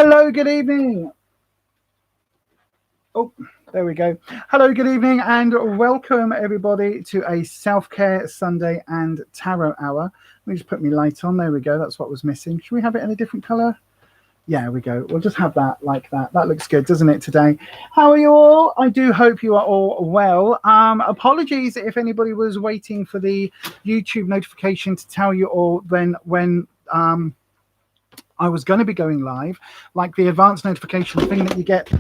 Hello, good evening. Oh, there we go. Hello, good evening, and welcome everybody to a self-care Sunday and tarot hour. Let me just put my light on. There we go. That's what was missing. Should we have it in a different color? Yeah, we go. We'll just have that like that. That looks good, doesn't it, today? How are you all? I do hope you are all well. Apologies if anybody was waiting for the YouTube notification to tell you all when I was going to be going live, like the advanced notification thing that you get.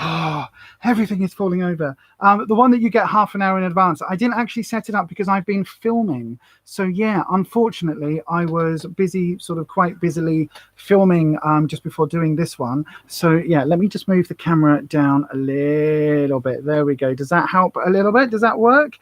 Oh, everything is falling over. The one that you get half an hour in advance. I didn't actually set it up because I've been filming. So yeah, unfortunately, I was busy, sort of quite busily filming just before doing this one. So yeah, let me just move the camera down a little bit. There we go. Does that help a little bit? Does that work?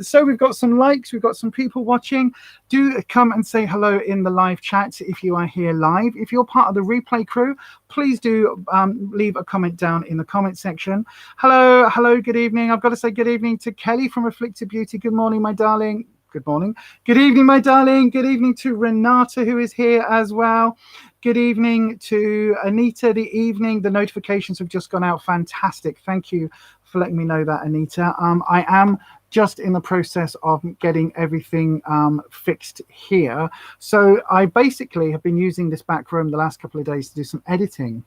So we've got some likes. We've got some people watching. Do come and say hello in the live chat if you are here live. If you're part of the replay crew, please do leave a comment down in the comment section. Hello, good evening. I've got to say good evening to Kelly from AfflictedBeauty. Good morning, my darling. Good morning. Good evening, my darling. Good evening to Renata, who is here as well. Good evening to Anita. The notifications have just gone out. Fantastic. Thank you for letting me know that, Anita. I am just in the process of getting everything fixed here. So I basically have been using this back room the last couple of days to do some editing,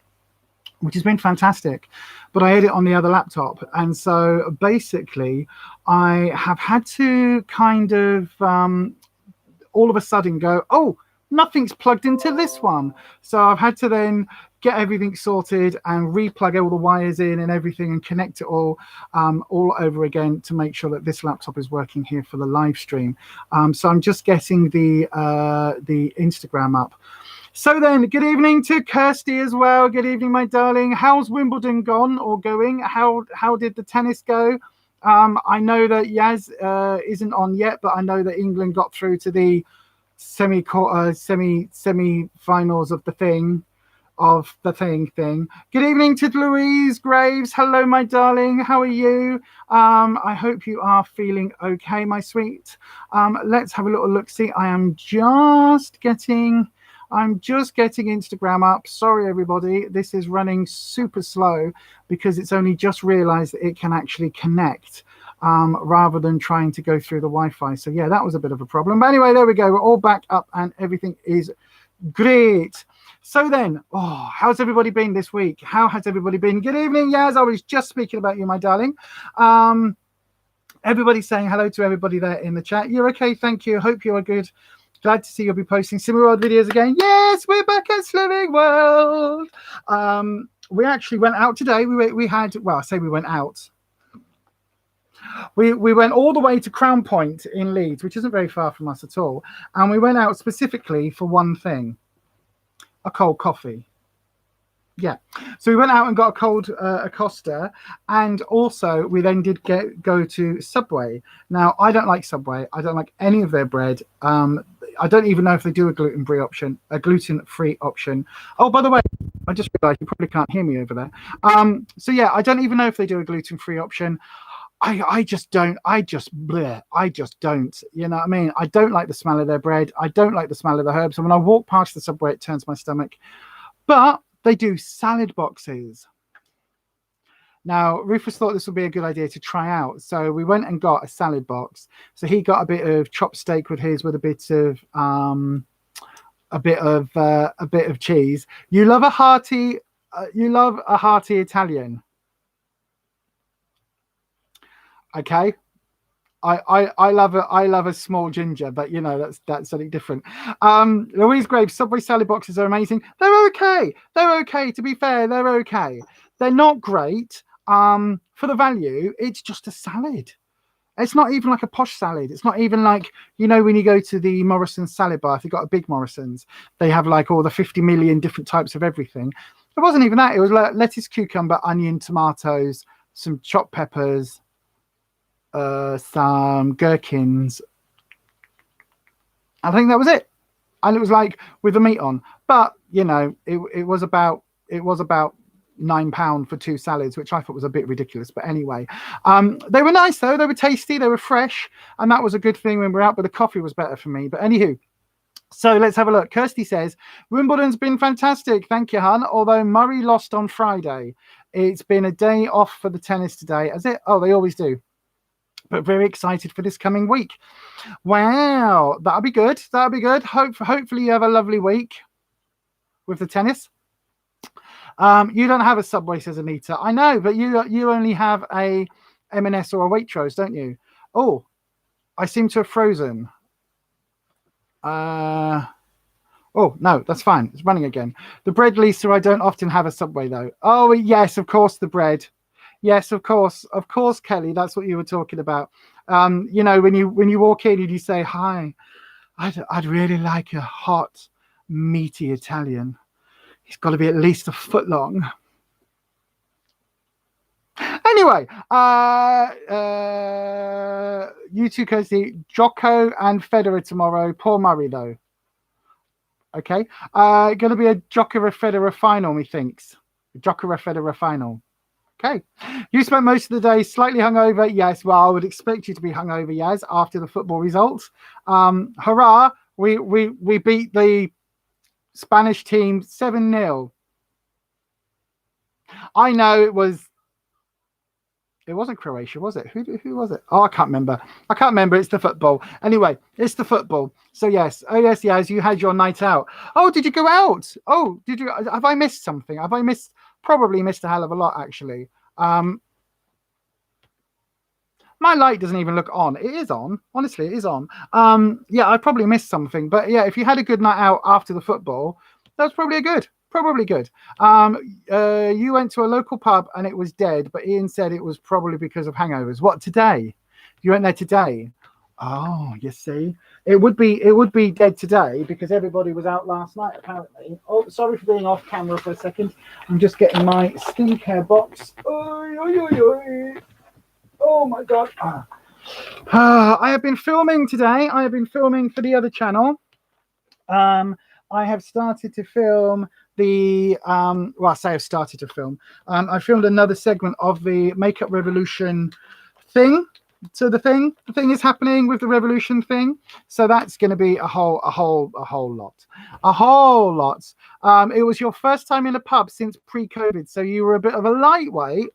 which has been fantastic, but I edit on the other laptop. And so basically I have had to kind of all of a sudden go, oh, nothing's plugged into this one. So I've had to then get everything sorted and replug all the wires in and everything and connect it all over again to make sure that this laptop is working here for the live stream. So I'm just getting the Instagram up. So then, good evening to Kirsty as well. Good evening, my darling. How's Wimbledon gone or going? How did the tennis go? I know that Yaz isn't on yet, but I know that England got through to the semi-finals of the thing. Good evening to Louise Graves. Hello, my darling. How are you? I hope you are feeling okay, my sweet. Let's have a little look. See, I'm just getting Instagram up. Sorry, everybody. This is running super slow because it's only just realized that it can actually connect rather than trying to go through the Wi-Fi. So yeah, that was a bit of a problem. But anyway, there we go. We're all back up and everything is great. So then, how's everybody been this week? How has everybody been? Good evening, Yaz. I was just speaking about you, my darling. Everybody's saying hello to everybody there in the chat. You're okay, thank you. Hope you are good. Glad to see you'll be posting Slimming World videos again. Yes, we're back at Slimming World. We actually went out today. We had, well, I say we went out. We went all the way to Crown Point in Leeds, which isn't very far from us at all. And we went out specifically for one thing. A cold coffee. Yeah, so we went out and got a cold Acosta, and also we then did go to Subway. Now, I don't like Subway. I don't like any of their bread. I don't even know if they do a gluten-free option. Oh, by the way, I just realized you probably can't hear me over there. So yeah, I don't even know if they do a gluten-free option. I just don't. I just don't. You know what I mean? I don't like the smell of their bread. I don't like the smell of the herbs. And when I walk past the Subway, it turns my stomach. But they do salad boxes. Now, Ruffus thought this would be a good idea to try out. So we went and got a salad box. So he got a bit of chopped steak with his, with a bit of cheese. You love a hearty Italian. Okay, I love a small ginger, but you know that's something different. Louise Graves, Subway salad boxes are amazing. They're okay. To be fair, they're okay. They're not great. For the value, it's just a salad. It's not even like a posh salad. It's not even like, you know, when you go to the Morrison's salad bar, if you've got a big Morrison's, they have like all the 50 million different types of everything. It wasn't even that. It was like lettuce, cucumber, onion, tomatoes, some chopped peppers, some gherkins. I think that was it, and it was like with the meat on. But you know, it was about £9 for 2 salads, which I thought was a bit ridiculous. But anyway, they were nice though. They were tasty. They were fresh, and that was a good thing when we were out. But the coffee was better for me. But anywho, So let's have a look. Kirsty says, Wimbledon's been fantastic. Thank you, hon. Although Murray lost on Friday. It's been a day off for the tennis today. Has it? Oh, they always do. But very excited for this coming week. Wow. That'll be good. That'll be good. Hopefully you have a lovely week with the tennis. You don't have a Subway, says Anita. I know, but you only have a M&S or a Waitrose, don't you? Oh, I seem to have frozen. Oh, no, that's fine. It's running again. The bread, Lisa, I don't often have a Subway, though. Oh, yes, of course, the bread. Yes, of course, Kelly. That's what you were talking about. You know, when you walk in and you say, hi, I'd really like a hot, meaty Italian. He's got to be at least a foot long. Anyway, you two, Kirsty, Jocko and Federer tomorrow. Poor Murray, though. Okay. Going to be a Djokovic-Federer final, methinks. Djokovic-Federer final. Okay. You spent most of the day slightly hungover. Yes, well, I would expect you to be hungover, Yaz, after the football results. Hurrah! We beat the Spanish team 7-0. I know it wasn't Croatia, was it? Who was it? Oh, I can't remember. It's the football. Anyway, it's the football. So yes. Oh yes, you had your night out. Oh, did you go out? Oh, did you? Have I missed something? Probably missed a hell of a lot, actually. My light doesn't even look on. It is on. Honestly, it is on. Yeah, I probably missed something. But yeah, if you had a good night out after the football, that was probably good. You went to a local pub and it was dead, but Ian said it was probably because of hangovers. What, today? You went there today? Oh, you see, it would be dead today because everybody was out last night, apparently. Oh, sorry for being off camera for a second. I'm just getting my skincare box. Oh my god. I have been filming today. I have been filming for the other channel. I have started to film the I filmed another segment of the Makeup Revolution thing. So the thing is happening with the Revolution thing. So that's going to be a whole lot. It was your first time in a pub since pre-COVID, so you were a bit of a lightweight.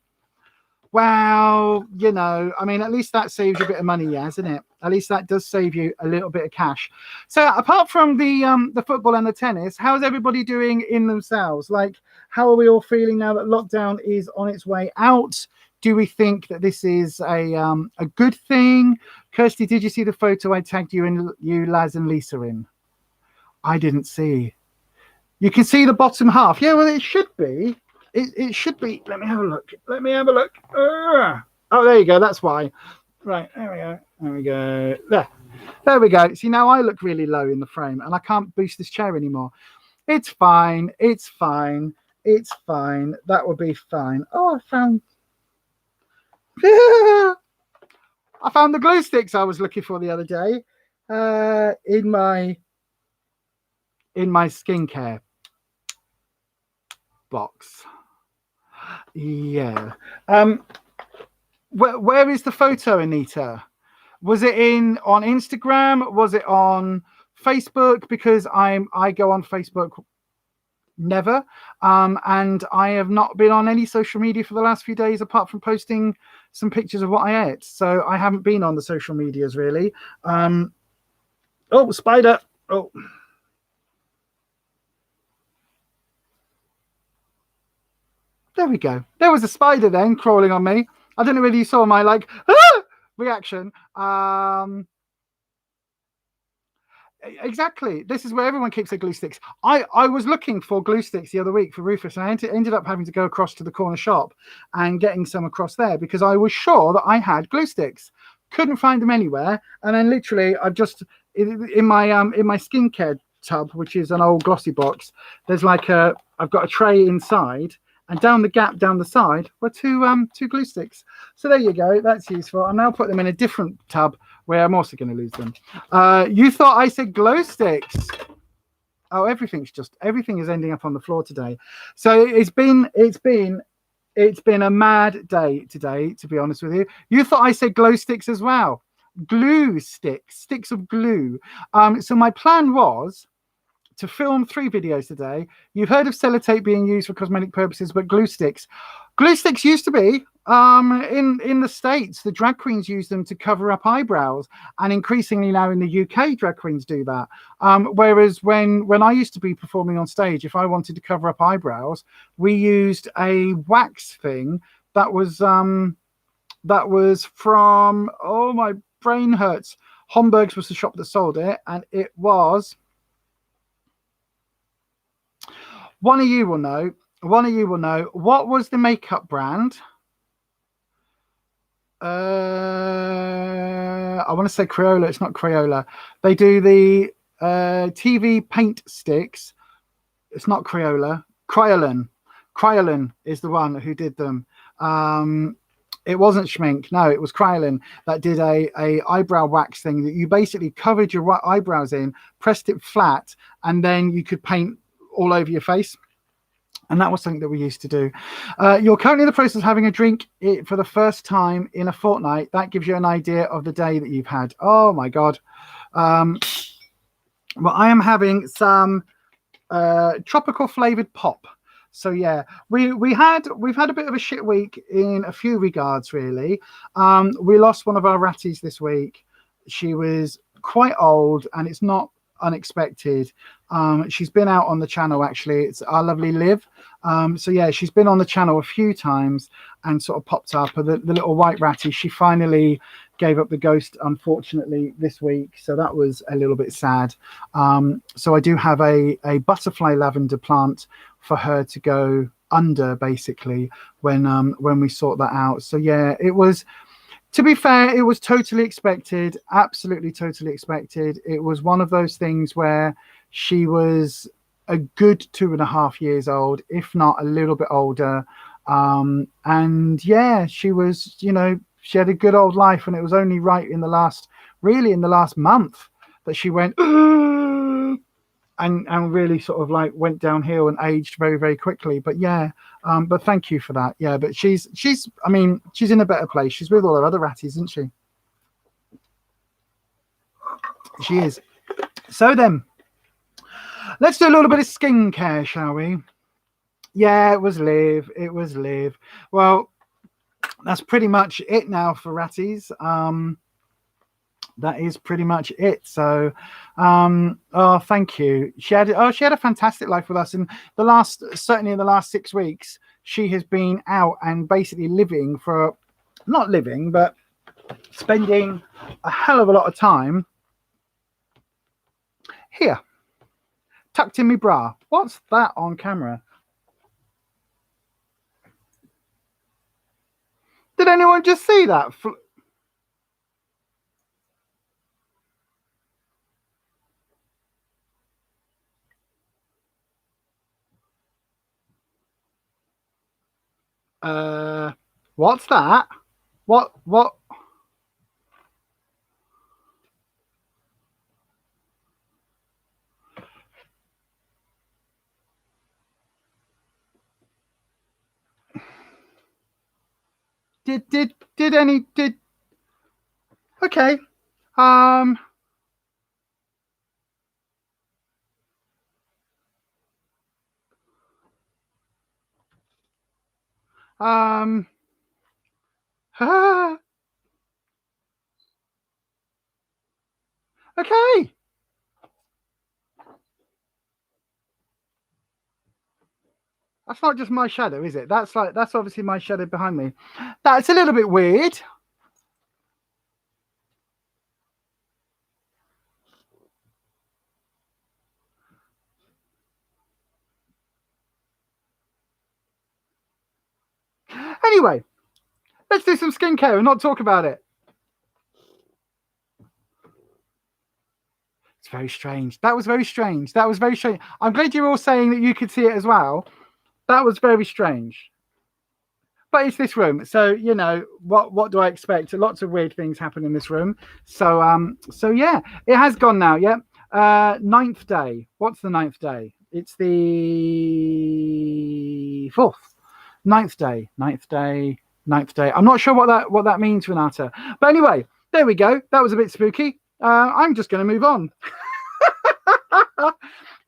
Well, you know, I mean, at least that saves you a bit of money, yeah, isn't it? At least that does save you a little bit of cash. So apart from the football and the tennis, how's everybody doing in themselves? Like, how are we all feeling now that lockdown is on its way out? Do we think that this is a good thing? Kirsty, did you see the photo I tagged you, Laz and Lisa in? I didn't see. You can see the bottom half. Yeah, well, it should be. It should be. Let me have a look. Oh, there you go. That's why. Right, there we go. There we go. See, now I look really low in the frame and I can't boost this chair anymore. It's fine. That will be fine. Oh, I found the glue sticks I was looking for the other day in my skincare box. Yeah. Where is the photo, Anita? Was it on Instagram? Was it on Facebook? Because I go on Facebook never, and I have not been on any social media for the last few days apart from posting some pictures of what I ate. So I haven't been on the social medias really. Oh, spider. Oh. There we go. There was a spider then crawling on me. I don't know whether you saw my reaction. Exactly. This is where everyone keeps their glue sticks. I was looking for glue sticks the other week for Ruffus, and I ended up having to go across to the corner shop and getting some across there because I was sure that I had glue sticks. Couldn't find them anywhere, and then literally I just in my skincare tub, which is an old glossy box. There's like I've got a tray inside. And down the gap down the side were two glue sticks. So there you go. That's useful. I'll now put them in a different tub where I'm also going to lose them. You thought I said glow sticks. Oh, everything is ending up on the floor today. So it's been a mad day today, to be honest with you. You thought I said glow sticks as well. Glue sticks of glue. So my plan was to film 3 videos today. You've heard of sellotape being used for cosmetic purposes, but glue sticks used to be in the States. The drag queens use them to cover up eyebrows, and increasingly now in the UK, drag queens do that. Whereas when I used to be performing on stage, if I wanted to cover up eyebrows, we used a wax thing that was from, oh, my brain hurts. Homburg's was the shop that sold it, and it was, one of you will know. What was the makeup brand? I want to say Crayola. It's not Crayola. They do the TV paint sticks. It's not Crayola. Kryolan is the one who did them. It wasn't Schmink. No, it was Kryolan that did a eyebrow wax thing that you basically covered your eyebrows in, pressed it flat, and then you could paint all over your face. And that was something that we used to do. You're currently in the process of having a drink for the first time in a fortnight. That gives you an idea of the day that you've had. Oh my God. Well, I am having some tropical flavored pop. So yeah, we've had a bit of a shit week in a few regards, really. We lost one of our ratties this week. She was quite old, and it's not unexpected. She's been out on the channel, actually. It's our lovely Liv. So yeah, she's been on the channel a few times and sort of popped up. The little white ratty, she finally gave up the ghost, unfortunately, this week. So that was a little bit sad. So I do have a butterfly lavender plant for her to go under, basically, when we sort that out. So yeah, it was, to be fair, it was totally expected. Absolutely totally expected. It was one of those things where she was a good 2.5 years old, if not a little bit older. And yeah, she was, you know, she had a good old life, and it was only right in the last month that she went and really sort of like went downhill and aged very, very quickly. But yeah, but thank you for that. Yeah, but she's I mean, she's in a better place. She's with all her other ratties, isn't she? She is. So then, let's do a little bit of skincare, shall we? Yeah, it was Liv. Well, that's pretty much it now for ratties. That is pretty much it. So oh, thank you. She had a fantastic life with us, and certainly in the last 6 weeks, she has been out and basically but spending a hell of a lot of time here, tucked in my bra. What's that on camera? Did anyone just see that? What's that? What? Did okay. Okay. That's not just my shadow, is it? That's obviously my shadow behind me. That's a little bit weird. Anyway, let's do some skincare and not talk about it. It's very strange. That was very strange. I'm glad you're all saying that you could see it as well. That was very strange. But it's this room, so you know what do I expect? Lots of weird things happen in this room. So yeah, it has gone now. Yeah, 9th day. What's the 9th day? It's the 4th. 9th day. I'm not sure what that means, Renata. But anyway, there we go. That was a bit spooky. I'm just going to move on.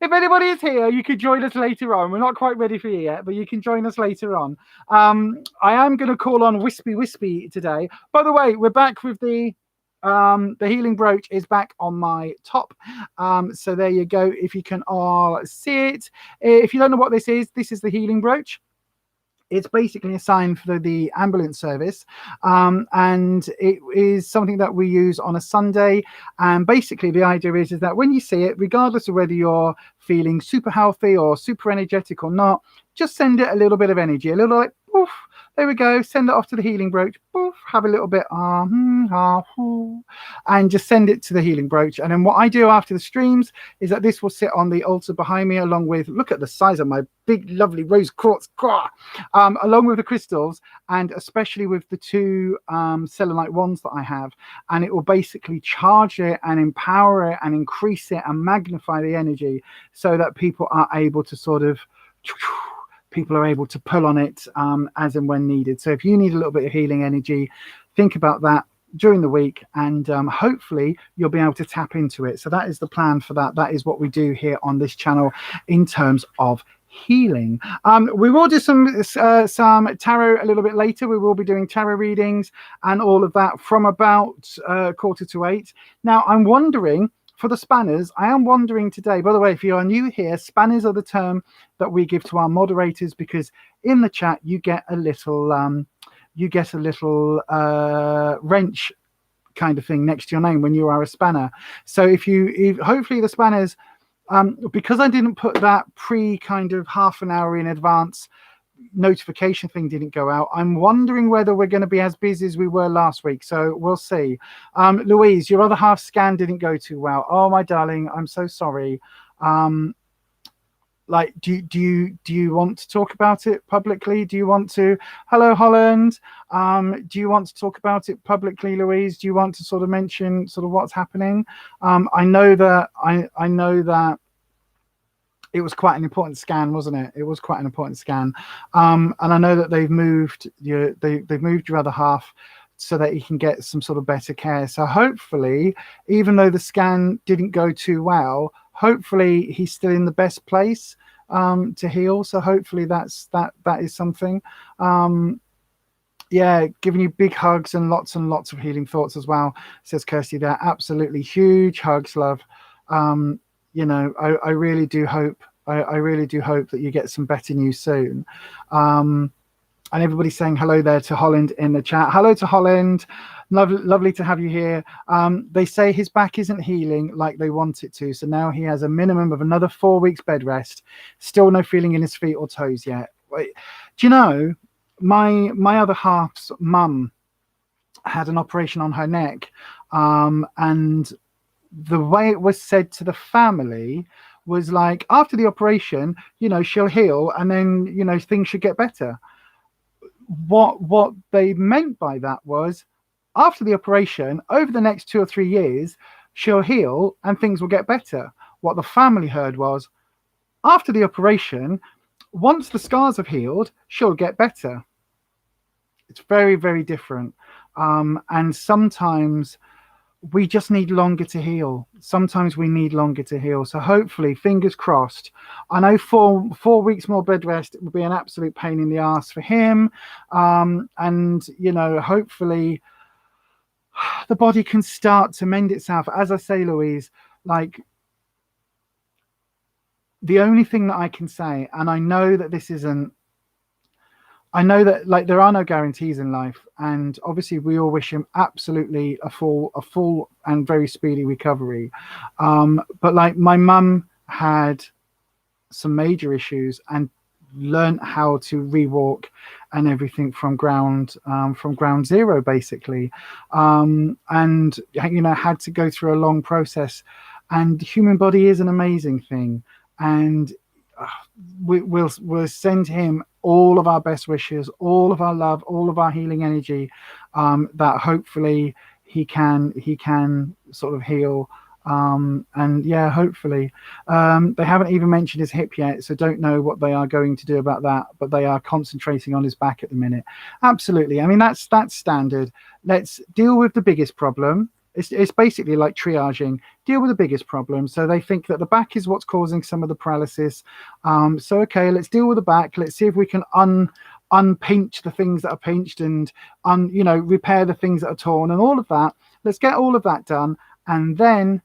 If anybody is here, you could join us later on. We're not quite ready for you yet, but you can join us later on. I am going to call on Wispy today. By the way, we're back with the healing brooch is back on my top. So there you go. If you can all see it. If you don't know what this is the healing brooch. It's basically a sign for the ambulance service, and it is something that we use on a Sunday. And basically the idea is that when you see it, regardless of whether you're feeling super healthy or super energetic or not, just send it a little bit of energy, a little like poof, there we go, send it off to the healing brooch, poof, have a little bit and just send it to the healing brooch. And then what I do after the streams is that this will sit on the altar behind me, along with, look at the size of my big lovely rose quartz, along with the crystals, and especially with the two selenite wands that I have. And it will basically charge it and empower it and increase it and magnify the energy, so that people are able to pull on it as and when needed. So if you need a little bit of healing energy, think about that during the week, and hopefully you'll be able to tap into it. So that is the plan for that. That is what we do here on this channel in terms of healing. We will do some tarot a little bit later. We will be doing tarot readings and all of that from about 7:45. Now I'm wondering, for the spanners, I am wondering today, by the way, if you are new here, spanners are the term that we give to our moderators, because in the chat you get a little wrench kind of thing next to your name when you are a spanner. So if hopefully the spanners, because I didn't put that kind of half an hour in advance notification thing didn't go out, I'm wondering whether we're going to be as busy as we were last week. So we'll see. Louise, your other half scan didn't go too well. Oh my darling, I'm so sorry. Like, do you want to talk about it publicly? Do you want to? Hello, Holland. Do you want to talk about it publicly, Louise? Do you want to sort of mention sort of what's happening? I know that it was quite an important scan, wasn't it? It was quite an important scan, and I know that they've moved your other half so that he can get some sort of better care. So hopefully, even though the scan didn't go too well, hopefully he's still in the best place to heal. So hopefully that is something. Yeah, giving you big hugs and lots of healing thoughts as well, says Kirsty there. Absolutely huge hugs, love. You know, I really do hope that you get some better news soon. And everybody's saying hello there to Holland in the chat. Hello to Holland. Lovely to have you here. They say his back isn't healing like they want it to, so now he has a minimum of another 4 weeks bed rest. Still no feeling in his feet or toes yet. Wait, do you know, my other half's mum had an operation on her neck, and the way it was said to the family was like, after the operation, you know, she'll heal and then, you know, things should get better. What they meant by that was, after the operation, over the next 2 or 3 years, she'll heal and things will get better. What the family heard was, after the operation, once the scars have healed, she'll get better. It's very, very different. And sometimes we just need longer to heal. Sometimes we need longer to heal. So hopefully, fingers crossed. I know 4 weeks more bed rest would be an absolute pain in the ass for him. And, you know, hopefully the body can start to mend itself. As I say, Louise, like, the only thing that I can say, and I know that this isn't, I know that, like, there are no guarantees in life, and obviously we all wish him absolutely a full and very speedy recovery. But like, my mum had some major issues and learned how to rewalk and everything from ground zero, basically, and, you know, had to go through a long process. And the human body is an amazing thing, and we'll send him all of our best wishes, all of our love, all of our healing energy, that hopefully he can sort of heal. And yeah, hopefully. They haven't even mentioned his hip yet, so don't know what they are going to do about that, but they are concentrating on his back at the minute. Absolutely. I mean, that's standard. Let's deal with the biggest problem, It's basically like triaging. Deal with the biggest problem. So they think that the back is what's causing some of the paralysis. So okay, let's deal with the back. Let's see if we can unpinch the things that are pinched and repair the things that are torn and all of that. Let's get all of that done, and then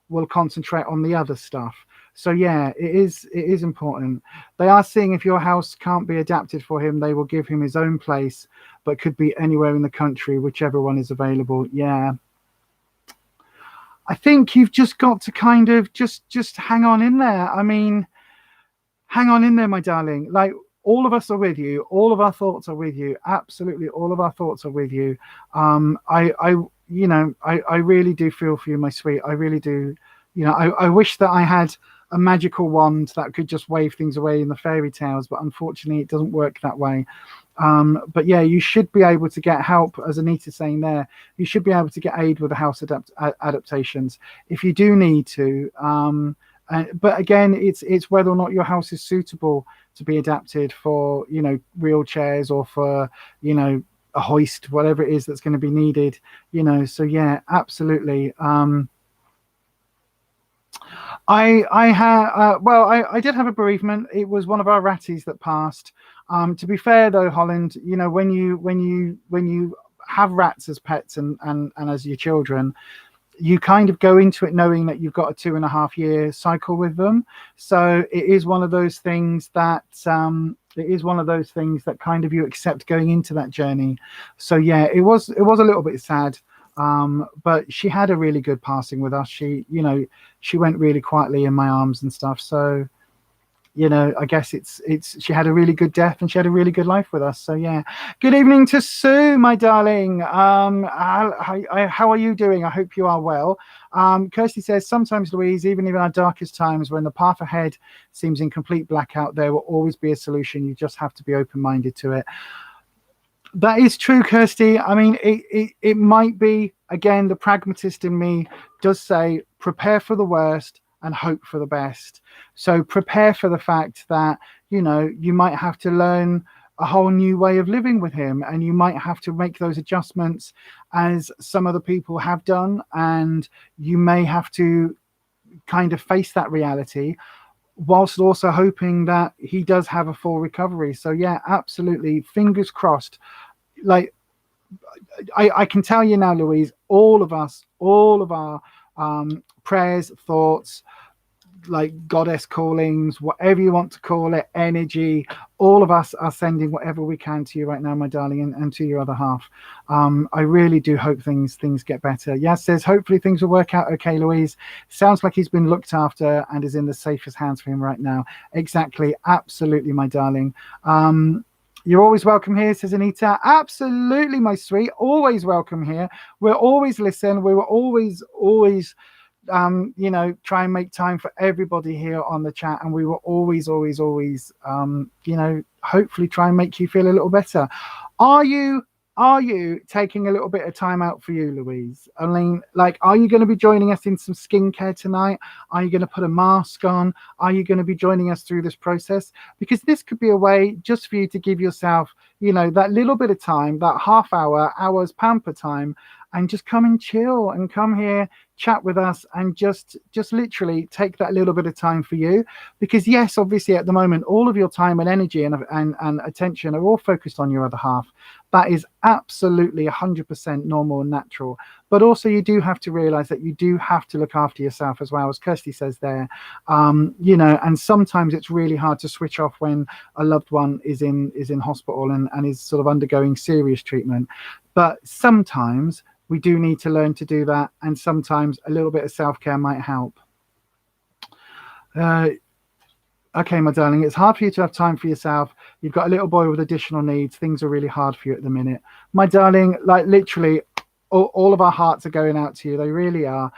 we'll concentrate on the other stuff. So yeah, it is important. They are seeing if your house can't be adapted for him, they will give him his own place, but could be anywhere in the country, whichever one is available. Yeah. I think you've just got to kind of just hang on in there. I mean, hang on in there, my darling. Like, all of us are with you. All of our thoughts are with you. Absolutely, all of our thoughts are with you. I really do feel for you, my sweet. I really do. I wish that I had a magical wand that could just wave things away in the fairy tales, but unfortunately, it doesn't work that way. But yeah, you should be able to get help, as Anita's saying there. You should be able to get aid with the house adaptations if you do need to. But again, it's whether or not your house is suitable to be adapted for, wheelchairs or for, a hoist, whatever it is that's going to be needed. So yeah, absolutely. I did have a bereavement. It was one of our ratties that passed. To be fair though, Holland, when you have rats as pets and as your children, you kind of go into it knowing that you've got a 2.5-year cycle with them. So it is one of those things that kind of you accept going into that journey. So yeah, it was a little bit sad. But she had a really good passing with us. She went really quietly in my arms and stuff. So, I guess she had a really good death and she had a really good life with us. So yeah. Good evening to Sue, my darling. How are you doing? I hope you are well. Kirsty says, sometimes, Louise, even in our darkest times, when the path ahead seems in complete blackout, there will always be a solution. You just have to be open-minded to it. That is true, Kirsty. I mean, it might be, again, the pragmatist in me does say, prepare for the worst and hope for the best. So prepare for the fact that, you might have to learn a whole new way of living with him, and you might have to make those adjustments as some other people have done, and you may have to kind of face that reality, whilst also hoping that he does have a full recovery. So yeah, absolutely, fingers crossed. Like, I can tell you now, Louise, all of our prayers, thoughts, like goddess callings, whatever you want to call it, energy, all of us are sending whatever we can to you right now, my darling, and to your other half. I really do hope things get better. Yaz says, hopefully things will work out okay, Louise. Sounds like he's been looked after and is in the safest hands for him right now. Exactly. Absolutely, my darling. You're always welcome here, says Anita. Absolutely, my sweet. Always welcome here. We'll always listen. We will always try and make time for everybody here on the chat, and we will always hopefully try and make you feel a little better. Are you taking a little bit of time out for you, Louise? I mean, like, are you going to be joining us in some skincare tonight? Are you going to put a mask on? Are you going to be joining us through this process? Because this could be a way just for you to give yourself, that little bit of time, that hour's pamper time, and just come and chill and come here, chat with us, and just literally take that little bit of time for you. Because yes, obviously at the moment, all of your time and energy and attention are all focused on your other half. That is absolutely 100% normal and natural. But also you do have to realize that you do have to look after yourself as well, as Kirsty says there. And sometimes it's really hard to switch off when a loved one is in hospital and is sort of undergoing serious treatment. But sometimes we do need to learn to do that, and sometimes a little bit of self-care might help. Okay, my darling, it's hard for you to have time for yourself. You've got a little boy with additional needs. Things are really hard for you at the minute. My darling, like literally, all of our hearts are going out to you. They really are.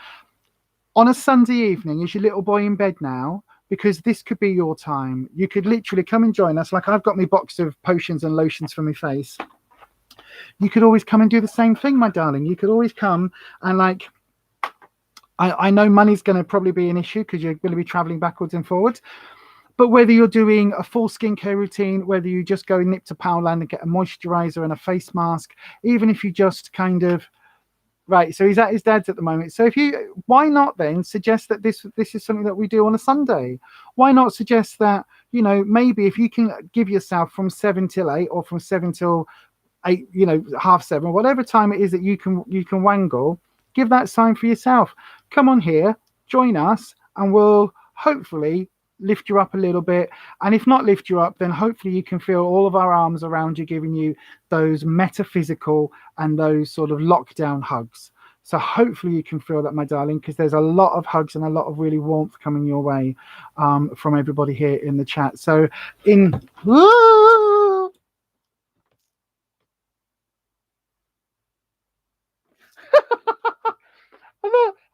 On a Sunday evening, is your little boy in bed now? Because this could be your time. You could literally come and join us. Like, I've got my box of potions and lotions for my face. You could always come and do the same thing, my darling. You could always come and, like, I know money's going to probably be an issue because you're going to be traveling backwards and forwards. But whether you're doing a full skincare routine, whether you just go and nip to Poundland and get a moisturizer and a face mask, even if you just kind of Right, so he's at his dad's at the moment. So why not then suggest that this is something that we do on a Sunday? Why not suggest that, maybe if you can give yourself from 7 till 8 or from 7 till 8, 7:30, whatever time it is that you can wangle, give that sign for yourself. Come on here, join us, and we'll hopefully lift you up a little bit. And if not lift you up, then hopefully you can feel all of our arms around you, giving you those metaphysical and those sort of lockdown hugs. So hopefully you can feel that, my darling, because there's a lot of hugs and a lot of really warmth coming your way from everybody here in the chat. So Woo!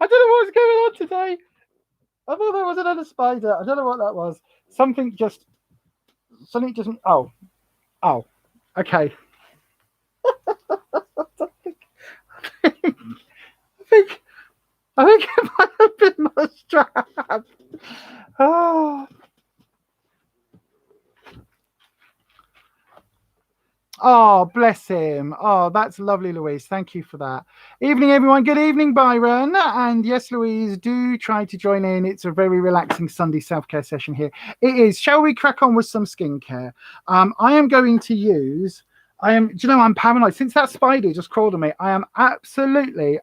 I don't know what's going on today. I thought there was another spider. I don't know what that was. Something just. Oh, okay. I think it might have been my strap. Oh, bless him. Oh, that's lovely, Louise. Thank you for that. Evening, everyone. Good evening, Byron. And yes, Louise, do try to join in. It's a very relaxing Sunday self-care session here. It is. Shall we crack on with some skincare? I am going to use... I'm paranoid. Since that spider just crawled on me, I am absolutely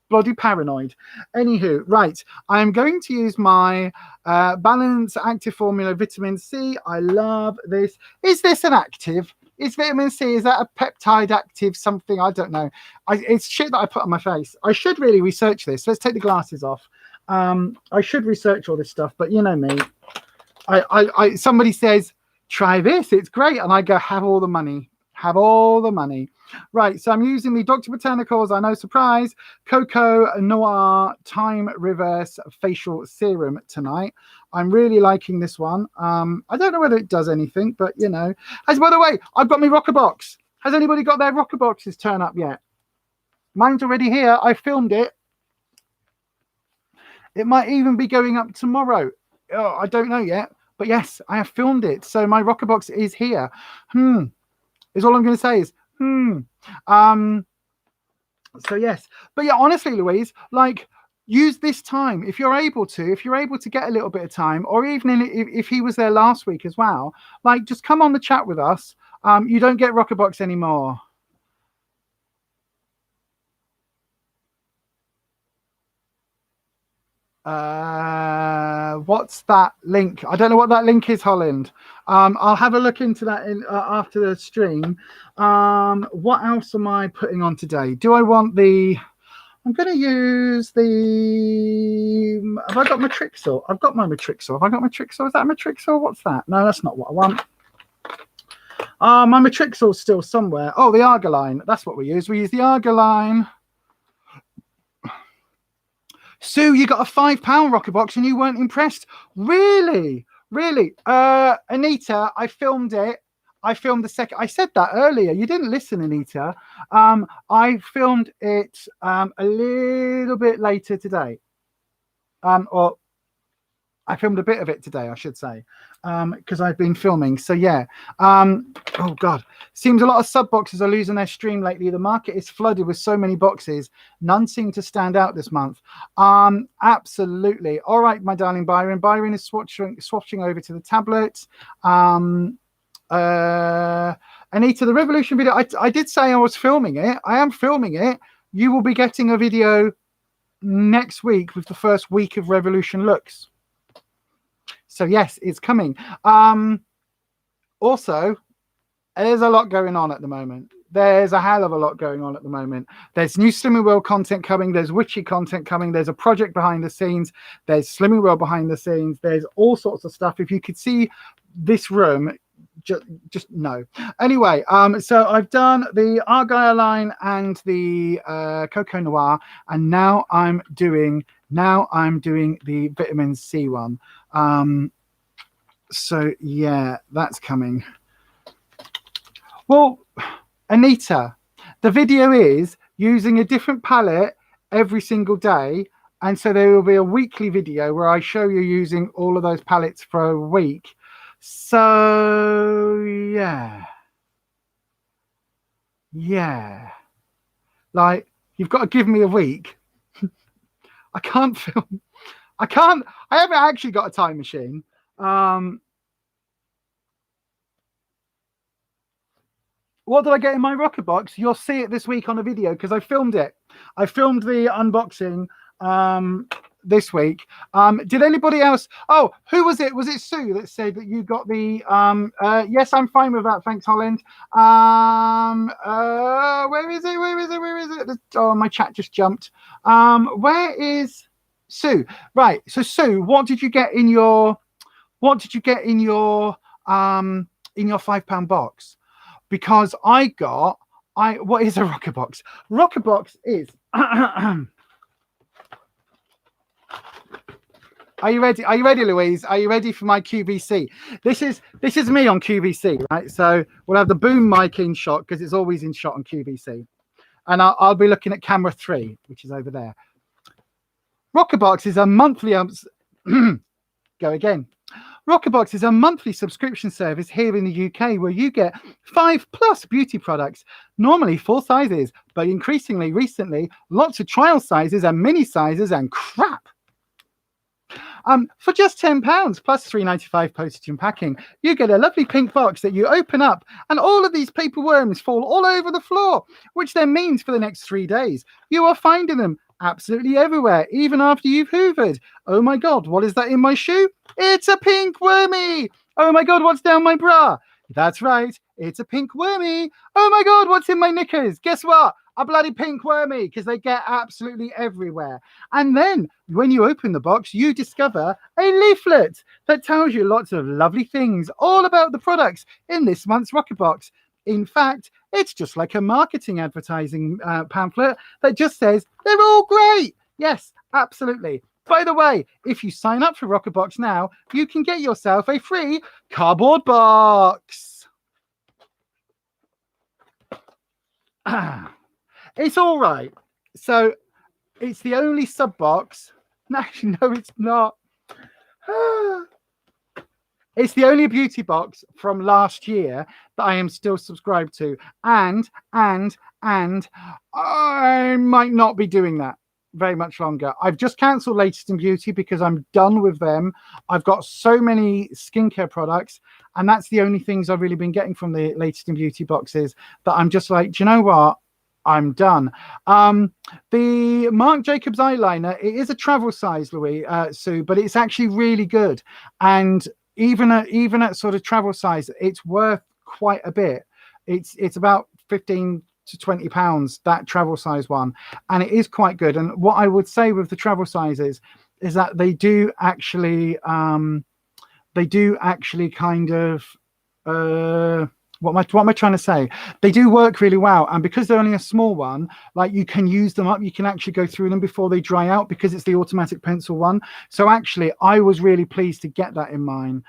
bloody paranoid. Anywho, right. I am going to use my Balance Active Formula Vitamin C. I love this. Is this an active? Is vitamin C, is that a peptide active something? I don't know. It's shit that I put on my face. I should really research this. Let's take the glasses off. I should research all this stuff, but you know me. Somebody says, try this, it's great. And I go, have all the money. Have all the money. Right, so I'm using the Dr. Botanicals, I know, surprise, Cocoa Noir Time Reverse Facial Serum tonight. I'm really liking this one. I don't know whether it does anything, but As by the way, I've got my rocker box. Has anybody got their rocker boxes turn up yet? Mine's already here. I filmed it. It might even be going up tomorrow. Oh, I don't know yet. But yes, I have filmed it. So my rocker box is here. Is all I'm going to say is, So yes. But yeah, honestly, Louise, use this time if you're able to get a little bit of time, or even if he was there last week as well, just come on the chat with us. You don't get Rockerbox anymore. What's that link? I don't know what that link is, Holland. I'll have a look into that after the stream. What else am I putting on today? Do I want I'm going to use have I got Matrixor? I've got my Matrixor. Have I got Matrixor? Is that Matrixor? What's that? No, that's not what I want. My Matrixor's still somewhere. Oh, the Argiline. That's what we use. We use the Argiline. Sue, you got a £5 rocker box and you weren't impressed. Really? Anita, I filmed it. I filmed the second. I said that earlier. You didn't listen, Anita. I filmed it a little bit later today. Or I filmed a bit of it today, I should say, because I've been filming. So yeah. Oh God, seems a lot of sub boxes are losing their stream lately. The market is flooded with so many boxes. None seem to stand out this month. Absolutely. All right, my darling Byron. Byron is swatching over to the tablet. Anita, the Revolution video, I did say I was filming it. I am filming it. You will be getting a video next week with the first week of Revolution looks. So yes, it's coming. Also, there's a lot going on at the moment. There's a hell of a lot going on at the moment. There's new Slimming World content coming. There's witchy content coming. There's a project behind the scenes. There's Slimming World behind the scenes. There's all sorts of stuff. If you could see this room, just no. Anyway, so I've done the Argyle line and the Cocoa Noir, and now I'm doing the vitamin C one. So yeah, that's coming. Well, Anita, the video is using a different palette every single day, and so there will be a weekly video where I show you using all of those palettes for a week. So yeah, You've got to give me a week. I can't film. I haven't actually got a time machine. What did I get in my rocket box? You'll see it this week on a video because I filmed it. I filmed the unboxing this week. Did anybody else? Oh, who was it? Was it Sue that said that you got the? Yes, I'm fine with that. Thanks, Holland. Where is it? Where is it? Where is it? Oh, my chat just jumped. Where is Sue? Right. So Sue, what did you get in your? What did you get in your £5 box? Because I got, what is a rocket box? Rocket box is, are you ready? Are you ready, Louise? Are you ready for my QVC? This is me on QVC, right? So we'll have the boom mic in shot because it's always in shot on QVC. And I'll be looking at camera 3, which is over there. Rocket box is a monthly, go again. Rocketbox is a monthly subscription service here in the UK where you get 5+ beauty products, normally 4 sizes, but increasingly recently, lots of trial sizes and mini sizes and crap. For just £10 plus £3.95 postage and packing, you get a lovely pink box that you open up and all of these paper worms fall all over the floor, which then means for the next 3 days, you are finding them absolutely everywhere, even after you've hoovered. Oh my God, what is that in my shoe? It's a pink wormy. Oh my God, what's down my bra? That's right, it's a pink wormy. Oh my God, what's in my knickers? Guess what? A bloody pink wormy, because they get absolutely everywhere. And then when you open the box, you discover a leaflet that tells you lots of lovely things all about the products in this month's Rocket Box. In fact, it's just like a marketing advertising pamphlet that just says they're all great. Yes, absolutely. By the way, if you sign up for Rocketbox now, you can get yourself a free cardboard box. It's all right. So it's the only sub box. No, it's not. It's the only beauty box from last year that I am still subscribed to. And I might not be doing that very much longer. I've just cancelled Latest in Beauty because I'm done with them. I've got so many skincare products, and that's the only things I've really been getting from the Latest in Beauty boxes that I'm just like, do you know what? I'm done. The Marc Jacobs eyeliner, it is a travel size, Louis, Sue, but it's actually really good. And even at sort of travel size, it's worth quite a bit. It's about 15 to 20 pounds, that travel size one, and it is quite good. And what I would say with the travel sizes is that they do actually kind of what am I trying to say? They do work really well, and because they're only a small one, like, you can use them up. You can actually go through them before they dry out because it's the automatic pencil one. So actually, I was really pleased to get that in mine.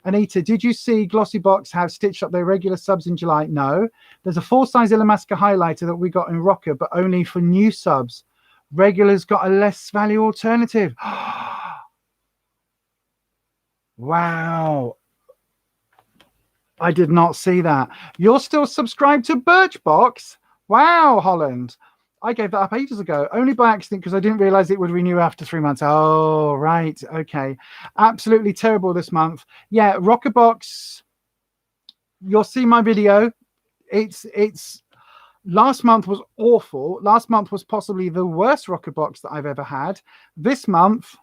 Anita, did you see Glossybox have stitched up their regular subs in July? No. There's a 4-size Illamasqua highlighter that we got in Rocker, but only for new subs. Regulars got a less value alternative. Wow. I did not see that. You're still subscribed to BIRCHBOX? Wow, Holland. I gave that up ages ago, only by accident because I didn't realize it would renew after 3 months. Oh, right. Okay. Absolutely terrible this month. Yeah, Rocketbox. You'll see my video. It's last month was awful. Last month was possibly the worst Rocketbox that I've ever had. This month,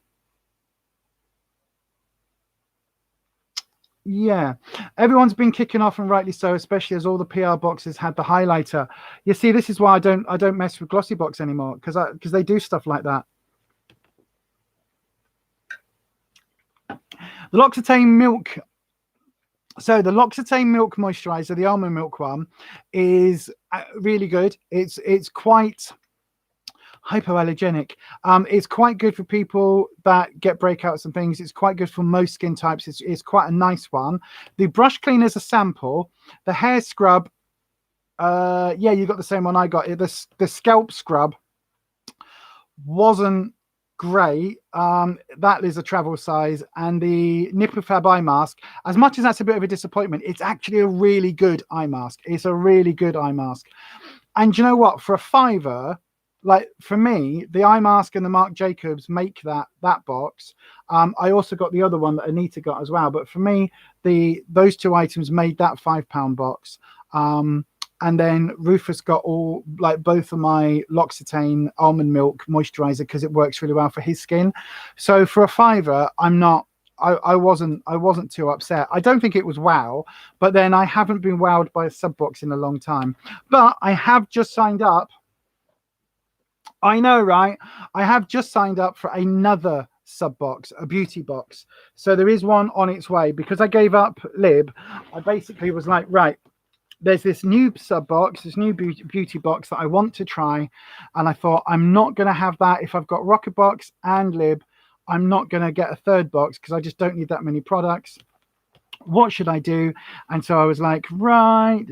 yeah, everyone's been kicking off, and rightly so, especially as all the PR boxes had the highlighter. You see, this is why I don't mess with Glossybox anymore, because they do stuff like that. The L'Occitane Milk. So the L'Occitane Milk Moisturizer, the almond milk one, is really good. It's quite hypoallergenic. It's quite good for people that get breakouts and things. It's quite good for most skin types. It's quite a nice one. The brush cleaner is a sample. The hair scrub, yeah, you got the same one I got. The scalp scrub wasn't great. That is a travel size. And the Nipple Fab eye mask, as much as that's a bit of a disappointment, it's actually a really good eye mask. It's a really good eye mask. And you know what? For a £5, like for me, the eye mask and the Marc Jacobs make that box. I also got the other one that Anita got as well. But for me, those two items made that £5 box. And then Ruffus got all, like, both of my L'Occitane almond milk moisturizer because it works really well for his skin. So for a £5, I wasn't too upset. I don't think it was wow, but then I haven't been wowed by a sub box in a long time. But I have just signed up. I know, right? I have just signed up for another sub box, a beauty box. So there is one on its way. Because I gave up Lib, I basically was like, right, there's this new sub box, this new beauty box that I want to try. And I thought, I'm not going to have that. If I've got Rocket Box and Lib, I'm not going to get a third box because I just don't need that many products. What should I do? And so I was like, right,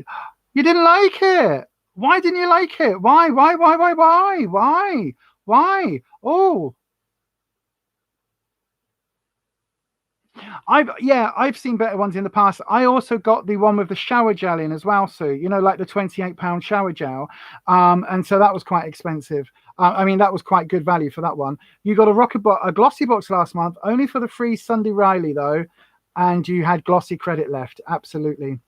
you didn't like it. Why didn't you like it? Why? Oh, I've seen better ones in the past. I also got the one with the shower gel in as well, Sue. You know, like the £28 shower gel. And so that was quite expensive. I mean, that was quite good value for that one. You got a glossy box last month, only for the free Sunday Riley though, and you had glossy credit left. Absolutely.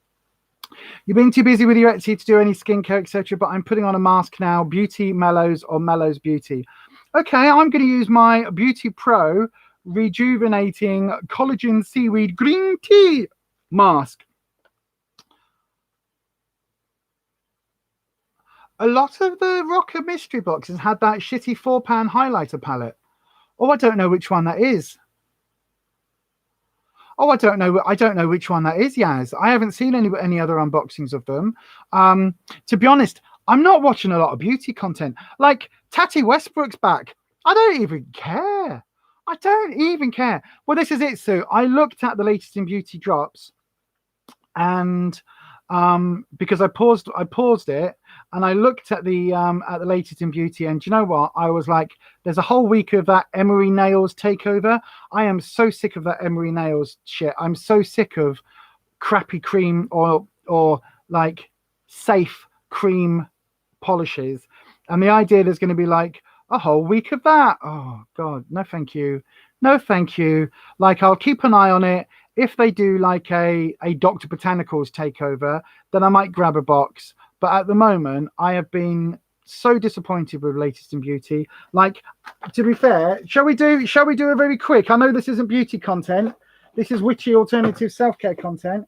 You've been too busy with your Etsy to do any skincare, etc. But I'm putting on a mask now. Beauty Mellows or Mellows Beauty. Okay, I'm going to use my Beauty Pro Rejuvenating Collagen Seaweed Green Tea Mask. A lot of the Rocker mystery boxes had that shitty £4 highlighter palette. Oh, I don't know which one that is. Oh, I don't know which one that is, Yaz. I haven't seen any other unboxings of them. To be honest, I'm not watching a lot of beauty content. Like Tati Westbrook's back. I don't even care. I don't even care. Well, this is it, Sue. I looked at the latest in beauty drops, and because I paused it, and I looked at the latest in beauty, and do you know what? I was like, there's a whole week of that Emery Nails takeover. I am so sick of that Emery Nails shit. I'm so sick of crappy cream or like safe cream polishes, and the idea there's going to be like a whole week of that. Oh God, no thank you. No thank you. Like, I'll keep an eye on it. If they do like a Dr. Botanicals takeover, then I might grab a box. But at the moment, I have been so disappointed with latest in beauty. Like, to be fair, shall we do a very quick? I know this isn't beauty content. This is witchy alternative self-care content.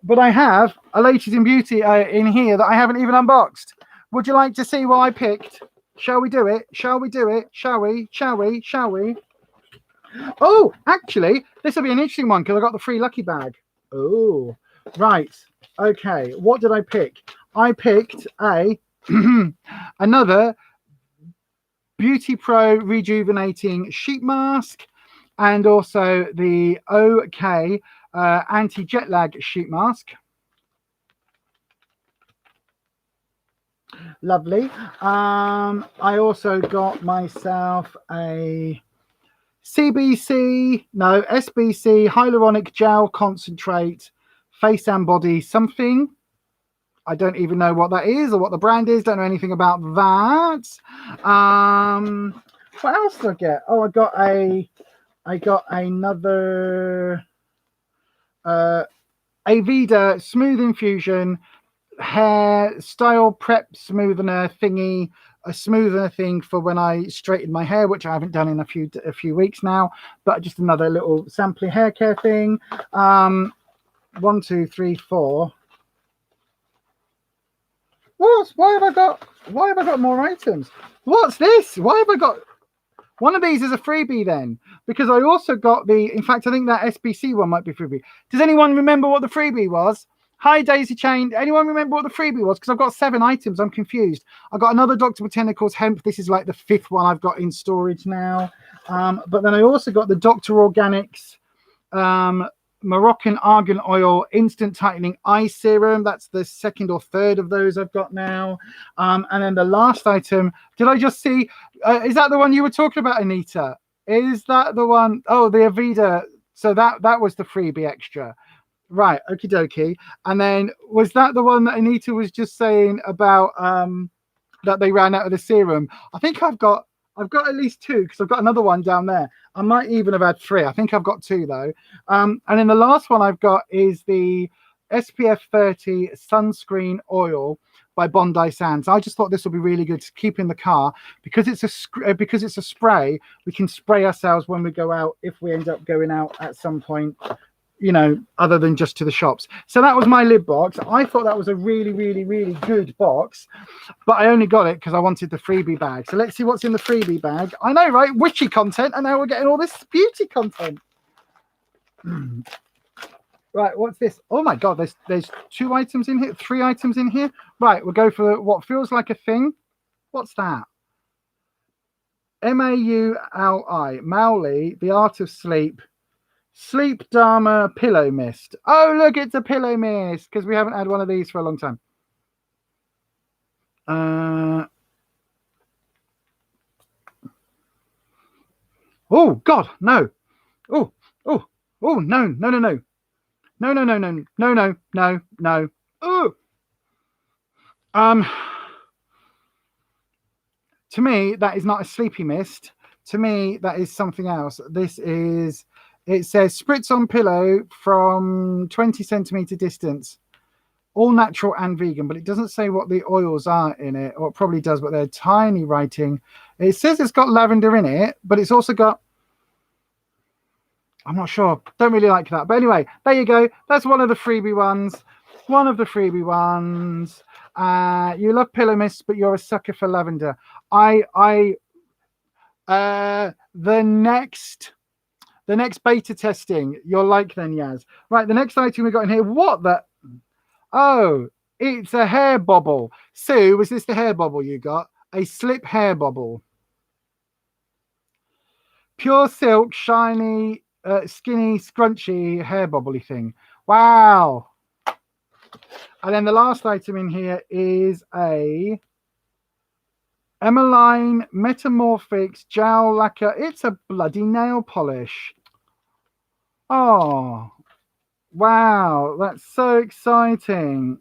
But I have a latest in beauty in here that I haven't even unboxed. Would you like to see what I picked? Shall we do it? Shall we do it? Shall we? Shall we? Shall we? Oh, actually, this will be an interesting one because I got the free lucky bag. Oh, right. Okay, what did I pick? I picked another Beauty Pro Rejuvenating Sheet Mask and also the OK Anti-Jet Lag Sheet Mask. Lovely. I also got myself a SBC Hyaluronic Gel Concentrate Face and Body something. I don't even know what that is or what the brand is. Don't know anything about that. What else did I get? Oh, I got another Aveda Smooth Infusion hair style prep smoother thingy, a smoother thing for when I straighten my hair, which I haven't done in a few weeks now, but just another little sampling hair care thing. 1, 2, 3, 4. What? Why have I got more items? What's this? Why have I got one of these? Is a freebie then, because I also got in fact I think that SBC one might be freebie. Does anyone remember what the freebie was? Hi, Daisy Chain. Anyone remember what the freebie was? Because I've got 7 items. I'm confused. I got another Dr. Botanicals hemp. This is like the 5th one I've got in storage now. But then I also got the Dr. Organics Moroccan Argan Oil Instant Tightening Eye Serum. That's the 2nd or 3rd of those I've got now. And then the last item, did I just see? Is that the one you were talking about, Anita? Is that the one? Oh, the Aveda. So that was the freebie extra. Right, okie dokie. And then was that the one that Anita was just saying about that they ran out of the serum. I think I've got at least 2 because I've got another one down there. I might even have had 3. I think I've got 2 though. And then the last one I've got is the SPF 30 sunscreen oil by Bondi Sands. I just thought this would be really good to keep in the car because it's a spray. We can spray ourselves when we go out if we end up going out at some point, you know, other than just to the shops. So that was my lid box. I thought that was a really, really, really good box, but I only got it because I wanted the freebie bag. So let's see what's in the freebie bag. I know, right? Witchy content, and now we're getting all this beauty content. Right, what's this? Oh my God, there's 2 items in here, 3 items in here. Right, we'll go for what feels like a thing. What's that? Mauli, Mauli, The Art of Sleep. Sleep Dharma pillow mist. Oh, look, it's a pillow mist because we haven't had one of these for a long time. Oh God, no. Oh, no, no, no, no. No, no, no, no, no, no, no, no. Oh. To me, that is not a sleepy mist. To me, that is something else. This is, it says spritz on pillow from 20 centimeter distance. All natural and vegan, but it doesn't say what the oils are in it, or it probably does, but they're tiny writing. It says it's got lavender in it, but it's also got, I'm not sure. Don't really like that. But anyway, there you go. That's one of the freebie ones. One of the freebie ones. You love pillow mists, but you're a sucker for lavender. The next beta testing, you're like then, Yaz. Right, the next item we got in here. What the? Oh, it's a hair bobble. Sue, was this the hair bobble you got? A slip hair bobble. Pure silk, shiny, skinny, scrunchy hair bobbly thing. Wow. And then the last item in here is a Emmeline Metamorphics Gel Lacquer. It's a bloody nail polish. Oh, wow. That's so exciting.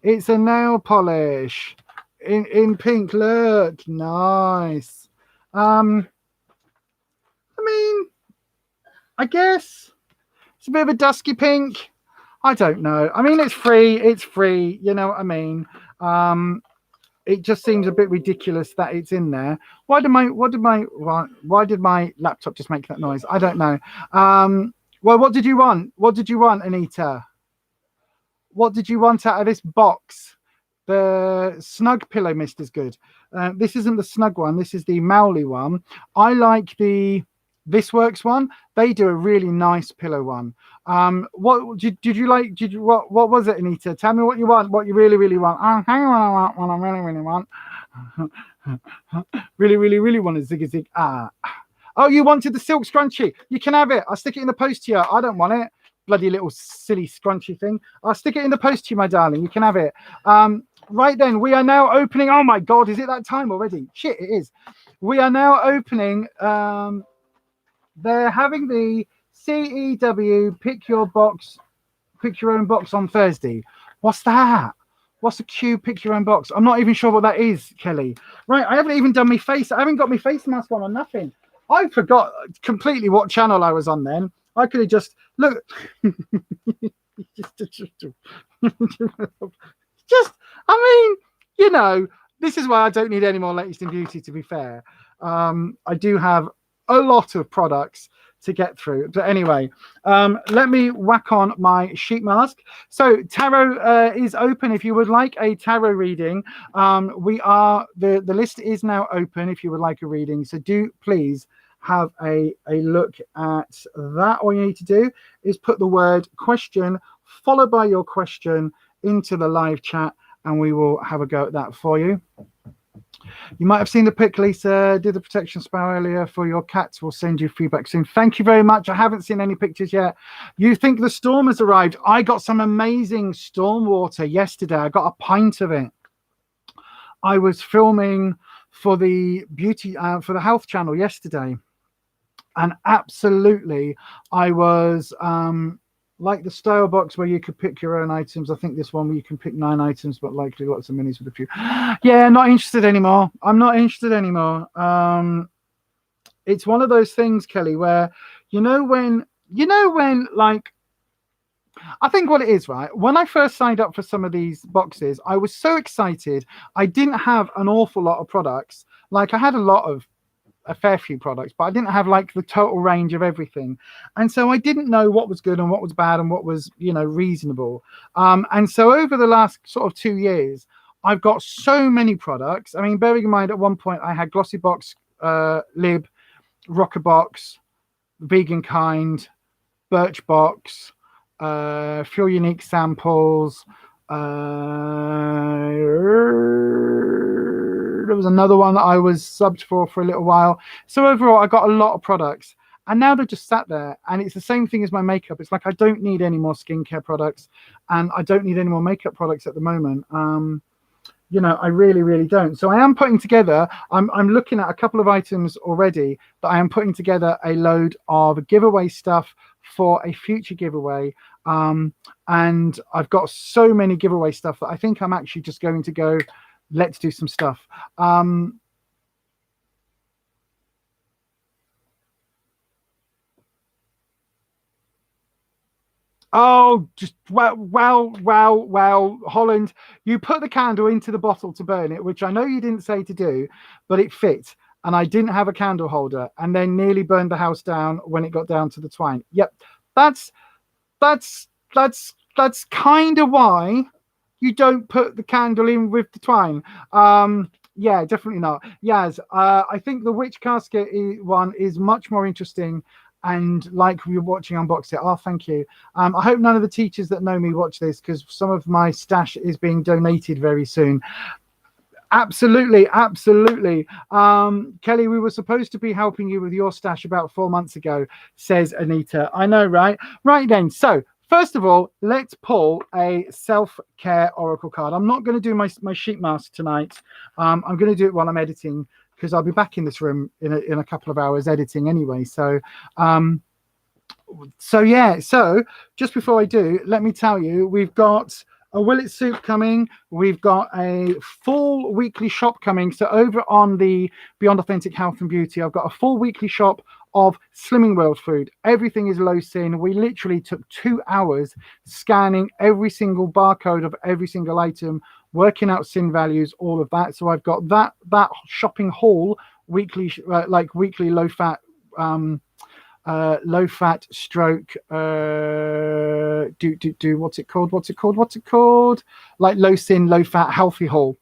It's a nail polish in pink. Look, nice. I mean, I guess it's a bit of a dusky pink. I don't know. I mean, it's free. It's free. You know what I mean? It just seems a bit ridiculous that it's in there. Why did my laptop just make that noise? I don't know. Well, what did you want? What did you want, Anita? What did you want out of this box? The Snug Pillow Mist is good. This isn't the Snug one. This is the Mauli one. I like the This Works one. They do a really nice pillow one. What did you like? What was it, Anita? Tell me what you want. What you really, really want. Hang on, what I really, really want. Really, really, really want a ziggy zig. Oh, you wanted the silk scrunchie. You can have it. I'll stick it in the post to you. I don't want it. Bloody little silly scrunchy thing. I'll stick it in the post to you, my darling. You can have it. Right then, we are now opening. Oh my God, is it that time already? Shit, it is. We are now opening. They're having the CEW pick your own box on Thursday. What's that? What's a Q pick your own box? I'm not even sure what that is, Kelly. Right, I haven't even done my face. I haven't got my face mask on or nothing. I forgot completely what channel I was on then. I could have just look. I mean, you know, this is why I don't need any more Latest in Beauty, to be fair. I do have a lot of products to get through. But anyway, let me whack on my sheet mask. So tarot is open if you would like a tarot reading. The list is now open if you would like a reading. So do please have a look at that. All you need to do is put the word question followed by your question into the live chat, and we will have a go at that for you. You might have seen the pic Lisa did the protection spray earlier for your cats. We'll send you feedback soon. Thank you very much. I haven't seen any pictures yet. You think the storm has arrived? I got some amazing storm water yesterday. I got a pint of it. I was filming for the for the health channel yesterday, and absolutely I was like the style box where you could pick your own items. I think this one where you can pick 9 items, but likely lots of minis with a few. Yeah, not interested anymore. I'm not interested anymore. It's one of those things, Kelly, where when like, I think what it is, right? When I first signed up for some of these boxes, I was so excited. I didn't have an awful lot of products. Like, I had a fair few products, but I didn't have like the total range of everything. And so I didn't know what was good and what was bad and what was, reasonable. And so over the last sort of 2 years, I've got so many products. I mean, bearing in mind at one point I had Glossy Box, Lib, Rocker Box, Vegan Kind, BIRCHBOX, Feel Unique Samples. There was another one that I was subbed for a little while. So overall, I got a lot of products, and now they're just sat there. And it's the same thing as my makeup. It's like I don't need any more skincare products, and I don't need any more makeup products at the moment. I really, really don't. So I am putting together, I'm looking at a couple of items already that I am putting together a load of giveaway stuff for a future giveaway. And I've got so many giveaway stuff that I think I'm actually just going to go, let's do some stuff. Oh, just wow, Holland, you put the candle into the bottle to burn it, which I know you didn't say to do, but it fit. And I didn't have a candle holder, and then nearly burned the house down when it got down to the twine. Yep, that's kind of why you don't put the candle in with the twine. Yeah, definitely not. Yaz, I think the witch casket one is much more interesting. And like you're watching Unbox It. Oh, thank you. I hope none of the teachers that know me watch this, because some of my stash is being donated very soon. Absolutely. Kelly, we were supposed to be helping you with your stash about 4 months ago, says Anita. I know, right? Right then. So first of all, let's pull a self-care oracle card. I'm not going to do my sheet mask tonight. I'm going to do it while I'm editing, because I'll be back in this room in a couple of hours editing anyway. So just before I do, let me tell you, we've got a Willet soup coming. We've got a full weekly shop coming. So over on the Beyond Authentic Health and Beauty, I've got a full weekly shop of Slimming World food. Everything is low sin. We literally took 2 hours scanning every single barcode of every single item, working out sin values, all of that. So I've got that shopping haul weekly, weekly low fat stroke what's it called, like low sin, low fat, healthy haul.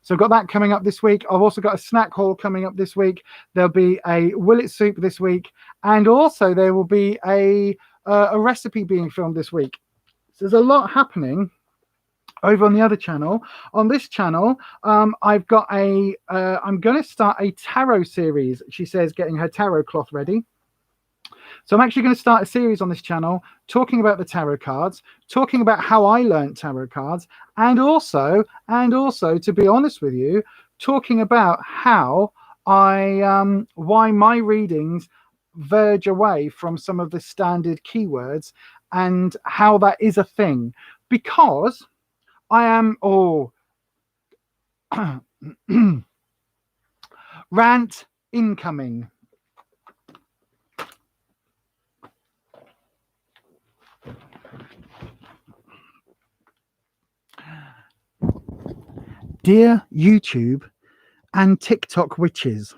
So I've got that coming up this week. I've also got a snack haul coming up this week. There'll be a Willet soup this week, and also there will be a recipe being filmed this week. So there's a lot happening over on the other channel. On this channel, I've got I'm going to start a tarot series. She says, getting her tarot cloth ready. So I'm actually going to start a series on this channel talking about the tarot cards, talking about how I learned tarot cards, and also, to be honest with you, talking about how why my readings verge away from some of the standard keywords, and how that is a thing, because I am rant incoming. Dear YouTube and TikTok witches,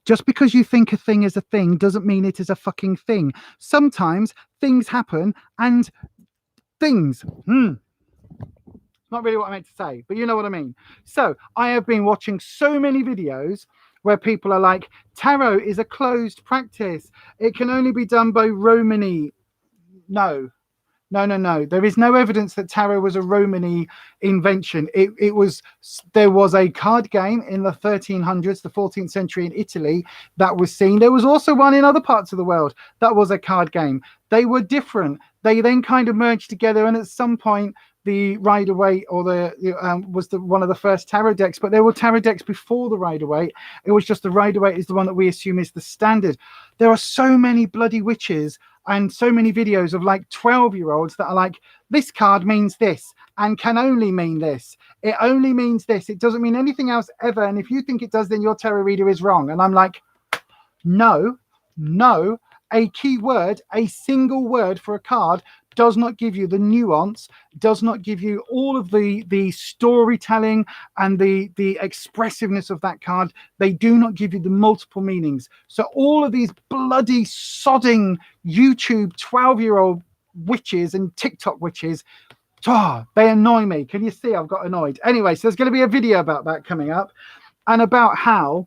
just because you think a thing is a thing doesn't mean it is a fucking thing. Sometimes things happen, and things... Not really what I meant to say, but you know what I mean. So I have been watching so many videos where people are like, tarot is a closed practice. It can only be done by Romany. No. There is no evidence that tarot was a Romany invention. There was a card game in the 1300s, the 14th century in Italy that was seen. There was also one in other parts of the world that was a card game. They were different. They then kind of merged together, and at some point the Rider-Waite was one of the first tarot decks, but there were tarot decks before the Rider-Waite. It was just the Rider-Waite is the one that we assume is the standard. There are so many bloody witches and so many videos of like 12-year-olds that are like, this card means this and can only mean this. It only means this. It doesn't mean anything else ever. And if you think it does, then your tarot reader is wrong. And I'm like, no, a key word, a single word for a card does not give you the nuance, does not give you all of the storytelling and the expressiveness of that card. They do not give you the multiple meanings. So all of these bloody sodding YouTube 12-year-old witches and TikTok witches, they annoy me. Can you see I've got annoyed? Anyway, so there's going to be a video about that coming up, and about how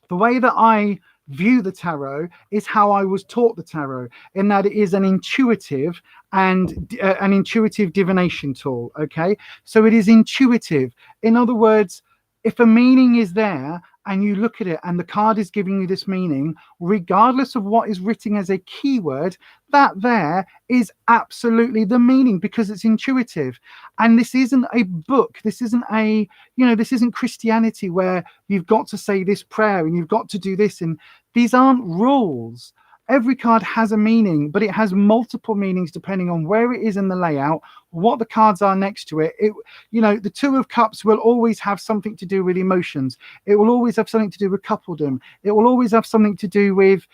the way that I view the tarot is how I was taught the tarot, in that it is an intuitive and an intuitive divination tool. Okay, so it is intuitive. In other words, if a meaning is there and you look at it and the card is giving you this meaning, regardless of what is written as a keyword, that there is absolutely the meaning, because it's intuitive. And this isn't a book. This isn't a, this isn't Christianity where you've got to say this prayer and you've got to do this. And these aren't rules. Every card has a meaning, but it has multiple meanings depending on where it is in the layout, what the cards are next to it. The Two of Cups will always have something to do with emotions. It will always have something to do with coupledom. It will always have something to do with,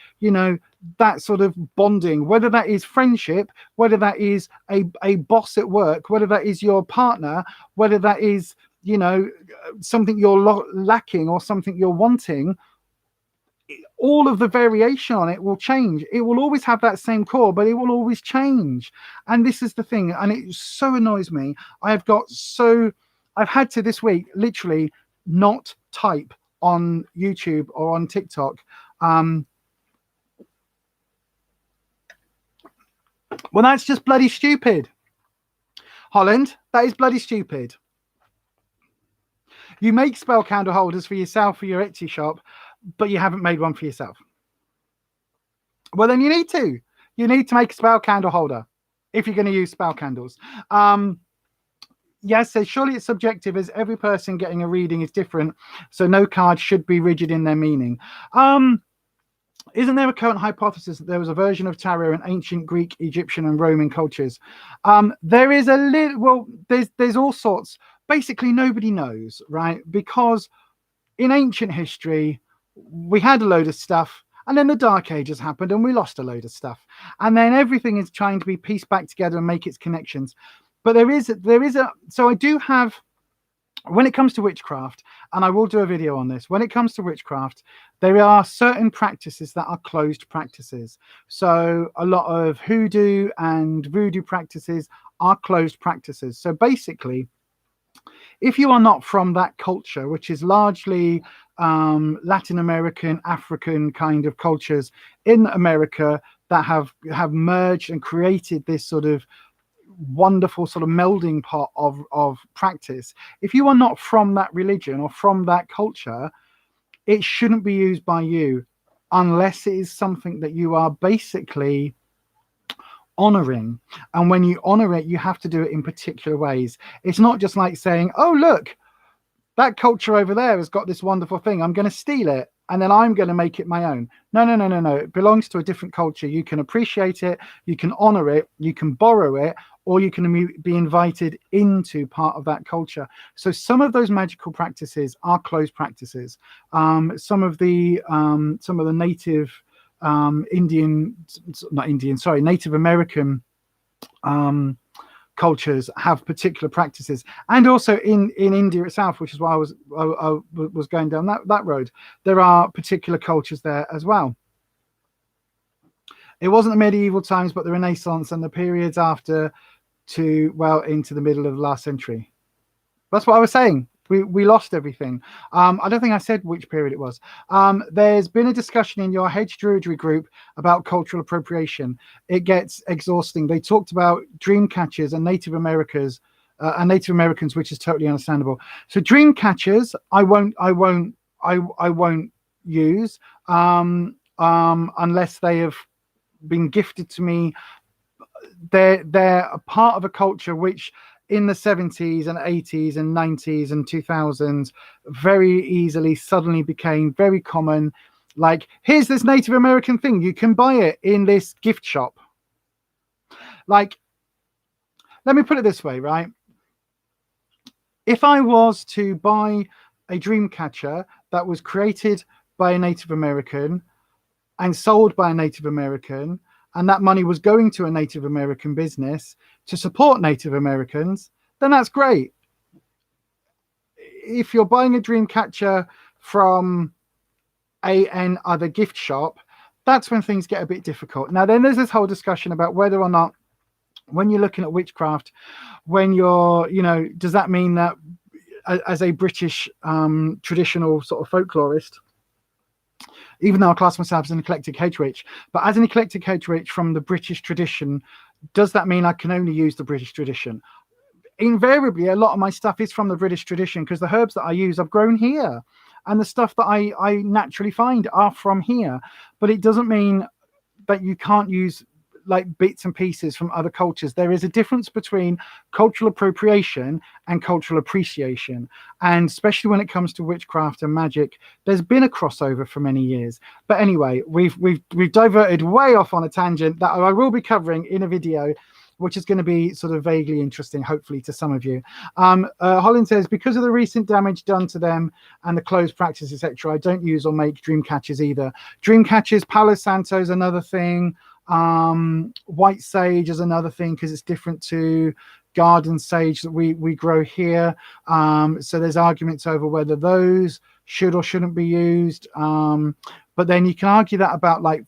that sort of bonding, whether that is friendship, whether that is a boss at work, whether that is your partner, whether that is, something you're lacking or something you're wanting. All of the variation on it will change. It will always have that same core, but it will always change. And this is the thing, and it so annoys me. I've had to this week literally not type on YouTube or on TikTok. Well, that's just bloody stupid. Holland, that is bloody stupid. You make spell candle holders for yourself for your Etsy shop, but you haven't made one for yourself. Well, then you need to. You need to make a spell candle holder if you're going to use spell candles. Yes, so surely it's subjective, as every person getting a reading is different, so no card should be rigid in their meaning. Isn't there a current hypothesis that there was a version of tarot in ancient Greek, Egyptian, and Roman cultures? There is a little. Well, there's all sorts. Basically, nobody knows, right? Because in ancient history, we had a load of stuff, and then the Dark Ages happened and we lost a load of stuff, and then everything is trying to be pieced back together and make its connections. But so I do have, when it comes to witchcraft, and I will do a video on this, when it comes to witchcraft, there are certain practices that are closed practices. So a lot of hoodoo and voodoo practices are closed practices. So basically, if you are not from that culture, which is largely Latin American, African kind of cultures in America that have merged and created this sort of wonderful sort of melding pot of practice, if you are not from that religion or from that culture, it shouldn't be used by you unless it is something that you are basically honoring. And when you honor it, you have to do it in particular ways. It's not just like saying, oh, look, that culture over there has got this wonderful thing, I'm going to steal it and then I'm going to make it my own. No. It belongs to a different culture. You can appreciate it, you can honor it, you can borrow it, or you can be invited into part of that culture. So some of those magical practices are closed practices. Some of the native Native American cultures have particular practices, and also in India itself, which is why I was going down that road. There are particular cultures there as well. It wasn't the medieval times, but the Renaissance and the periods after into the middle of the last century. That's what I was saying. We lost everything. I don't think I said which period it was. There's been a discussion in your Hedge Druidry group about cultural appropriation. It gets exhausting. They talked about dream catchers and Native Americans, which is totally understandable. So dream catchers, I won't use unless they have been gifted to me. They're a part of a culture which in the 70s and 80s and 90s and 2000s very easily suddenly became very common Like, here's this Native American thing. You can buy it in this gift shop. Like, let me put it this way, right? If I was to buy a dream catcher that was created by a Native American and sold by a Native American, and that money was going to a Native American business to support Native Americans, then that's great. If you're buying a dream catcher from an other gift shop, that's when things get a bit difficult. Now, then there's this whole discussion about whether or not, when you're looking at witchcraft, when you're, you know, does that mean that as a British traditional sort of folklorist, even though I class myself as an eclectic hedge witch, but as an eclectic hedge witch from the British tradition, does that mean I can only use the British tradition? Invariably, a lot of my stuff is from the British tradition, because the herbs that I use I've grown here, and the stuff that I naturally find are from here. But it doesn't mean that you can't use like bits and pieces from other cultures. There is a difference between cultural appropriation and cultural appreciation, and especially when it comes to witchcraft and magic, there's been a crossover for many years. But anyway, we've diverted way off on a tangent that I will be covering in a video, which is going to be sort of vaguely interesting, hopefully, to some of you. Holland says, because of the recent damage done to them and the closed practice, etc., I don't use or make dream catchers either. Dream catchers, Palo Santo is another thing. White sage is another thing, because it's different to garden sage that we grow here. So there's arguments over whether those should or shouldn't be used. But then you can argue that about like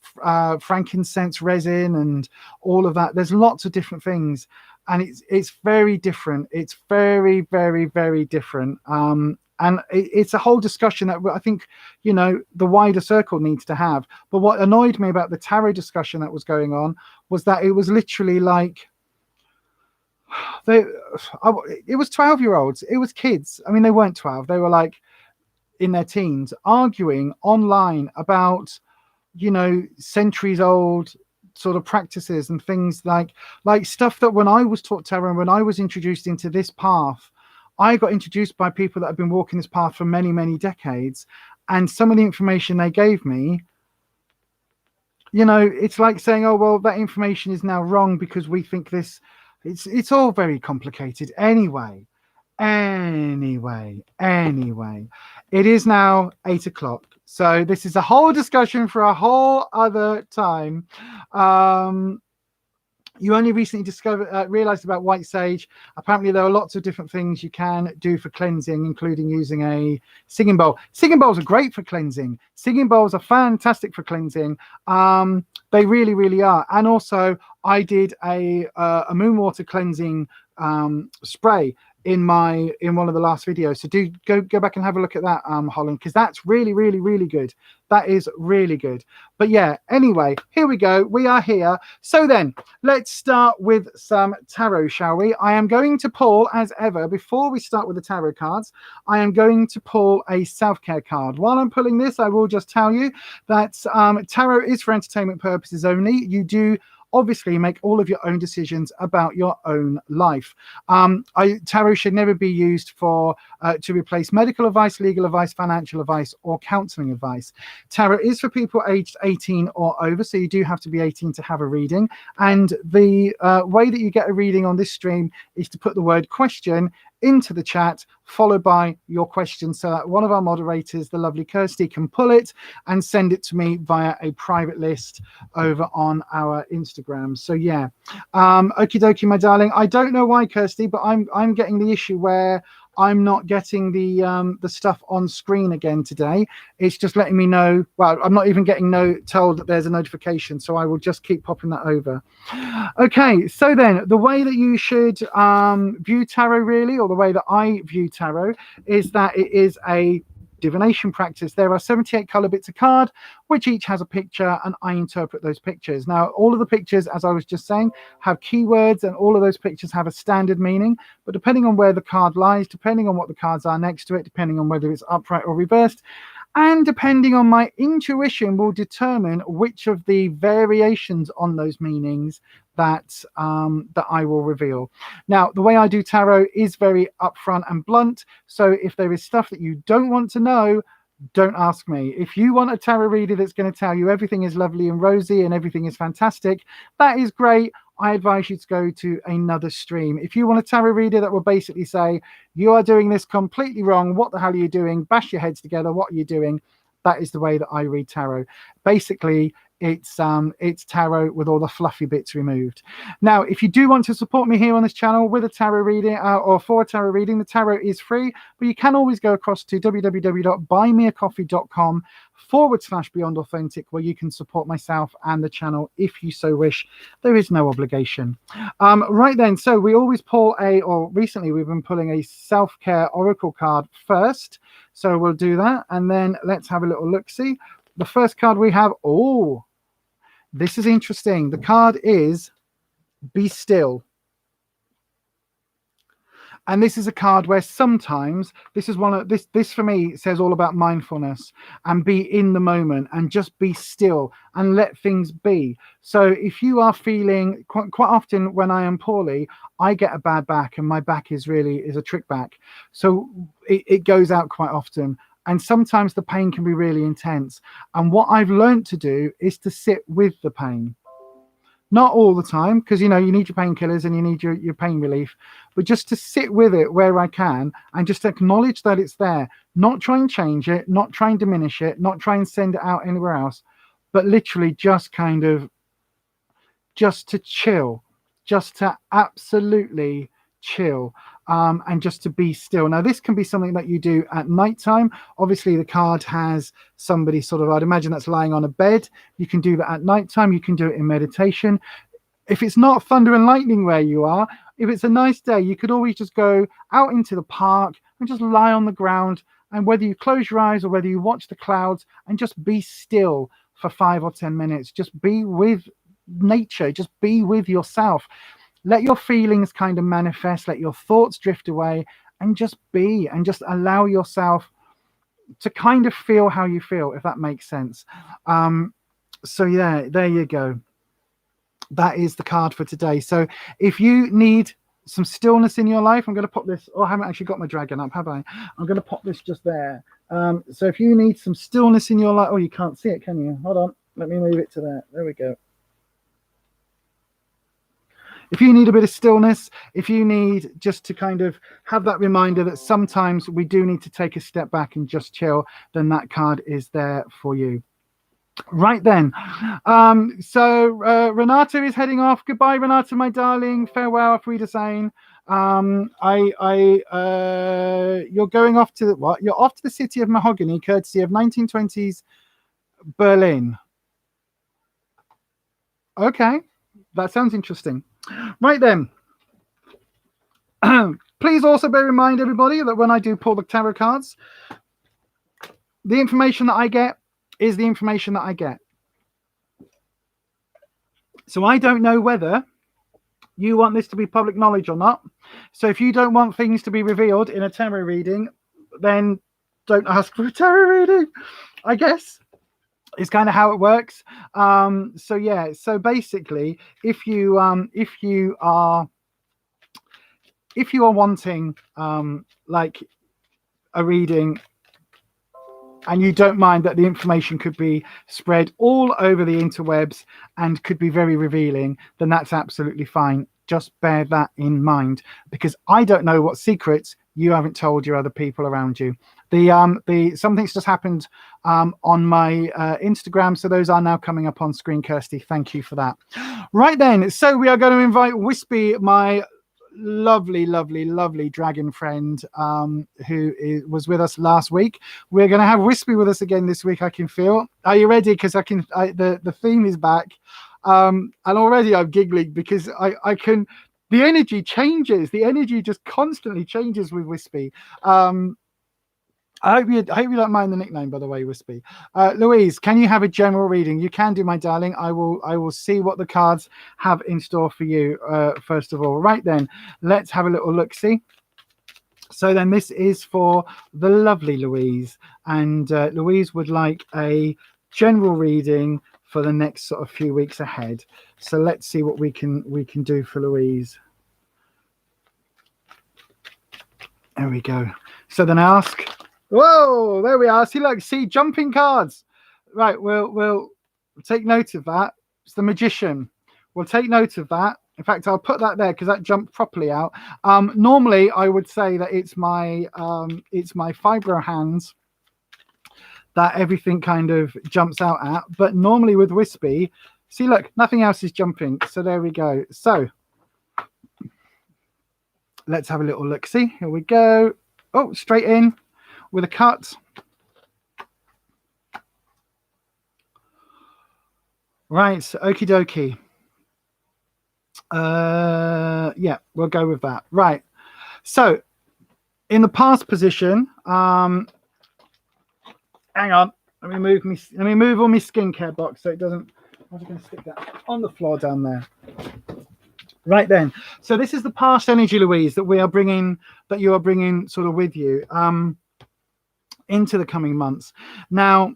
frankincense resin and all of that. There's lots of different things, and it's very different. It's very, very, very different. And it's a whole discussion that I think, you know, the wider circle needs to have. But what annoyed me about the tarot discussion that was going on was that it was literally like, it was 12-year-olds. It was kids. I mean, they weren't 12. They were like in their teens, arguing online about, you know, centuries old sort of practices and things like stuff that when I was taught tarot and when I was introduced into this path, I got introduced by people that have been walking this path for many, many decades. And some of the information they gave me, you know, it's like saying, oh, well, that information is now wrong because we think this. It's all very complicated anyway. Anyway, it is now 8 o'clock. So this is a whole discussion for a whole other time. You only recently realized about white sage. Apparently there are lots of different things you can do for cleansing, including using a singing bowl. Singing bowls are great for cleansing. Singing bowls are fantastic for cleansing. They really, really are. And also I did a moon water cleansing spray in one of the last videos, so do go back and have a look at that, Holland, because that's really, really, really good. That is really good. But yeah, anyway, here we go. We are here. So then let's start with some tarot, shall we? I am going to pull, as ever, before we start with the tarot cards, I am going to pull a self-care card. While I'm pulling this, I will just tell you that tarot is for entertainment purposes only. You do obviously make all of your own decisions about your own life. Tarot should never be used for to replace medical advice, legal advice, financial advice, or counseling advice. Tarot is for people aged 18 or over, so you do have to be 18 to have a reading. And the way that you get a reading on this stream is to put the word question into the chat, followed by your question, so that one of our moderators, the lovely Kirsty, can pull it and send it to me via a private list over on our Instagram. So yeah, okie dokie, my darling. I don't know why, Kirsty, but I'm getting the issue where I'm not getting the stuff on screen again today. It's just letting me know. Well, I'm not even getting told that there's a notification, so I will just keep popping that over. Okay, so then the way that you should view tarot, really, or the way that I view tarot, is that it is a divination practice. There are 78 color bits of card, which each has a picture, and I interpret those pictures. Now, all of the pictures, as I was just saying, have keywords, and all of those pictures have a standard meaning. But depending on where the card lies, depending on what the cards are next to it, depending on whether it's upright or reversed, and depending on my intuition, will determine which of the variations on those meanings that I will reveal. Now, the way I do tarot is very upfront and blunt. So if there is stuff that you don't want to know, don't ask me. If you want a tarot reader that's going to tell you everything is lovely and rosy and everything is fantastic, that is great. I advise you to go to another stream. If you want a tarot reader that will basically say, you are doing this completely wrong, what the hell are you doing? Bash your heads together, what are you doing? That is the way that I read tarot. Basically, it's tarot with all the fluffy bits removed. Now, if you do want to support me here on this channel with a tarot reading or for a tarot reading, the tarot is free, but you can always go across to www.buymeacoffee.com/Beyond Authentic, where you can support myself and the channel if you so wish. There is no obligation. Right then, so we always pull recently we've been pulling a self-care oracle card first. So we'll do that, and then let's have a little look-see. The first card we have, this is interesting. The card is Be Still. And this is a card where sometimes this for me says all about mindfulness and be in the moment and just be still and let things be. So if you are feeling quite often when I am poorly, I get a bad back, and my back is a trick back. So it goes out quite often. And sometimes the pain can be really intense. And what I've learned to do is to sit with the pain. Not all the time, because you need your painkillers and you need your pain relief, but just to sit with it where I can and just acknowledge that it's there. Not try and change it, not try and diminish it, not try and send it out anywhere else, but literally just to chill, just to absolutely chill. And just to be still. Now, this can be something that you do at nighttime. Obviously, the card has somebody I'd imagine that's lying on a bed. You can do that at nighttime. You can do it in meditation. If it's not thunder and lightning where you are, if it's a nice day, you could always just go out into the park and just lie on the ground. And whether you close your eyes or whether you watch the clouds and just be still for 5 or 10 minutes, just be with nature, just be with yourself. Let your feelings kind of manifest, let your thoughts drift away, and just be, and just allow yourself to kind of feel how you feel, if that makes sense. So yeah, there you go. That is the card for today. So if you need some stillness in your life, I'm going to pop this. I haven't actually got my dragon up, have I? I'm going to pop this just there. So if you need some stillness in your life, you can't see it, can you? Hold on, let me move it to there. There we go. If you need a bit of stillness, if you need just to kind of have that reminder that sometimes we do need to take a step back and just chill, then that card is there for you. Right then. So Renata is heading off. Goodbye, Renata, my darling. Farewell, Frida Sane. You're going off to what? You're off to the city of mahogany, courtesy of 1920s Berlin. Okay, that sounds interesting. Right then, please also bear in mind, everybody, that when I do pull the tarot cards, the information that I get is the information that I get. So I don't know whether you want this to be public knowledge or not. So if you don't want things to be revealed in a tarot reading, then don't ask for a tarot reading, I guess. It's kind of how it works. So yeah, so basically if you are wanting like a reading and you don't mind that the information could be spread all over the interwebs and could be very revealing, then that's absolutely fine. Just bear that in mind, because I don't know what secrets you haven't told your other people around you. Something's just happened on my Instagram, so those are now coming up on screen. Kirsty, thank you for that. Right then, so we are going to invite Wispy, my lovely dragon friend, who was with us last week. We're going to have Wispy with us again this week. I can feel. Are you ready? Because the theme is back, and already I'm giggling because I can. The energy changes. The energy just constantly changes with Wispy. I hope you don't mind the nickname, by the way, Wispy. Louise, can you have a general reading? You can do, my darling. I will see what the cards have in store for you, first of all. Right then, let's have a little look-see. So then this is for the lovely Louise. And Louise would like a general reading for the next sort of few weeks ahead. So let's see what we can do for Louise. There we go. So then ask, Whoa, there we are. See, look, see, jumping cards. Right, we'll take note of that. It's the Magician. We'll take note of that. In fact, I'll put that there because that jumped properly out. Normally, I would say that it's my Fiverr hands that everything kind of jumps out at. But normally with Wispy, see, look, nothing else is jumping. So there we go. So let's have a little look. See, here we go. Oh, straight in with a cut. Right, okie dokie. Yeah, we'll go with that. Right. So in the past position, hang on. Let me move all my skincare box so it doesn't. I'm just going to stick that on the floor down there. Right then. So this is the past energy, Louise, that we are bringing, that you are bringing sort of with you into the coming months. Now,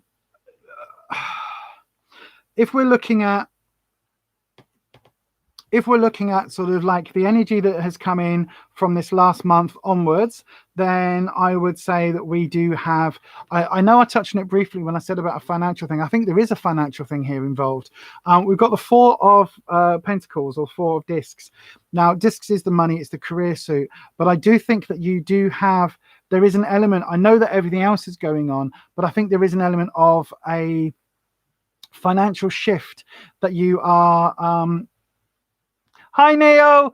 if we're looking at sort of like the energy that has come in from this last month onwards, then I would say that we do have, I know I touched on it briefly when I said about a financial thing. I think there is a financial thing here involved. We've got the Four of Pentacles, or Four of Discs. Now, discs is the money, it's the career suit. But I do think that you do have, there is an element, I know that everything else is going on, but I think there is an element of a financial shift that you are, hi, Neo.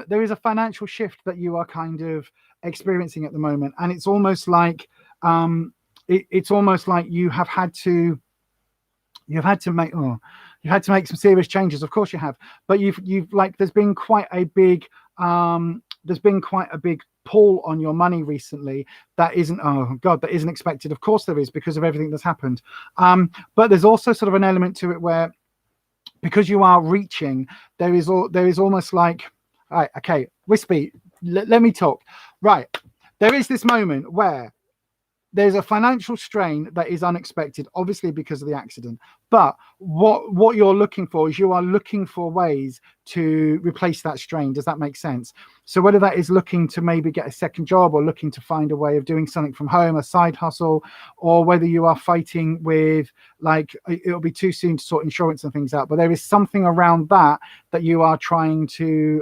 There is a financial shift that you are kind of experiencing at the moment, and it's almost like it's almost like you have had to make some serious changes. Of course you have, but you've like there's been quite a big pull on your money recently that isn't, oh god, that isn't expected. Of course there is, because of everything that's happened. But there's also sort of an element to it where, because you are reaching, there is almost like, all right, okay, Wispy, let me talk. Right, there is this moment where there's a financial strain that is unexpected, obviously because of the accident. But what you're looking for is, you are looking for ways to replace that strain. Does that make sense? So whether that is looking to maybe get a second job, or looking to find a way of doing something from home, a side hustle, or whether you are fighting with, like, it'll be too soon to sort insurance and things out, but there is something around that you are trying to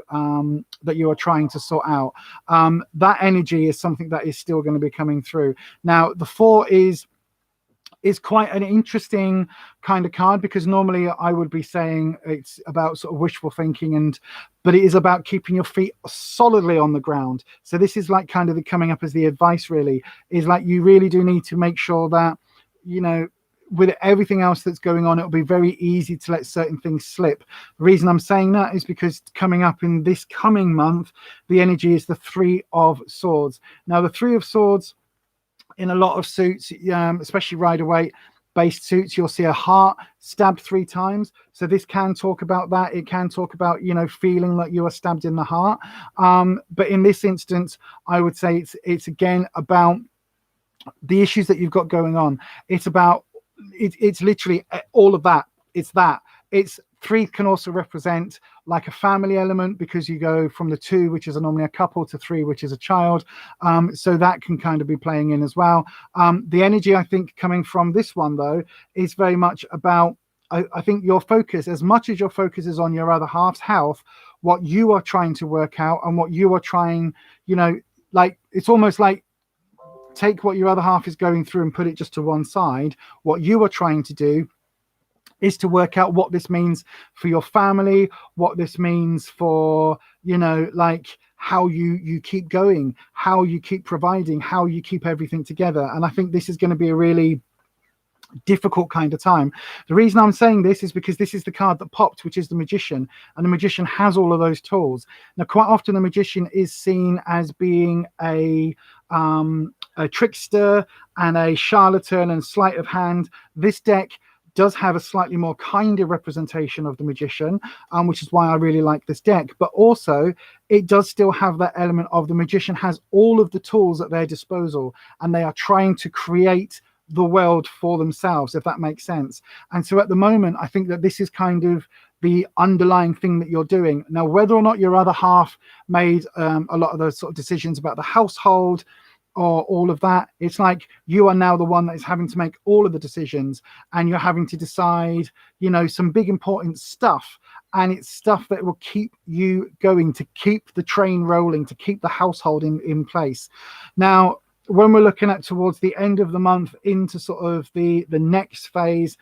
sort out. That energy is something that is still going to be coming through. Now, the Four is quite an interesting kind of card, because normally I would be saying it's about sort of wishful thinking, but it is about keeping your feet solidly on the ground. So this is like kind of coming up as the advice, really, is like you really do need to make sure that, you know, with everything else that's going on, it'll be very easy to let certain things slip. The reason I'm saying that is because coming up in this coming month, the energy is the Three of Swords. Now, the Three of Swords, in a lot of suits, especially Rider-Waite based suits, you'll see a heart stabbed 3 times. So this can talk about that. It can talk about, you know, feeling like you are stabbed in the heart. But in this instance, I would say it's again about the issues that you've got going on. It's about, it's literally all of that. It's 3 can also represent like a family element, because you go from the 2, which is normally a couple, to 3, which is a child. So that can kind of be playing in as well. The energy, I think, coming from this one, though, is very much about, I think your focus, as much as your focus is on your other half's health, what you are trying to work out, and what you are trying, you know, like, it's almost like, take what your other half is going through and put it just to one side. What you are trying to do is to work out what this means for your family, what this means for, you know, like how you keep going, how you keep providing, how you keep everything together. And I think this is going to be a really difficult kind of time. The reason I'm saying this is because this is the card that popped, which is the Magician, and the Magician has all of those tools. Now, quite often the Magician is seen as being a trickster and a charlatan and sleight of hand. This deck does have a slightly more kinder representation of the Magician, which is why I really like this deck. But also, it does still have that element of the Magician has all of the tools at their disposal, and they are trying to create the world for themselves, if that makes sense. And so at the moment, I think that this is kind of the underlying thing that you're doing. Now, whether or not your other half made a lot of those sort of decisions about the household, or all of that. It's like you are now the one that is having to make all of the decisions, and you're having to decide, you know, some big important stuff. And it's stuff that will keep you going, to keep the train rolling, to keep the household in place. Now, when we're looking at towards the end of the month into sort of the next phase,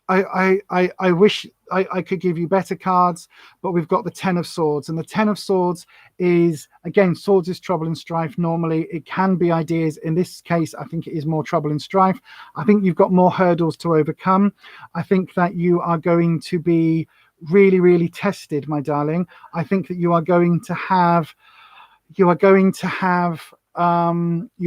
I wish I could give you better cards, but we've got the Ten of Swords, and the Ten of Swords is, again, swords is trouble and strife. Normally it can be ideas. In this case, I think it is more trouble and strife. I think you've got more hurdles to overcome. I think that you are going to be really, really tested, my darling. I think that you are going to have your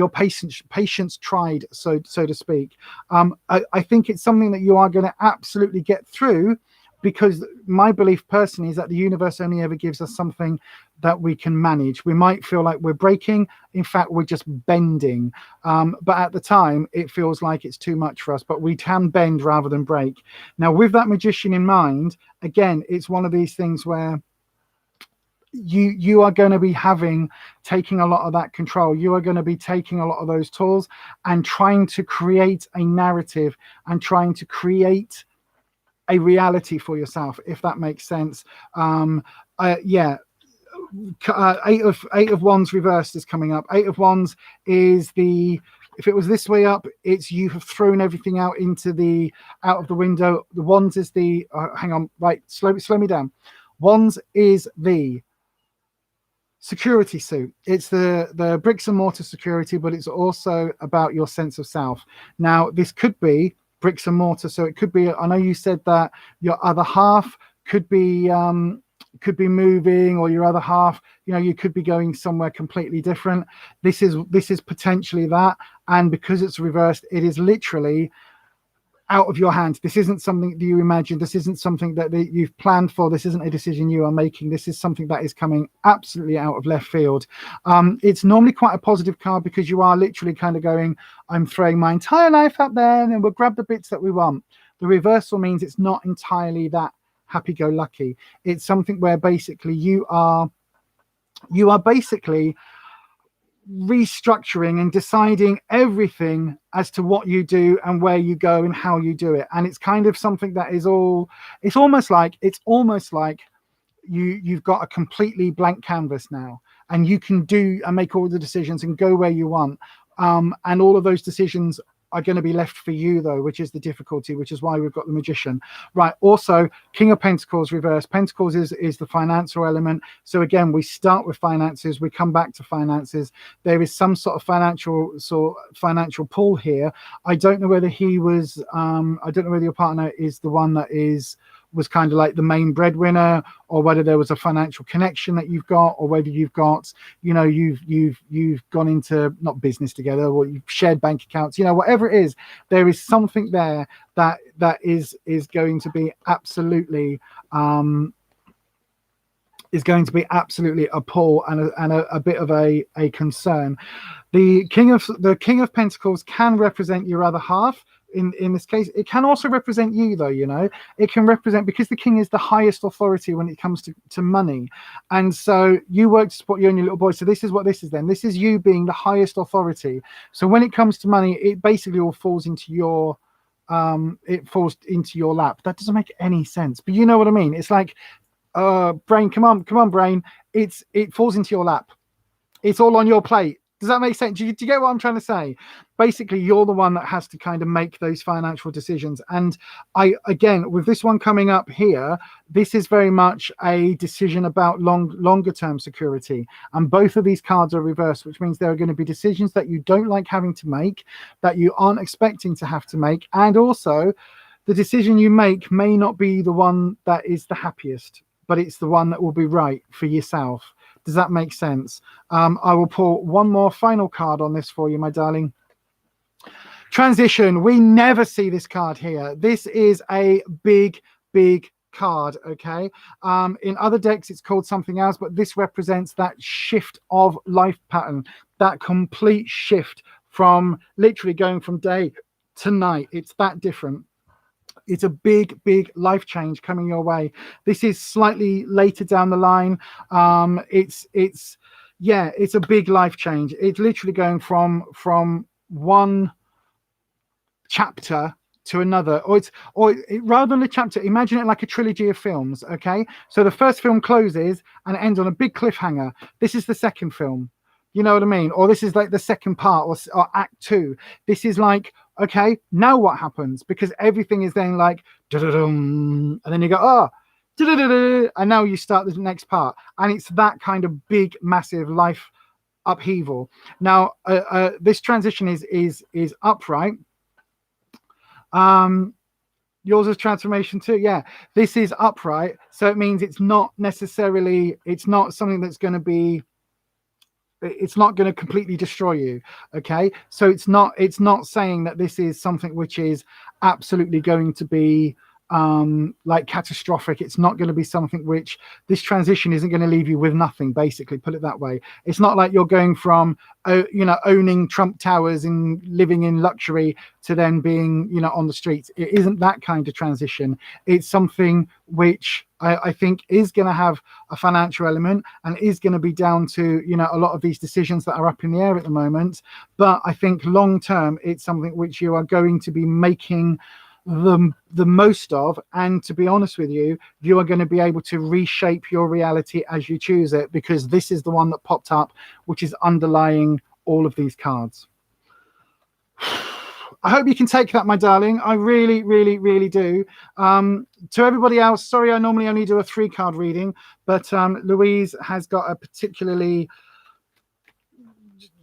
patience tried, so to speak. I think it's something that you are going to absolutely get through, because my belief personally is that the universe only ever gives us something that we can manage. We might feel like we're breaking, in fact we're just bending, but at the time it feels like it's too much for us, but we can bend rather than break. Now, with that Magician in mind, again, it's one of these things where you are going to be taking a lot of that control. You are going to be taking a lot of those tools and trying to create a narrative and trying to create a reality for yourself, if that makes sense. Eight of Wands reversed is coming up. Eight of Wands is if it was this way up, it's you have thrown everything out of the window. The Wands is hang on, right, slow me down. Wands is the security suit. It's the bricks and mortar security, but it's also about your sense of self. Now, this could be bricks and mortar, so it could be, I know you said that your other half could be moving, or your other half, you know, you could be going somewhere completely different. This is potentially that, and because it's reversed, it is literally out of your hands. This isn't something that you imagine. This isn't something that you've planned for. This isn't a decision you are making. This is something that is coming absolutely out of left field. It's normally quite a positive card, because you are literally kind of going, I'm throwing my entire life up there and we'll grab the bits that we want. The reversal means it's not entirely that happy-go-lucky. It's something where basically you are basically restructuring and deciding everything as to what you do and where you go and how you do it. And it's kind of something that is it's almost like you've got a completely blank canvas now, and you can do and make all the decisions and go where you want. And all of those decisions are going to be left for you, though, which is the difficulty, which is why we've got the Magician. Right. Also, King of Pentacles reverse. Pentacles is the financial element. So again, we start with finances, we come back to finances. There is some sort of financial pull here. I don't know whether he was, I don't know whether your partner is the one that was kind of like the main breadwinner, or whether there was a financial connection that you've got, or whether you've got, you know, you've gone into not business together, or you've shared bank accounts, you know, whatever it is, there is something there that is going to be absolutely a pull and a bit of a concern. The King of Pentacles can represent your other half. In this case, it can also represent you, though. You know, it can represent, because the king is the highest authority when it comes to money, and so you work to support you and your little boy. So this is what this is. Then this is you being the highest authority. So when it comes to money, it basically all falls into your lap. That doesn't make any sense, but you know what I mean. It's like, brain, come on, brain. It falls into your lap. It's all on your plate. Does that make sense? Do you get what I'm trying to say? Basically, you're the one that has to kind of make those financial decisions. And again, with this one coming up here, this is very much a decision about longer term security. And both of these cards are reversed, which means there are going to be decisions that you don't like having to make, that you aren't expecting to have to make. And also, the decision you make may not be the one that is the happiest, but it's the one that will be right for yourself. Does that make sense? I will pull one more final card on this for you, my darling. Transition. We never see this card here. This is a big card, okay? In other decks, it's called something else, but this represents that shift of life pattern, that complete shift from literally going from day to night. It's that different. It's a big life change coming your way. This is slightly later down the line. It's Yeah, it's a big life change. It's literally going from one chapter to another, rather than a chapter, imagine it like a trilogy of films. Okay, so the first film closes and it ends on a big cliffhanger. This is the second film, you know what I mean? Or this is like the second part, or act two. This is like, okay, now what happens? Because everything is then like and then you go, oh, and now you start the next part, and it's that kind of big massive life upheaval. Now this transition is upright. Yours is transformation too. Yeah, this is upright, so it means it's not necessarily, it's not something that's going to be, it's not going to completely destroy you. Okay, so it's not saying that this is something which is absolutely going to be like catastrophic. It's not going to be something which, this transition isn't going to leave you with nothing, basically, put it that way. It's not like you're going from owning Trump Towers and living in luxury to then being on the streets. It isn't that kind of transition. It's something which I think is going to have a financial element and is going to be down to a lot of these decisions that are up in the air at the moment. But I think long term it's something which you are going to be making the most of, and to be honest with you, you are going to be able to reshape your reality as you choose it, because this is the one that popped up which is underlying all of these cards. I hope you can take that, my darling. I really, really, really do. To everybody else, sorry, I normally only do a 3-card reading, but Louise has got a particularly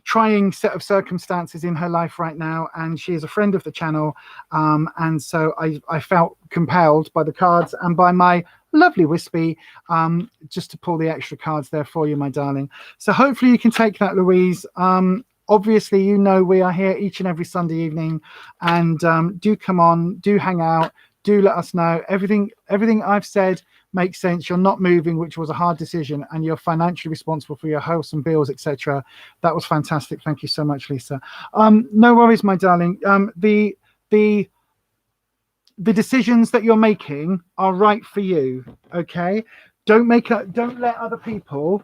trying set of circumstances in her life right now, and she is a friend of the channel, and so I felt compelled by the cards and by my lovely Wispy just to pull the extra cards there for you, my darling. So hopefully you can take that, Louise. Obviously, we are here each and every Sunday evening, and do come on, do hang out, do let us know. Everything I've said makes sense. You're not moving, which was a hard decision, and you're financially responsible for your house and bills, etc. That was fantastic. Thank you so much, Lisa. No worries, my darling. The decisions that you're making are right for you. Okay, don't let other people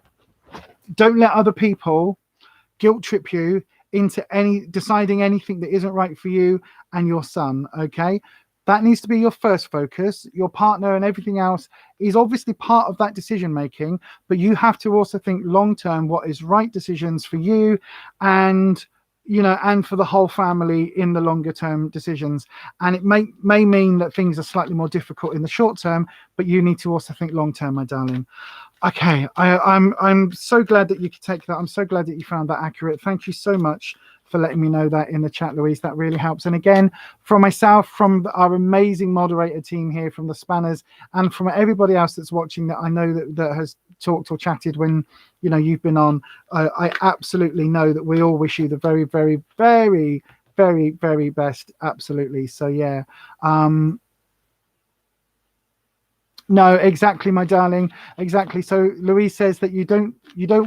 guilt trip you into deciding anything that isn't right for you and your son. Okay, that needs to be your first focus. Your partner and everything else is obviously part of that decision making, but you have to also think long term what is right decisions for you, and and for the whole family in the longer term decisions. And it may mean that things are slightly more difficult in the short term, but you need to also think long term, my darling. Okay, I'm so glad that you could take that. I'm so glad that you found that accurate. Thank you so much for letting me know that in the chat, Louise. That really helps. And again, from myself, from our amazing moderator team here, from the Spanners, and from everybody else that's watching that I know that has talked or chatted when you've been on, I absolutely know that we all wish you the very, very, very, very, very best. Absolutely. So yeah. No, exactly, my darling. Exactly. So Louise says that you don't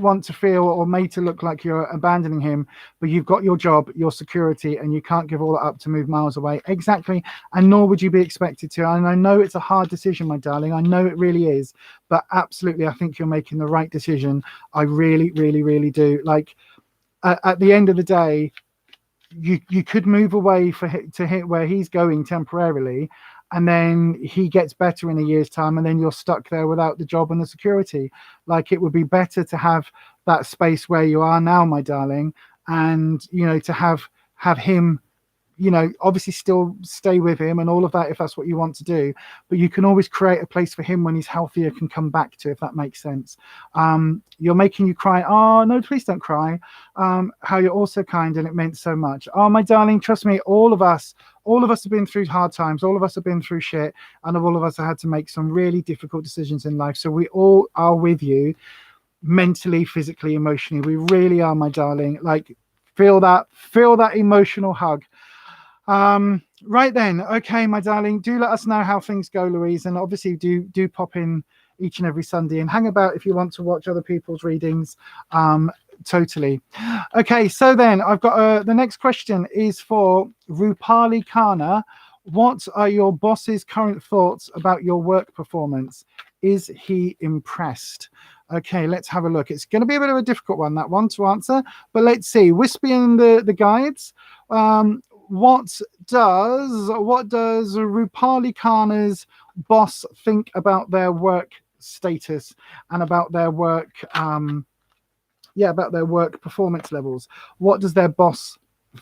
want to feel or made to look like you're abandoning him, but you've got your job, your security, and you can't give all that up to move miles away. Exactly. And nor would you be expected to. And I know it's a hard decision, my darling. I know it really is. But absolutely, I think you're making the right decision. I really, really, really do. Like, at the end of the day, you could move away to hit where he's going temporarily, and then he gets better in a year's time, and then you're stuck there without the job and the security. Like, it would be better to have that space where you are now, my darling, and to have him obviously still stay with him and all of that if that's what you want to do, but you can always create a place for him when he's healthier, can come back to, if that makes sense. You're making you cry. Oh no, please don't cry. How you're also kind, and it meant so much. Oh, my darling, trust me, all of us have been through hard times, all of us have been through shit, and all of us have had to make some really difficult decisions in life. So we all are with you, mentally, physically, emotionally. We really are, my darling. Like, feel that emotional hug. Right then, okay, my darling, do let us know how things go, Louise, and obviously do pop in each and every Sunday and hang about if you want to watch other people's readings. Totally. Okay, so then I've got the next question is for Rupali Khanna. What are your boss's current thoughts about your work performance? Is he impressed? Okay, let's have a look. It's going to be a bit of a difficult one, that one, to answer. But let's see. Wispy and the guides. What does Rupali Khanna's boss think about their work status and about their work? About their work performance levels. What does their boss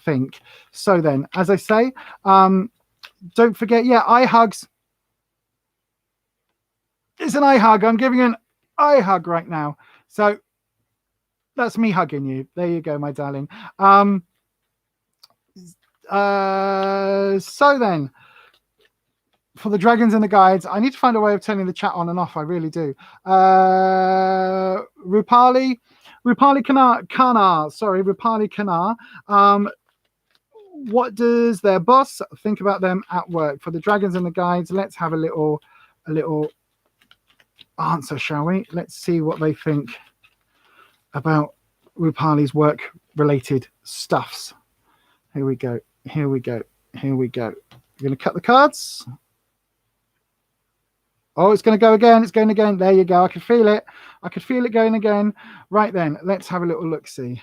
think? So then, as I say, don't forget. Yeah, eye hugs. It's an eye hug. I'm giving an eye hug right now. So that's me hugging you. There you go, my darling. So then, for the dragons and the guides, I need to find a way of turning the chat on and off. I really do. Rupali Khanna. What does their boss think about them at work? For the dragons and the guides, let's have a little answer, shall we? Let's see what they think about Rupali's work-related stuffs. Here we go. We're going to cut the cards. Oh, it's going to go again. It's going again. There you go. I can feel it. I could feel it going again. Right then, let's have a little look-see.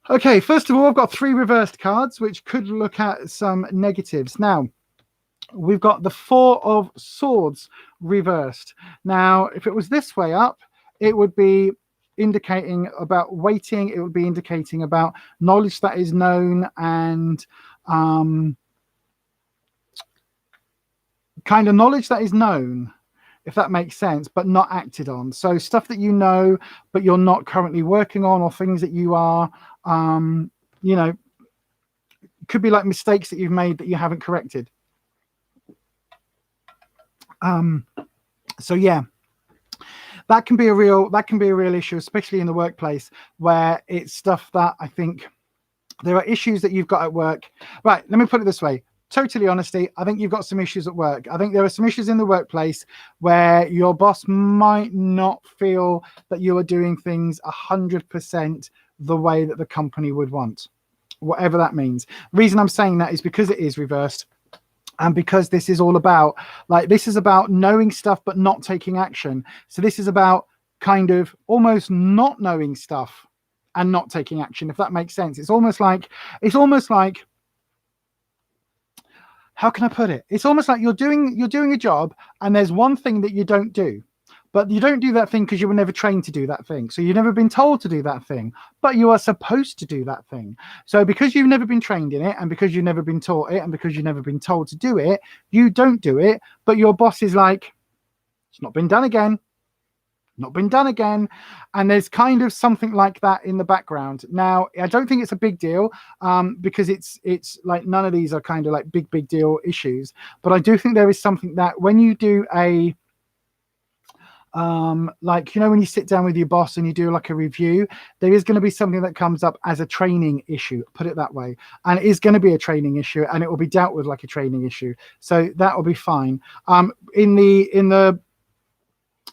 Okay, first of all, I've got 3 reversed cards, which could look at some negatives. Now, we've got the 4 of Swords reversed. Now, if it was this way up, it would be indicating about waiting. It would be indicating about knowledge that is known and kind of knowledge that is known, if that makes sense, but not acted on. So stuff that you know, but you're not currently working on, or things that you are, could be like mistakes that you've made that you haven't corrected. So yeah, that can be a real issue, especially in the workplace, where it's stuff that I think there are issues that you've got at work. Right, let me put it this way. Totally honesty, I think you've got some issues at work. I think there are some issues in the workplace where your boss might not feel that you are doing things 100% the way that the company would want, whatever that means. The reason I'm saying that is because it is reversed. And because this is all about, this is about knowing stuff but not taking action. So this is about kind of almost not knowing stuff and not taking action, if that makes sense. It's almost like, how can I put it? It's almost like you're doing a job and there's one thing that you don't do. But you don't do that thing because you were never trained to do that thing. So you've never been told to do that thing, but you are supposed to do that thing. So because you've never been trained in it, and because you've never been taught it, and because you've never been told to do it, you don't do it. But your boss is like, it's not been done again. Not been done again. And there's kind of something like that in the background. Now, I don't think it's a big deal because it's like none of these are kind of like big deal issues. But I do think there is something that when you do a when you sit down with your boss and you do like a review, there is going to be something that comes up as a training issue, put it that way, and it is going to be a training issue and it will be dealt with like a training issue, so that will be fine. In the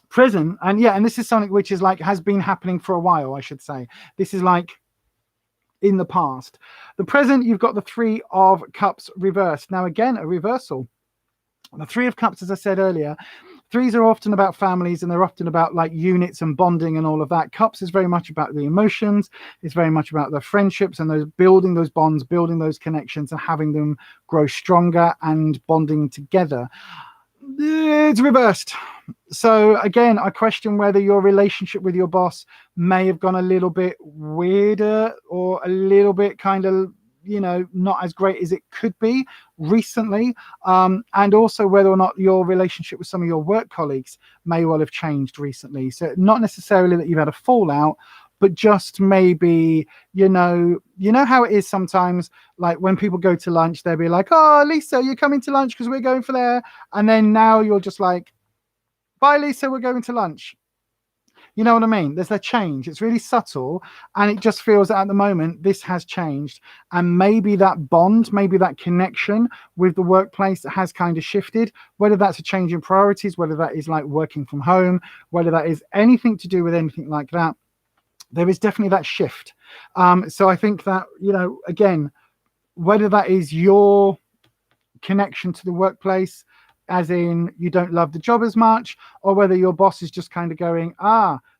prison, and this is something which is like has been happening for a while, I should say. This is like in the past. The present, you've got the 3 of Cups reversed. Now again, a reversal. The 3 of Cups, as I said earlier, 3s are often about families, and they're often about like units and bonding and all of that. Cups is very much about the emotions. It's very much about the friendships and those building those bonds, building those connections, and having them grow stronger and bonding together. It's reversed. So again, I question whether your relationship with your boss may have gone a little bit weirder or a little bit kind of, not as great as it could be recently, and also whether or not your relationship with some of your work colleagues may well have changed recently. So not necessarily that you've had a fallout, but just maybe, how it is sometimes, like when people go to lunch, they'll be like, oh, Lisa, you're coming to lunch because we're going for there. And then now you're just like, bye, Lisa, we're going to lunch. You know what I mean? There's a change. It's really subtle. And it just feels that at the moment, this has changed. And maybe that bond, maybe that connection with the workplace has kind of shifted, whether that's a change in priorities, whether that is like working from home, whether that is anything to do with anything like that. There is definitely that shift. So I think that, again, whether that is your connection to the workplace, as in you don't love the job as much, or whether your boss is just kind of going,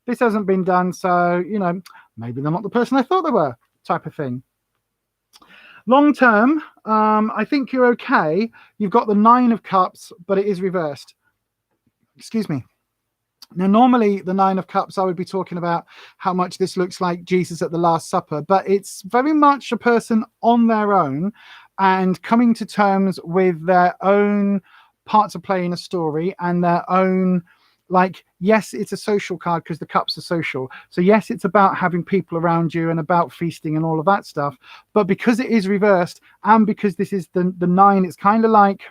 this hasn't been done, so, you know, maybe they're not the person I thought they were, type of thing. Long term, I think you're okay. You've got the 9 of Cups, but it is reversed. Excuse me. Now, normally the 9 of Cups, I would be talking about how much this looks like Jesus at the Last Supper, but it's very much a person on their own and coming to terms with their own part to play in a story and their own, like, yes, it's a social card because the cups are social. So yes, it's about having people around you and about feasting and all of that stuff. But because it is reversed and because this is the 9, it's kind of like,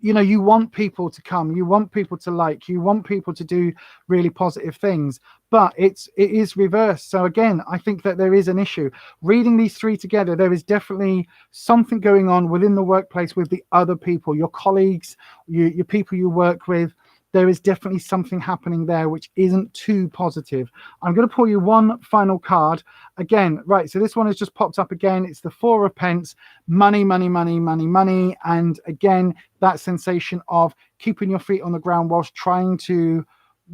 you know, you want people to come, you want people to like, you want people to do really positive things, but it is reversed. So again, I think that there is an issue. Reading these 3 together, there is definitely something going on within the workplace with the other people, your colleagues, your people you work with. There is definitely something happening there which isn't too positive. I'm going to pull you one final card. Again, right, so this one has just popped up again. It's the 4 of Pence, money, money, money, money, money. And again, that sensation of keeping your feet on the ground whilst trying to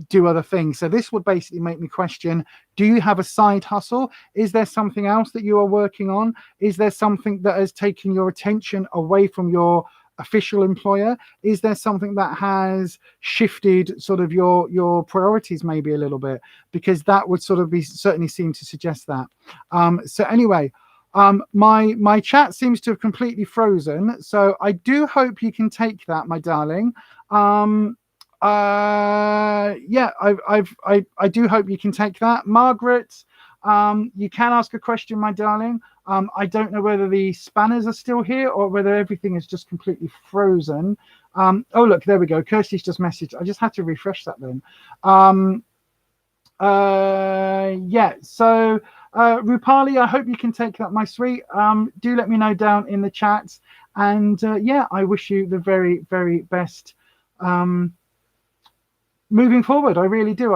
do other things. So this would basically make me question, do you have a side hustle? Is there something else that you are working on? Is there something that has taken your attention away from your official employer? Is there something that has shifted sort of your priorities maybe a little bit? Because that would sort of be certainly seem to suggest that. So anyway, my chat seems to have completely frozen. So I do hope you can take that, my darling. Yeah, I do hope you can take that. Margaret, you can ask a question, my darling. I don't know whether the spanners are still here or whether everything is just completely frozen. Oh, look, there we go. Kirsty's just messaged. I just had to refresh that then. Yeah, so Rupali, I hope you can take that, my sweet. Do let me know down in the chat. And yeah, I wish you the very, very best moving forward. I really do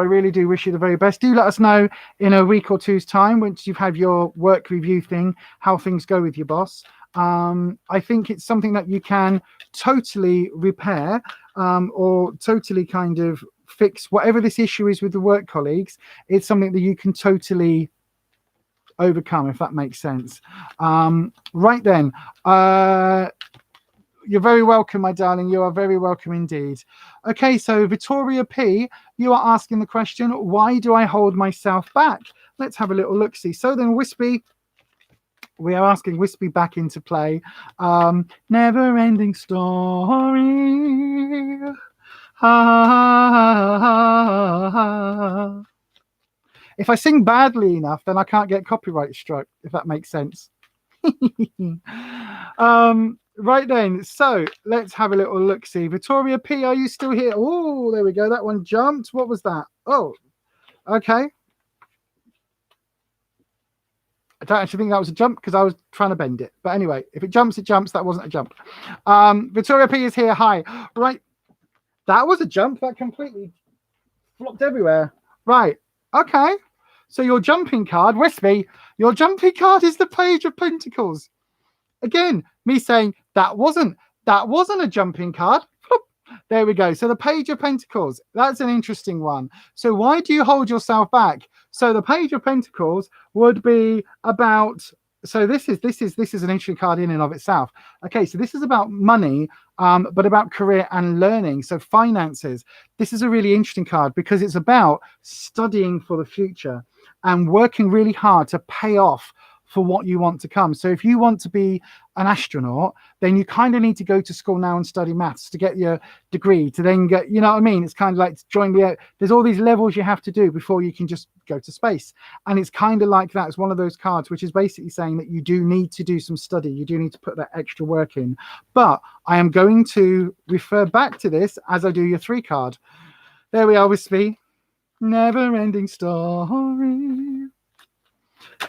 wish you the very best. Do let us know in a week or two's time, once you've had your work review thing, how things go with your boss. I think it's something that you can totally repair or totally kind of fix. Whatever this issue is with the work colleagues, it's something that you can totally overcome, if that makes sense. Right then, you're very welcome, my darling. You are very welcome indeed. Okay, so Victoria P, you are asking the question, why do I hold myself back? Let's have a little look-see. So then, Wispy, we are asking Wispy back into play. Never-ending story. If I sing badly enough, then I can't get copyright struck, if that makes sense. Right then, so let's have a little look-see. Victoria P, are you still here? Oh, there we go. That one jumped. What was that? Oh, okay. I don't actually think that was a jump because I was trying to bend it. But anyway, if it jumps, it jumps. That wasn't a jump. Victoria P is here. Hi. Right. That was a jump. That completely flopped everywhere. Right. Okay. So your jumping card, Wispy, your jumping card is the Page of Pentacles. Again, me saying that wasn't a jumping card. There we go. So the Page of Pentacles, that's an interesting one. So why do you hold yourself back? So the Page of Pentacles would be about, so this is an interesting card in and of itself. Okay, so this is about money, but about career and learning. So finances. This is a really interesting card because it's about studying for the future and working really hard to pay off for what you want to come. So if you want to be an astronaut, then you kind of need to go to school now and study maths to get your degree, to then get, you know what I mean? It's kind of like to join the, there's all these levels you have to do before you can just go to space. And it's kind of like that. It's one of those cards which is basically saying that you do need to do some study. You do need to put that extra work in. But I am going to refer back to this as I do your 3 card. There we are, Wispy. Never ending story.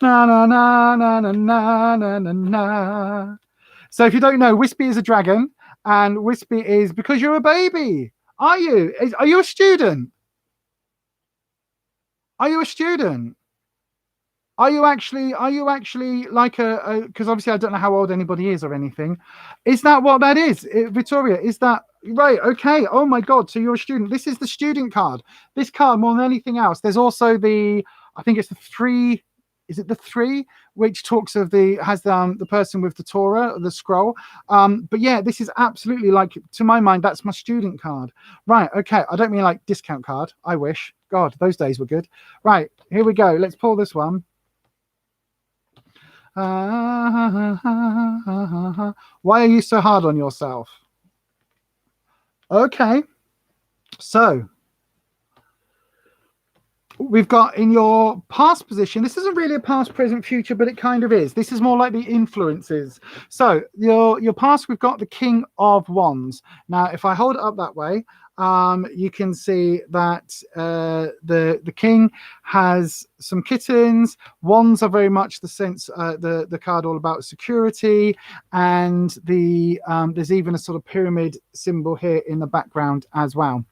Na na na na na na na na na. So if you don't know, Wispy is a dragon, and Wispy is because you're a baby. Are you? Are you a student? Are you a student? Are you actually like because obviously I don't know how old anybody is or anything. Is that what that is? Victoria, is that right? Okay. Oh my God. So you're a student. This is the student card. This card more than anything else. There's also the, I think it's the three. Is it the three which talks of the person with the Torah, the scroll? But yeah, this is absolutely like, to my mind, that's my student card. Right. Okay. I don't mean like discount card. I wish. God, those days were good. Right. Here we go. Let's pull this one. Why are you so hard on yourself? Okay, so we've got in your past position. This isn't really a past, present, future, but it kind of is. This is more like the influences. So your past, we've got the King of Wands. Now, if I hold it up that way, you can see that the king has some kittens. Wands are very much the sense, the card all about security, and there's even a sort of pyramid symbol here in the background as well.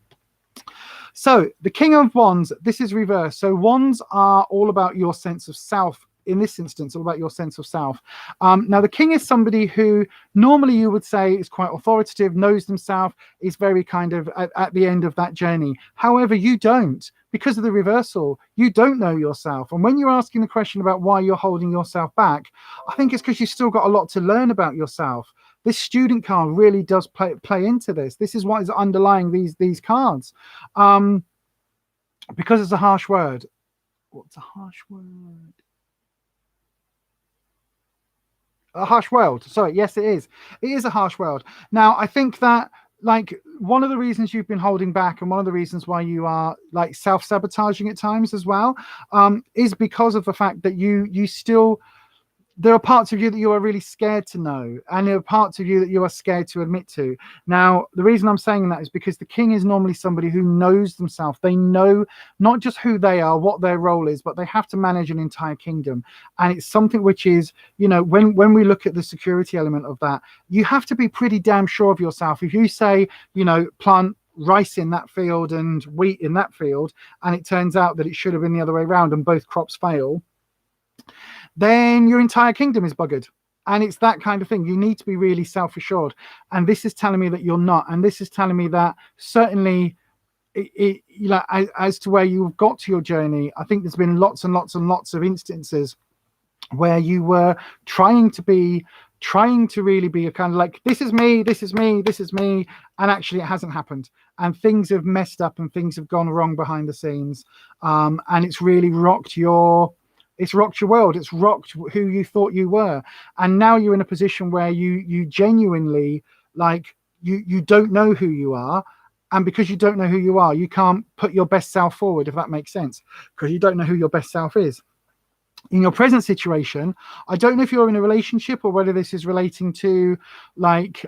So the King of Wands, this is reverse. So wands are all about your sense of self. In this instance, all about your sense of self. Now, the king is somebody who normally you would say is quite authoritative, knows themselves, is very kind of at the end of that journey. However, you don't, because of the reversal. You don't know yourself. And when you're asking the question about why you're holding yourself back, I think it's because you've still got a lot to learn about yourself. This student card really does play into this. This is what is underlying these cards. Because it's a harsh word. What's a harsh word? A harsh world. Sorry, yes, it is. It is a harsh world. Now, I think that like one of the reasons you've been holding back and one of the reasons why you are like self-sabotaging at times as well, is because of the fact that you still, there are parts of you that you are really scared to know, and there are parts of you that you are scared to admit to. Now, the reason I'm saying that is because the king is normally somebody who knows themselves. They know not just who they are, what their role is, but they have to manage an entire kingdom. And it's something which is, you know, when we look at the security element of that, you have to be pretty damn sure of yourself. If you say, you know, plant rice in that field and wheat in that field, and it turns out that it should have been the other way around and both crops fail, then your entire kingdom is buggered. And it's that kind of thing. You need to be really self-assured. And this is telling me that you're not. And this is telling me that certainly, you know, as to where you've got to your journey, I think there's been lots and lots and lots of instances where you were trying to really be a kind of like, this is me, this is me, this is me. And actually it hasn't happened. And things have messed up and things have gone wrong behind the scenes. And it's really rocked your world. It's rocked who you thought you were. And now you're in a position where you genuinely, like, you don't know who you are. And because you don't know who you are, you can't put your best self forward, if that makes sense, because you don't know who your best self is. In your present situation, I don't know if you're in a relationship or whether this is relating to like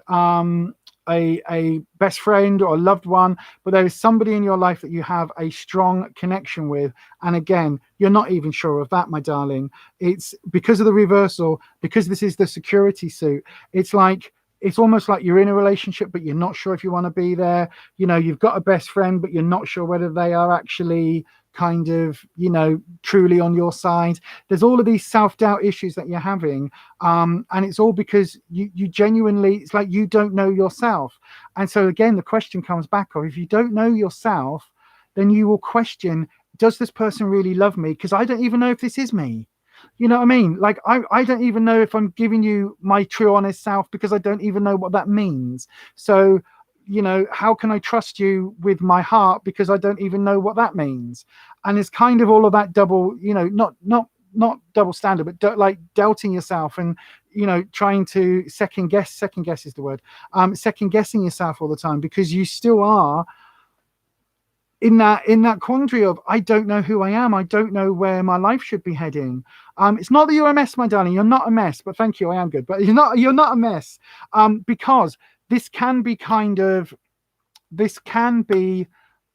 a best friend or a loved one, but there is somebody in your life that you have a strong connection with. And again, you're not even sure of that, my darling. It's because of the reversal, because this is the security suit. It's like, it's almost like you're in a relationship, but you're not sure if you want to be there. You know, you've got a best friend, but you're not sure whether they are actually kind of, you know, truly on your side. There's all of these self-doubt issues that you're having, and it's all because you genuinely, it's like you don't know yourself. And so again, the question comes back of, if you don't know yourself, then you will question, does this person really love me? Because I don't even know if this is me. You know what I mean? Like, I don't even know if I'm giving you my true honest self, because I don't even know what that means. So, you know, how can I trust you with my heart, because I don't even know what that means? And it's kind of all of that double, you know, not double standard, but like doubting yourself and, you know, trying to second guess is the word, second guessing yourself all the time, because you still are in that quandary of, I don't know who I am. I don't know where my life should be heading. It's not that you're a mess, my darling. You're not a mess, but thank you. I am good, but you're not a mess, because this can be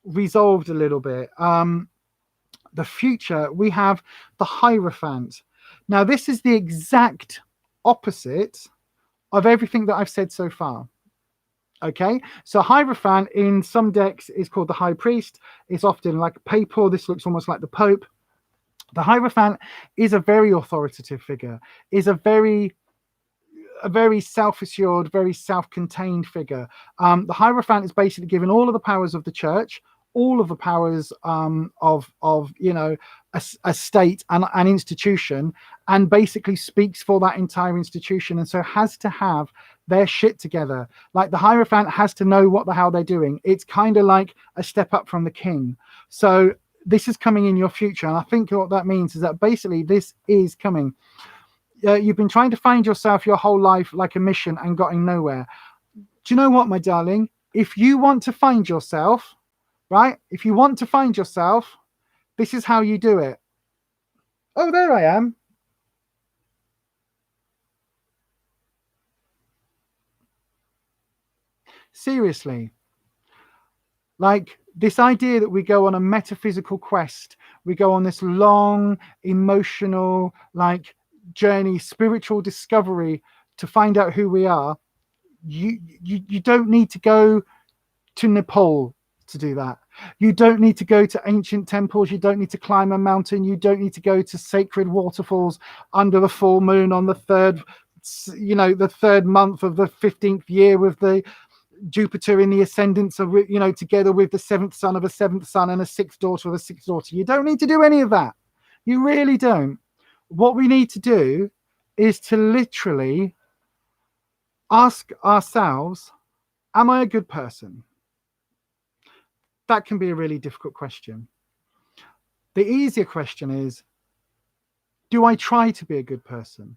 resolved a little bit. The future, we have the Hierophant. Now, this is the exact opposite of everything that I've said so far. Okay, so Hierophant in some decks is called the High Priest. It's often like papal. This looks almost like the Pope. The Hierophant is a very authoritative figure, is a very self-assured, very self-contained figure. The Hierophant is basically given all of the powers of the church, all of the powers of a state and an institution, and basically speaks for that entire institution, and so has to have their shit together. Like, the Hierophant has to know what the hell they're doing. It's kind of like a step up from the king. So this is coming in your future, and I think what that means is that basically this is coming. You've been trying to find yourself your whole life, like a mission, and gotten nowhere. Do you know what, my darling? If you want to find yourself, right? If you want to find yourself, this is how you do it. Oh, there I am. Seriously. Like, this idea that we go on a metaphysical quest, we go on this long, emotional, like, journey, spiritual discovery to find out who we are. You don't need to go to Nepal to do that. You don't need to go to ancient temples. You don't need to climb a mountain. You don't need to go to sacred waterfalls under the full moon on the third month of the 15th year, with the Jupiter in the ascendants of, together with the seventh son of a seventh son and a sixth daughter of a sixth daughter. You don't need to do any of that. You really don't. What we need to do is to literally ask ourselves, am I a good person? That can be a really difficult question. The easier question is, do I try to be a good person?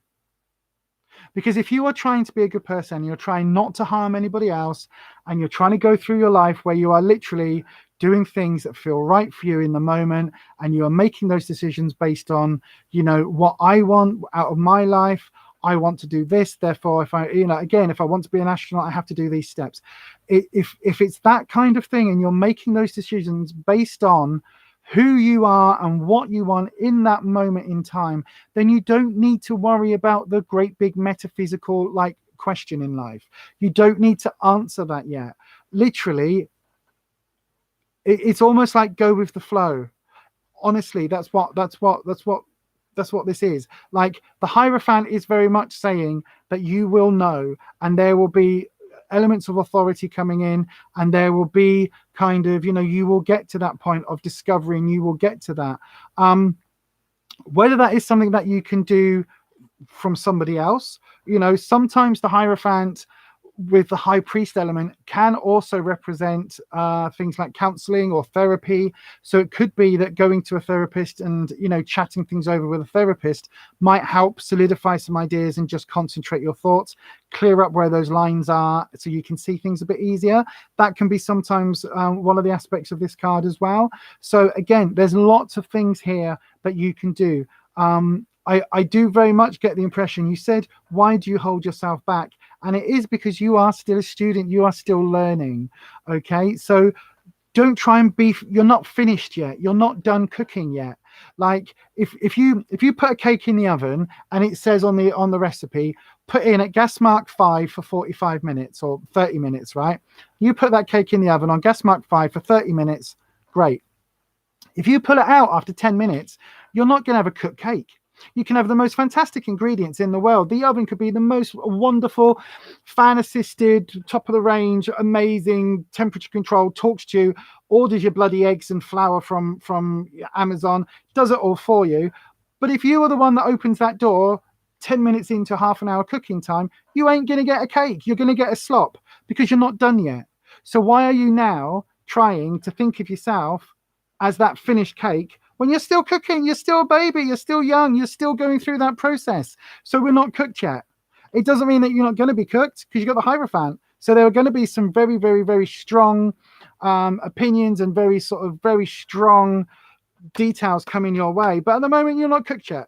Because if you are trying to be a good person, you're trying not to harm anybody else, and you're trying to go through your life where you are literally doing things that feel right for you in the moment, and you are making those decisions based on, what I want out of my life. I want to do this, therefore, if I want to be an astronaut, I have to do these steps. If it's that kind of thing, and you're making those decisions based on who you are and what you want in that moment in time, then you don't need to worry about the great big metaphysical question in life. You don't need to answer that yet. Literally, it's almost like go with the flow. Honestly, that's what this is. Like, the Hierophant is very much saying that you will know, and there will be elements of authority coming in, and there will be kind of, you will get to that point of discovery, and you will get to that. Whether that is something that you can do from somebody else, sometimes the Hierophant with the high priest element can also represent things like counseling or therapy. So it could be that going to a therapist and chatting things over with a therapist might help solidify some ideas and just concentrate your thoughts, clear up where those lines are so you can see things a bit easier. That can be sometimes one of the aspects of this card as well. So again, there's lots of things here that you can do. I do very much get the impression you said, why do you hold yourself back? And it is because you are still a student, you are still learning. Okay, so don't try and you're not finished yet, you're not done cooking yet. Like, if you put a cake in the oven and it says on the recipe, put in at gas mark 5 for 45 minutes or 30 minutes, right? You put that cake in the oven on gas mark 5 for 30 minutes, great. If you pull it out after 10 minutes, you're not going to have a cooked cake. You can have the most fantastic ingredients in the world. The oven could be the most wonderful, fan-assisted, top-of-the-range, amazing, temperature-controlled, talks to you, orders your bloody eggs and flour from Amazon, does it all for you. But if you are the one that opens that door 10 minutes into half an hour cooking time, you ain't going to get a cake. You're going to get a slop because you're not done yet. So why are you now trying to think of yourself as that finished cake when you're still cooking? You're still a baby, you're still young, you're still going through that process. So we're not cooked yet. It doesn't mean that you're not going to be cooked, because you've got the Hierophant. So there are going to be some very, very, very strong opinions and very strong details coming your way. But at the moment, you're not cooked yet.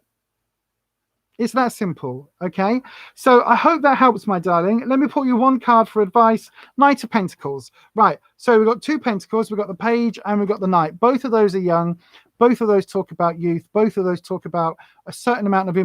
It's that simple, okay? So I hope that helps, my darling. Let me pull you one card for advice. Knight of Pentacles. Right, so we've got 2 Pentacles. We've got the Page and we've got the Knight. Both of those are young. Both of those talk about youth. Both of those talk about a certain amount of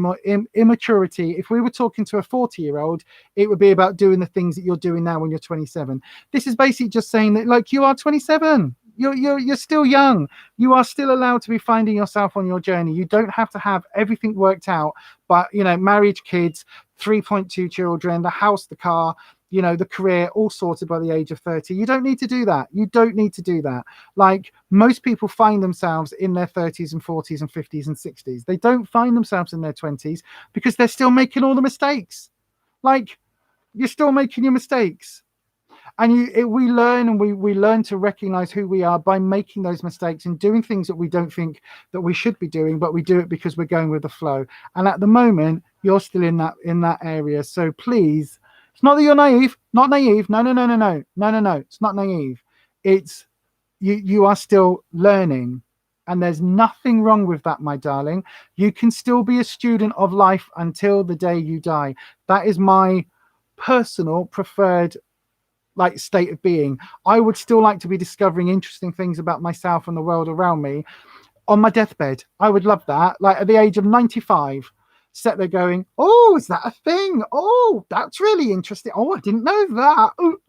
immaturity. If we were talking to a 40-year-old, it would be about doing the things that you're doing now when you're 27. This is basically just saying that, like, you are 27. you're still young. You are still allowed to be finding yourself on your journey. You don't have to have everything worked out, but marriage, kids, 3.2 children, the house, the car, the career, all sorted by the age of 30. You don't need to do that. You don't need to do that. Like, most people find themselves in their 30s and 40s and 50s and 60s. They don't find themselves in their 20s because they're still making all the mistakes. Like, you're still making your mistakes. And we learn, and we learn to recognize who we are by making those mistakes and doing things that we don't think that we should be doing, but we do it because we're going with the flow. And at the moment, you're still in that area. So please, it's not that you're naive, not naive. No. It's not naive. It's you are still learning. And there's nothing wrong with that, my darling. You can still be a student of life until the day you die. That is my personal preferred state of being. I would still like to be discovering interesting things about myself and the world around me on my deathbed. I would love that. Like, at the age of 95, sit there going, oh, is that a thing? Oh, that's really interesting. Oh, I didn't know that. Ooh,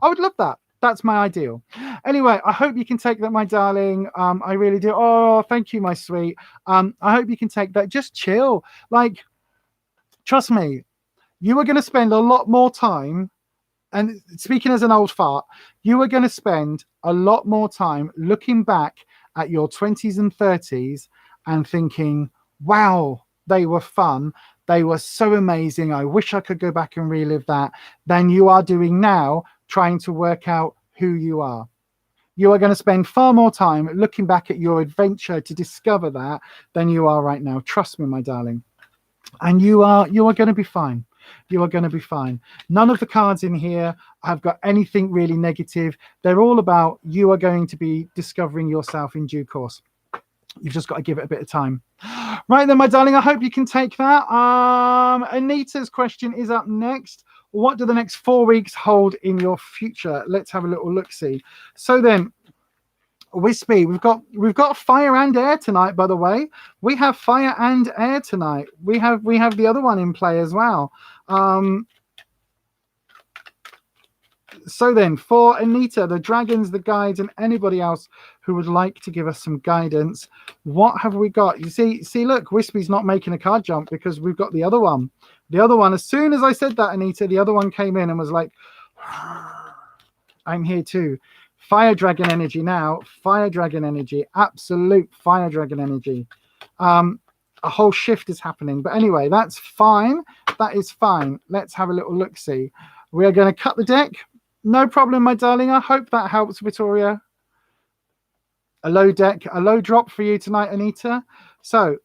I would love that. That's my ideal. Anyway, I hope you can take that, my darling. I really do. Oh, thank you, my sweet. I hope you can take that. Just chill. Like, trust me, you are going to spend a lot more time. And speaking as an old fart, you are going to spend a lot more time looking back at your 20s and 30s and thinking, wow, they were fun. They were so amazing. I wish I could go back and relive that, than you are doing now trying to work out who you are. You are going to spend far more time looking back at your adventure to discover that than you are right now. Trust me, my darling. And you are going to be fine. You are going to be fine. None of the cards in here have got anything really negative. They're all about you are going to be discovering yourself in due course. You've just got to give it a bit of time. Right then, my darling, I hope you can take that. Anita's question is up next. What do the next 4 weeks hold in your future? Let's have a little look-see. So then, Wispy, we've got fire and air tonight, by the way. We have fire and air tonight. We have the other one in play as well. So then, for Anita, the dragons, the guides, and anybody else who would like to give us some guidance, what have we got? You see, look, Wispy's not making a card jump because we've got the other one. The other one, as soon as I said that, Anita, the other one came in and was like, I'm here too. Fire dragon energy now. Fire dragon energy. Absolute fire dragon energy. A whole shift is happening. But anyway, that's fine. That is fine. Let's have a little look-see. We are going to cut the deck. No problem, my darling. I hope that helps, Victoria. A low deck, a low drop for you tonight, Anita. So,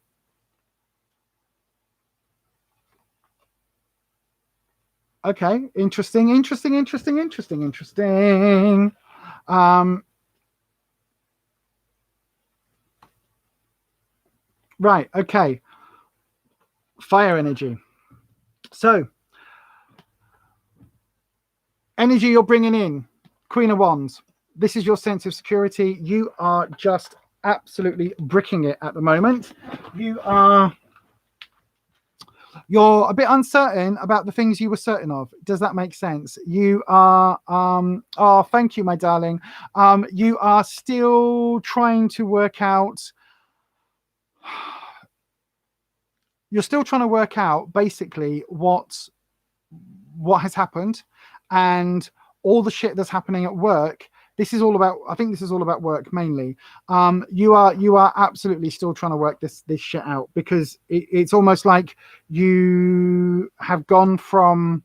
okay. Interesting. Right, okay. Fire energy. So, energy you're bringing in, Queen of Wands. This is your sense of security. You are just absolutely bricking it at the moment. You're a bit uncertain about the things you were certain of. Does that make sense? You are, oh, thank you, my darling. You are still trying to work out, you're still trying to work out basically what has happened and all the shit that's happening at work. This is all about, I think this is all about work mainly. You are absolutely still trying to work this shit out because it's almost like you have gone from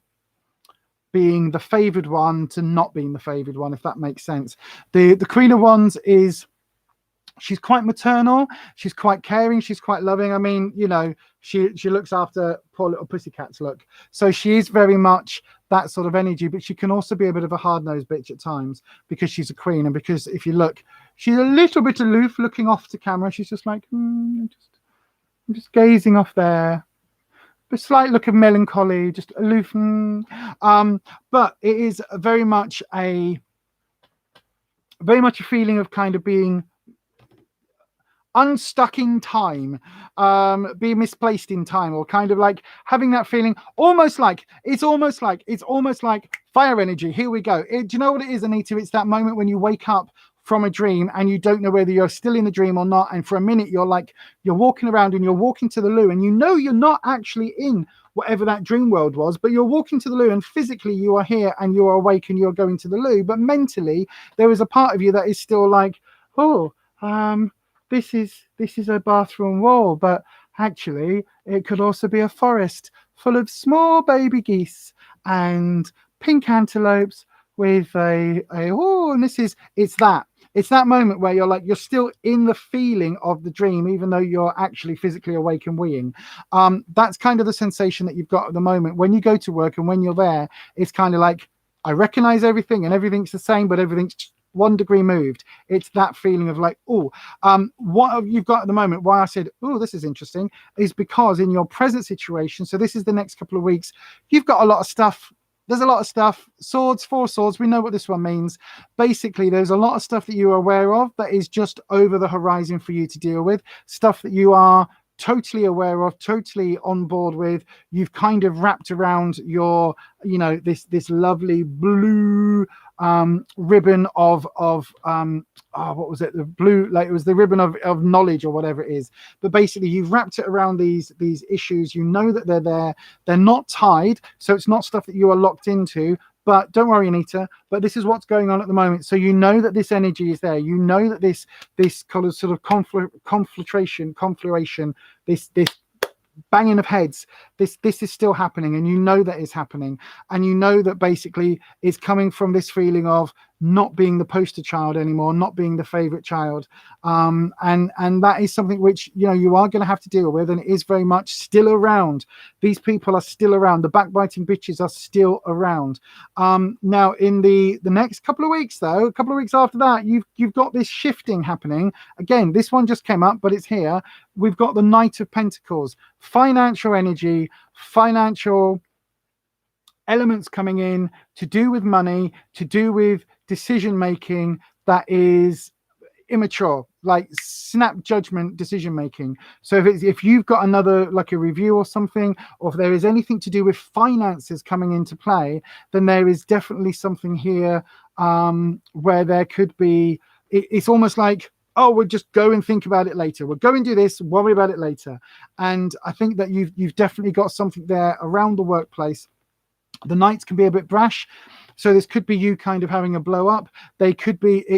being the favored one to not being the favored one, if that makes sense. The Queen of Wands is, she's quite maternal, she's quite caring, she's quite loving. I mean, you know, she looks after poor little pussycats, look. So she is very much that sort of energy, but she can also be a bit of a hard-nosed bitch at times because she's a queen, and because if you look, she's a little bit aloof, looking off to camera. She's just like, I'm just gazing off there. A slight look of melancholy, just aloof. But it is very much a feeling of kind of being unstuck in time, being misplaced in time, or kind of like having that feeling, almost like it's almost like fire energy. Here we go. Do you know what it is, Anita? It's that moment when you wake up from a dream, and you don't know whether you're still in the dream or not. And for a minute, you're walking around and you're walking to the loo, and you know you're not actually in whatever that dream world was, but you're walking to the loo, and physically you are here and you are awake and you're going to the loo. But mentally, there is a part of you that is still like, oh, this is a bathroom wall, but actually it could also be a forest full of small baby geese and pink antelopes with and it's that moment where you're still in the feeling of the dream, even though you're actually physically awake and weeing. That's kind of the sensation that you've got at the moment when you go to work, and when you're there, it's kind of like, I recognize everything and everything's the same, but everything's 1 degree moved. It's that feeling of like, what you've got at the moment, why I said, this is interesting, is because in your present situation, so this is the next couple of weeks, you've got a lot of stuff. There's a lot of stuff. Swords, 4 swords. We know what this one means. Basically, there's a lot of stuff that you are aware of that is just over the horizon for you to deal with. Stuff that you are totally aware of, totally on board with. You've kind of wrapped around your, this lovely blue ribbon of what was it? The blue, like it was the ribbon of knowledge or whatever it is. But basically, you've wrapped it around these issues. You know that they're there. They're not tied, so it's not stuff that you are locked into. But don't worry, Anita. But this is what's going on at the moment. So you know that this energy is there. You know that this kind of sort of conflagration, this banging of heads, this is still happening, and you know that is happening, and you know that basically it's coming from this feeling of not being the poster child anymore, not being the favorite child, and that is something which you are going to have to deal with, and it is very much still around. These people are still around. The backbiting bitches are still around. Now in the next couple of weeks, though, a couple of weeks after that, you've got this shifting happening again. This one just came up, but it's here. We've got the Knight of Pentacles, financial energy, financial elements coming in to do with money, to do with decision making that is immature, like snap judgment decision making. So if you've got another, like a review or something, or if there is anything to do with finances coming into play, then there is definitely something here where there could be, it's almost like, we'll just go and think about it later. We'll go and do this, worry about it later. And I think that you've definitely got something there around the workplace. The Knights can be a bit brash, so this could be you kind of having a blow up. It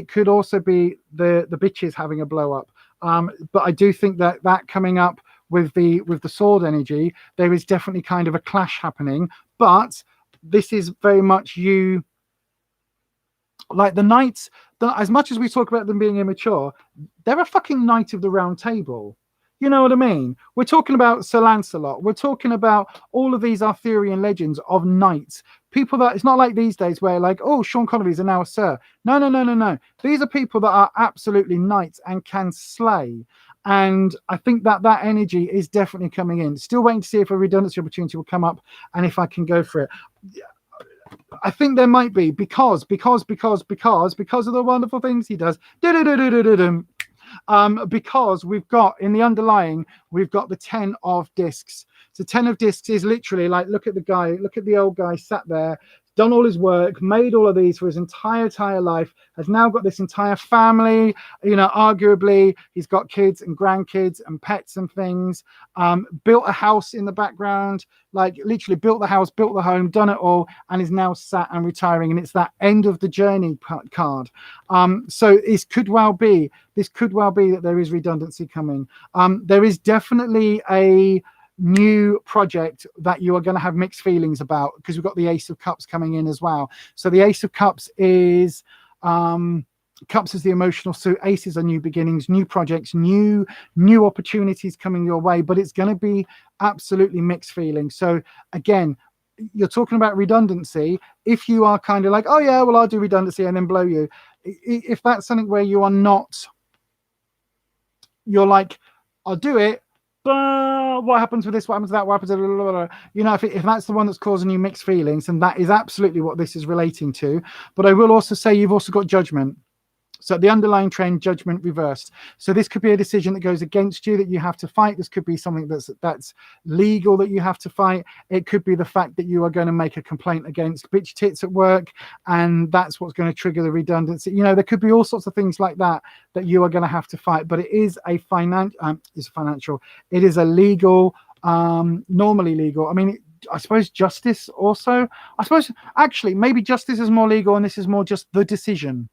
could also be the bitches having a blow up. But I do think that coming up with the sword energy, there is definitely kind of a clash happening. But this is very much you, like the Knights. As much as we talk about them being immature, they're a fucking Knight of the Round Table. You know what I mean? We're talking about Sir Lancelot. We're talking about all of these Arthurian legends of knights. People that, it's not like these days where like, Sean Connery's are now a sir. No. These are people that are absolutely knights and can slay. And I think that energy is definitely coming in. Still waiting to see if a redundancy opportunity will come up and if I can go for it. I think there might be because of the wonderful things he does. Because we've got in the underlying, we've got the 10 of discs. So 10 of discs is literally like, look at the old guy sat there, done all his work, made all of these for his entire life, has now got this entire family, arguably he's got kids and grandkids and pets and things, built a house in the background, like literally built the house, built the home, done it all, and is now sat and retiring. And it's that end of the journey card. So this could well be that there is redundancy coming. There is definitely a new project that you are going to have mixed feelings about, because we've got the Ace of Cups coming in as well. So the Ace of Cups is Cups is the emotional suit. Aces are new beginnings, new projects, new opportunities coming your way, but it's going to be absolutely mixed feelings. So again, you're talking about redundancy. If you are kind of like, I'll do redundancy and then blow you, if that's something where you are not, you're like, I'll do it, but what happens with this? What happens to that? What happens to blah, blah, blah. If that's the one that's causing you mixed feelings, then that is absolutely what this is relating to. But I will also say you've also got judgment. So the underlying trend, judgment reversed. So this could be a decision that goes against you that you have to fight. This could be something that's legal that you have to fight. It could be the fact that you are going to make a complaint against bitch tits at work, and that's what's going to trigger the redundancy. You know, there could be all sorts of things like that you are going to have to fight. But it is a financial. It is a legal, normally legal. I mean, I suppose justice also. I suppose actually maybe justice is more legal, and this is more just the decision.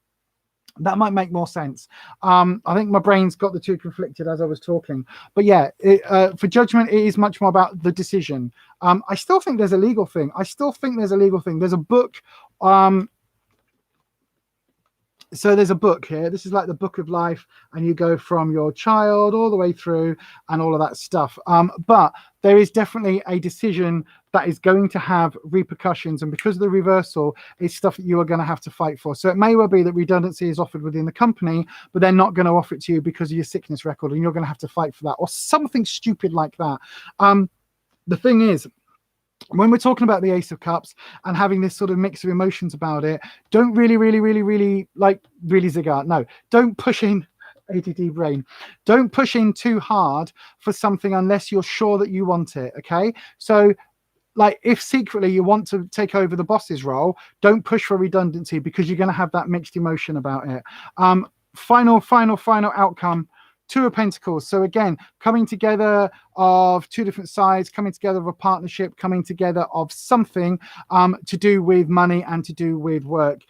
That might make more sense. I think my brain's got the two conflicted as I was talking. But yeah, for judgment, it is much more about the decision. I still think there's a legal thing. There's a book. So there's a book here. This is like the book of life, and you go from your child all the way through and all of that stuff. But there is definitely a decision that is going to have repercussions, and because of the reversal, it's stuff that you are going to have to fight for. So it may well be that redundancy is offered within the company, but they're not going to offer it to you because of your sickness record, and you're going to have to fight for that, or something stupid like that. The thing is, when we're talking about the Ace of Cups and having this sort of mix of emotions about it, don't really zig out. No, don't push in. ADD brain. Don't push in too hard for something unless you're sure that you want it. Okay, so like if secretly you want to take over the boss's role, don't push for redundancy because you're going to have that mixed emotion about it. Final outcome. Two of Pentacles. So again, coming together of two different sides, coming together of a partnership, coming together of something to do with money and to do with work.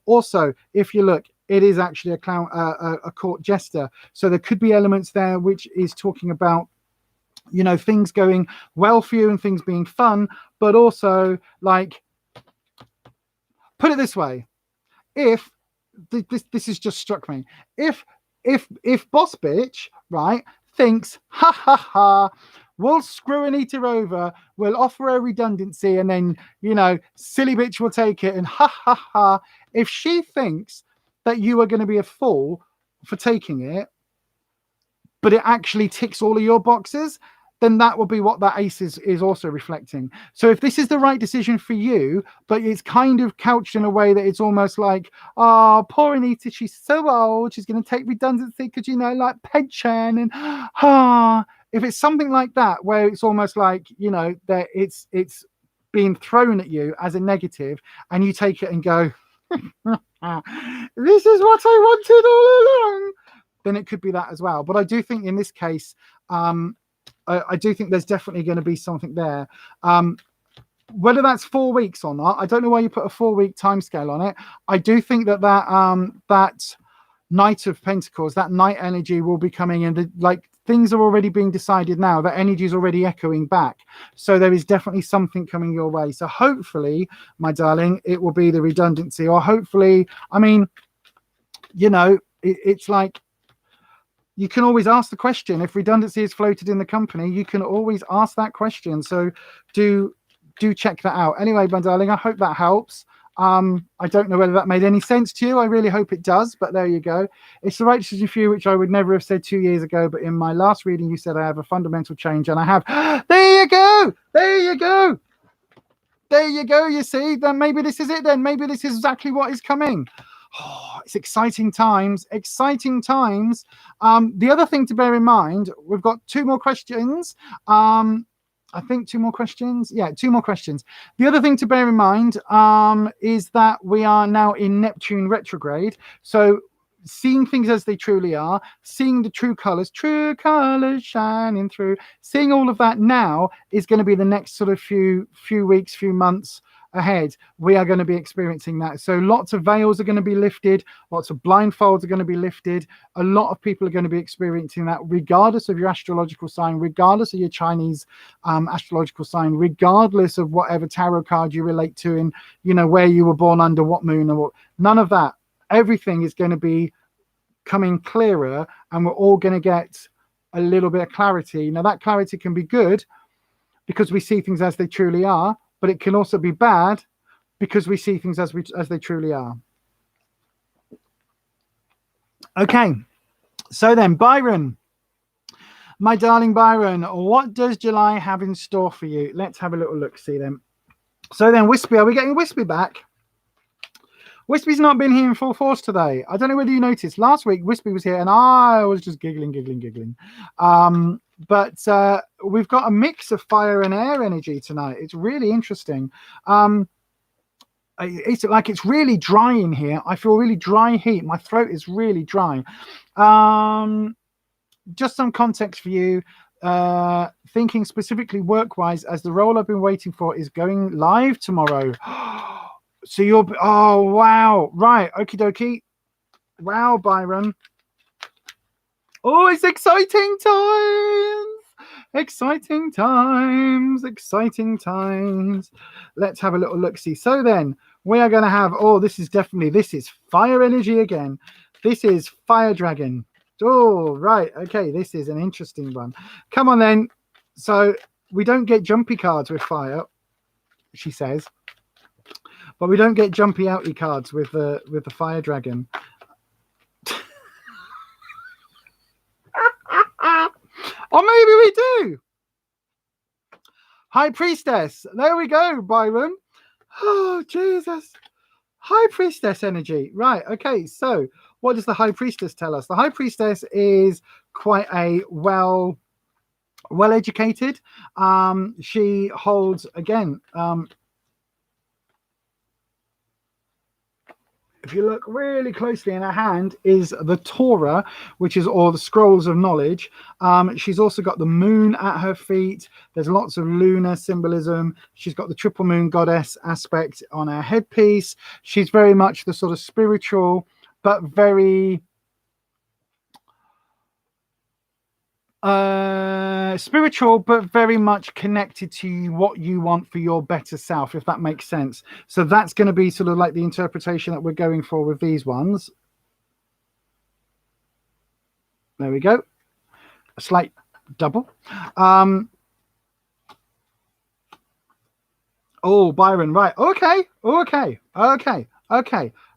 Also, if you look, it is actually a clown, a court jester. So there could be elements there which is talking about, you know, things going well for you and things being fun, but also like, put it this way, if this has just struck me, if boss bitch, right, thinks, ha ha ha, we'll screw Anita over, we'll offer her redundancy, and then, you know, silly bitch will take it, and ha ha ha, if she thinks that you are going to be a fool for taking it, but it actually ticks all of your boxes, then that will be what that ace is also reflecting. So if this is the right decision for you, but it's kind of couched in a way that it's almost like, oh, poor Anita, she's so old, she's going to take redundancy because, you know, like pension, and if it's something like that, where it's almost like, you know, that it's being thrown at you as a negative, and you take it and go, this is what I wanted all along, then it could be that as well. But I do think in this case, I do think there's definitely going to be something there. Whether that's 4 weeks or not, I don't know why you put a 4-week timescale on it. I do think that Knight of Pentacles, that night energy will be coming in. Like things are already being decided now. That energy is already echoing back. So there is definitely something coming your way. So hopefully, my darling, it will be the redundancy, or hopefully, I mean, you know, it's like, you can always ask the question. If redundancy is floated in the company, you can always ask that question. So do check that out. Anyway, my darling, I hope that helps. I don't know whether that made any sense to you. I really hope it does, but there you go. It's the right decision for you, which I would never have said 2 years ago. But in my last reading, you said I have a fundamental change, and I have. There you go. There you go. There you go. You see, then maybe this is it. Then maybe this is exactly what is coming. Oh, it's exciting times. Exciting times. The other thing to bear in mind, we've got 2 more questions. I think 2 more questions. Yeah, 2 more questions. The other thing to bear in mind is that we are now in Neptune retrograde. So seeing things as they truly are, seeing the true colors shining through, seeing all of that now is going to be the next sort of few weeks, few months ahead. We are going to be experiencing that. So lots of veils are going to be lifted, lots of blindfolds are going to be lifted. A lot of people are going to be experiencing that, regardless of your astrological sign, regardless of your Chinese astrological sign, regardless of whatever tarot card you relate to, and you know where you were born under what moon, or what. None of that. Everything is going to be coming clearer, and we're all going to get a little bit of clarity. Now that clarity can be good because we see things as they truly are, but it can also be bad because we see things as they truly are. Okay, so then Byron, my darling Byron, what does July have in store for you? Let's have a little look, see then. So then Wispy, are we getting Wispy back? Wispy's not been here in full force today. I don't know whether you noticed. Last week, Wispy was here and I was just giggling. But we've got a mix of fire and air energy tonight. It's really interesting. It's really dry in here. I feel really dry heat. My throat is really dry. Just some context for you. Thinking specifically work-wise, as the role I've been waiting for is going live tomorrow. So oh wow, right, okie dokie. Wow, Byron. Oh, it's exciting times. Let's have a little look-see. So then we are going to have, this is fire energy again. This is Fire Dragon. Oh, right. Okay, this is an interesting one. Come on then. So we don't get jumpy cards with fire, she says. But we don't get jumpy outy cards with the Fire Dragon. Or maybe we do. High Priestess. There we go, Byron. Oh, Jesus. High Priestess energy. Right. Okay. So what does the High Priestess tell us? The High Priestess is quite a well-educated. She holds, again, if you look really closely in her hand is the Torah, which is all the scrolls of knowledge. She's also got the moon at her feet. There's lots of lunar symbolism. She's got the triple moon goddess aspect on her headpiece. She's very much the sort of spiritual, but very very much connected to what you want for your better self, if that makes sense. So that's going to be sort of like the interpretation that we're going for with these ones. There we go. A slight double. Oh, Byron, right. Okay. Okie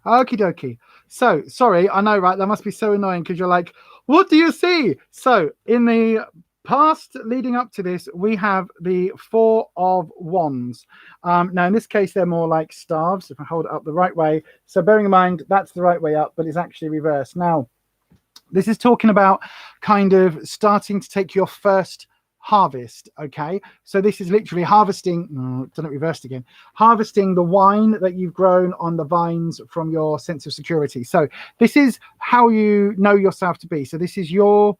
dokie. So, sorry, I know, right? That must be so annoying because you're like, what do you see? So, in the past leading up to this, we have the Four of Wands. Now, in this case, they're more like staves, if I hold it up the right way. So, bearing in mind, that's the right way up, but it's actually reversed. Now, this is talking about kind of starting to take your first harvest. Okay, so this is literally harvesting, done it reversed again, harvesting the wine that you've grown on the vines from your sense of security. So this is how you know yourself to be. So this is your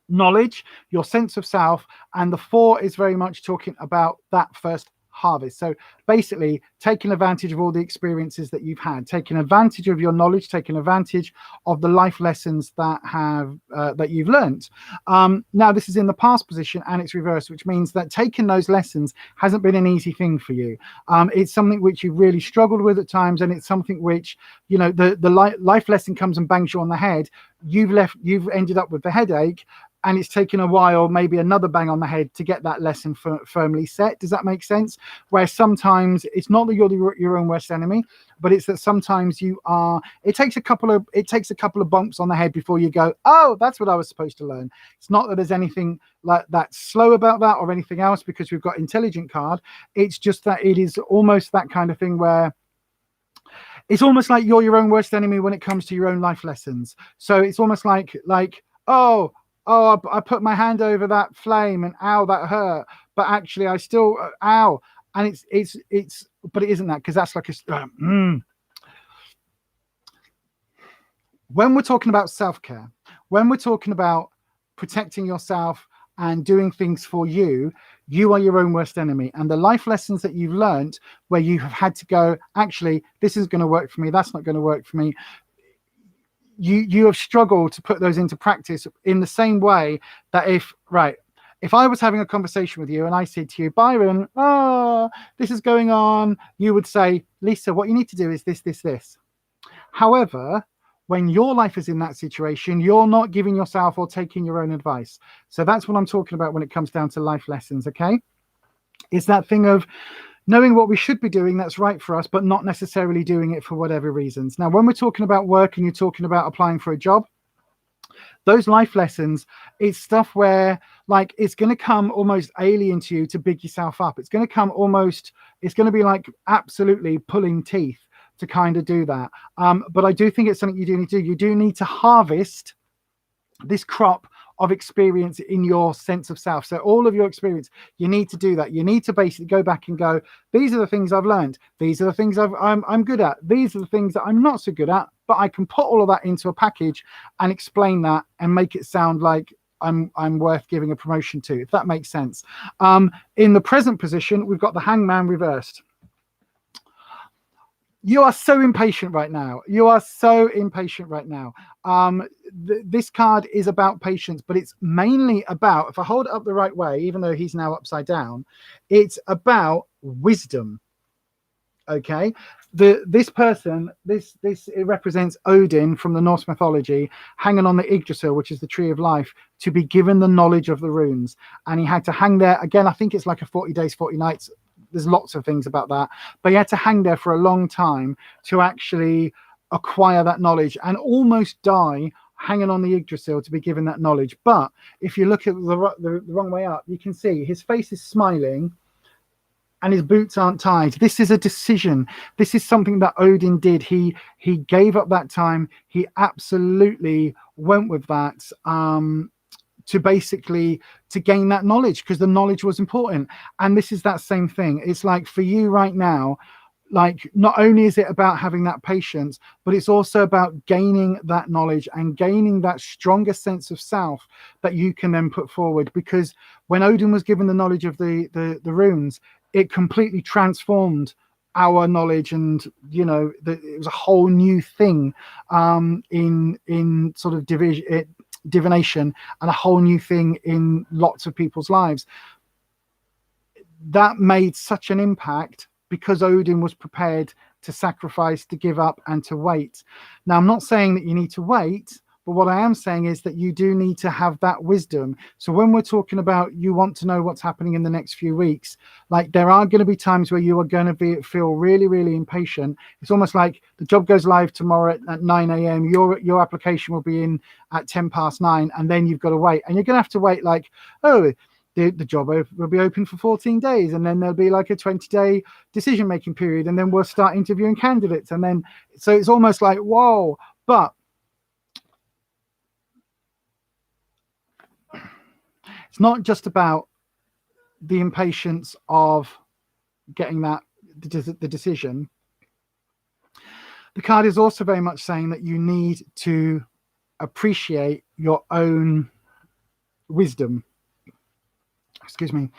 knowledge, your sense of self, and the four is very much talking about that first harvest. So basically taking advantage of all the experiences that you've had, taking advantage of your knowledge, taking advantage of the life lessons that have that you've learned. Now this is in the past position and it's reversed, which means that taking those lessons hasn't been an easy thing for you. It's something which you've really struggled with at times, and it's something which, you know, the life lesson comes and bangs you on the head. You've ended up with the headache, and it's taken a while, maybe another bang on the head, to get that lesson firmly set. Does that make sense? Where sometimes it's not that you're your own worst enemy, but it's that sometimes you are. It takes a couple of bumps on the head before you go, oh, that's what I was supposed to learn. It's not that there's anything like that slow about that or anything else, because we've got intelligent card. It's just that it is almost that kind of thing where it's almost like you're your own worst enemy when it comes to your own life lessons. So it's almost like oh, I put my hand over that flame and ow, that hurt. But actually, I still ow, and it's but it isn't that, because that's like a. When we're talking about self-care, when we're talking about protecting yourself and doing things for you, you are your own worst enemy. And the life lessons that you've learned, where you have had to go, actually, this is going to work for me, that's not going to work for me. You have struggled to put those into practice in the same way that if I was having a conversation with you and I said to you, Byron, this is going on, you would say, Lisa, what you need to do is this. However, when your life is in that situation, you're not giving yourself or taking your own advice. So that's what I'm talking about when it comes down to life lessons, okay? It's that thing of knowing what we should be doing that's right for us, but not necessarily doing it for whatever reasons. Now, when we're talking about work and you're talking about applying for a job, those life lessons, it's stuff where, like, it's going to come almost alien to you to big yourself up. It's going to come almost, it's going to be like absolutely pulling teeth. to kind of do that. But I do think it's something you do need to do. You do need to harvest this crop of experience in your sense of self. So all of your experience, you need to do that. You need to basically go back and go, these are the things I've learned. These are the things I'm good at. These are the things that I'm not so good at, but I can put all of that into a package and explain that and make it sound like I'm worth giving a promotion to, if that makes sense. In the present position, we've got the hangman reversed. You are so impatient right now. You are so impatient right now. This card is about patience, but it's mainly about, if I hold it up the right way, even though he's now upside down, it's about wisdom. Okay, this person, it represents Odin from the Norse mythology, hanging on the Yggdrasil, which is the tree of life, to be given the knowledge of the runes. And he had to hang there again. I think it's like a 40 days, 40 nights. There's lots of things about that, but he had to hang there for a long time to actually acquire that knowledge and almost die hanging on the Yggdrasil to be given that knowledge. But if you look at the wrong way up, you can see his face is smiling and his boots aren't tied. This is a decision. This is something that Odin did. He gave up that time. He absolutely went with that to basically to gain that knowledge, because the knowledge was important. And this is that same thing. It's like for you right now, like not only is it about having that patience, but it's also about gaining that knowledge and gaining that stronger sense of self that you can then put forward. Because when Odin was given the knowledge of the runes, it completely transformed our knowledge, and you know it was a whole new thing in sort of divination, and a whole new thing in lots of people's lives. That made such an impact because Odin was prepared to sacrifice, to give up, and to wait. Now, I'm not saying that you need to wait, but what I am saying is that you do need to have that wisdom. So when we're talking about you want to know what's happening in the next few weeks, like there are going to be times where you are going to feel really, really impatient. It's almost like the job goes live tomorrow at 9 a.m. Your application will be in at 9:10, and then you've got to wait. And you're going to have to wait like, oh, the job will be open for 14 days. And then there'll be like a 20-day decision-making period. And then we'll start interviewing candidates. And then, so it's almost like, whoa, but it's not just about the impatience of getting the decision. The card is also very much saying that you need to appreciate your own wisdom. Excuse me.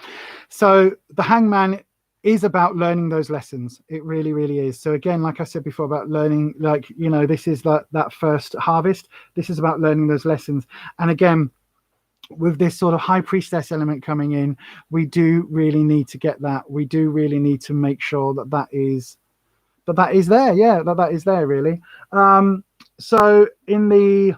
So the hangman is about learning those lessons. It really, really is. So again, like I said before, about learning, like, you know, this is that first harvest. This is about learning those lessons. And again, with this sort of high priestess element coming in, we do really need to get that. We do really need to make sure that is there. Yeah, that is there really. So in the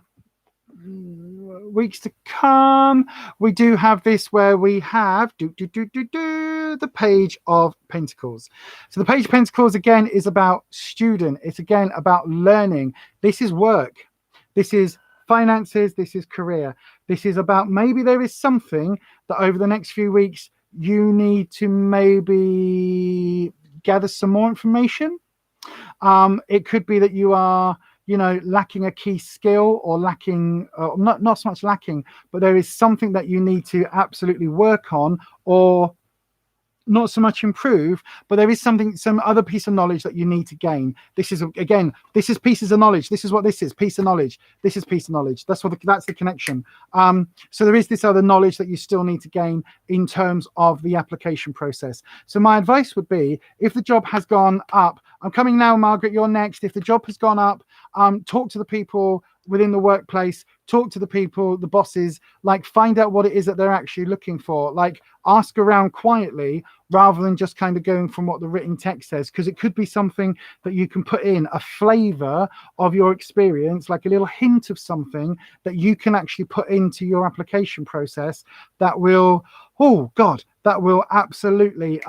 weeks to come, we do have this where we have the Page of Pentacles. So the Page of Pentacles again is about student. It's again about learning. This is work. This is finances. This is career. This is about maybe there is something that over the next few weeks you need to maybe gather some more information. It could be that you are, you know, lacking a key skill, or lacking, not so much lacking, but there is something that you need to absolutely work on, or not so much improve, but there is some other piece of knowledge that you need to gain. This is, again, this is pieces of knowledge. This is what this is, piece of knowledge. This is piece of knowledge. That's the connection. So there is this other knowledge that you still need to gain in terms of the application process. So my advice would be, if the job has gone up, I'm coming now, Margaret, you're next. If the job has gone up, talk to the people within the workplace, talk to the people, the bosses, like find out what it is that they're actually looking for. Like ask around quietly rather than just kind of going from what the written text says, because it could be something that you can put in, a flavor of your experience, like a little hint of something that you can actually put into your application process that will, oh God, that will absolutely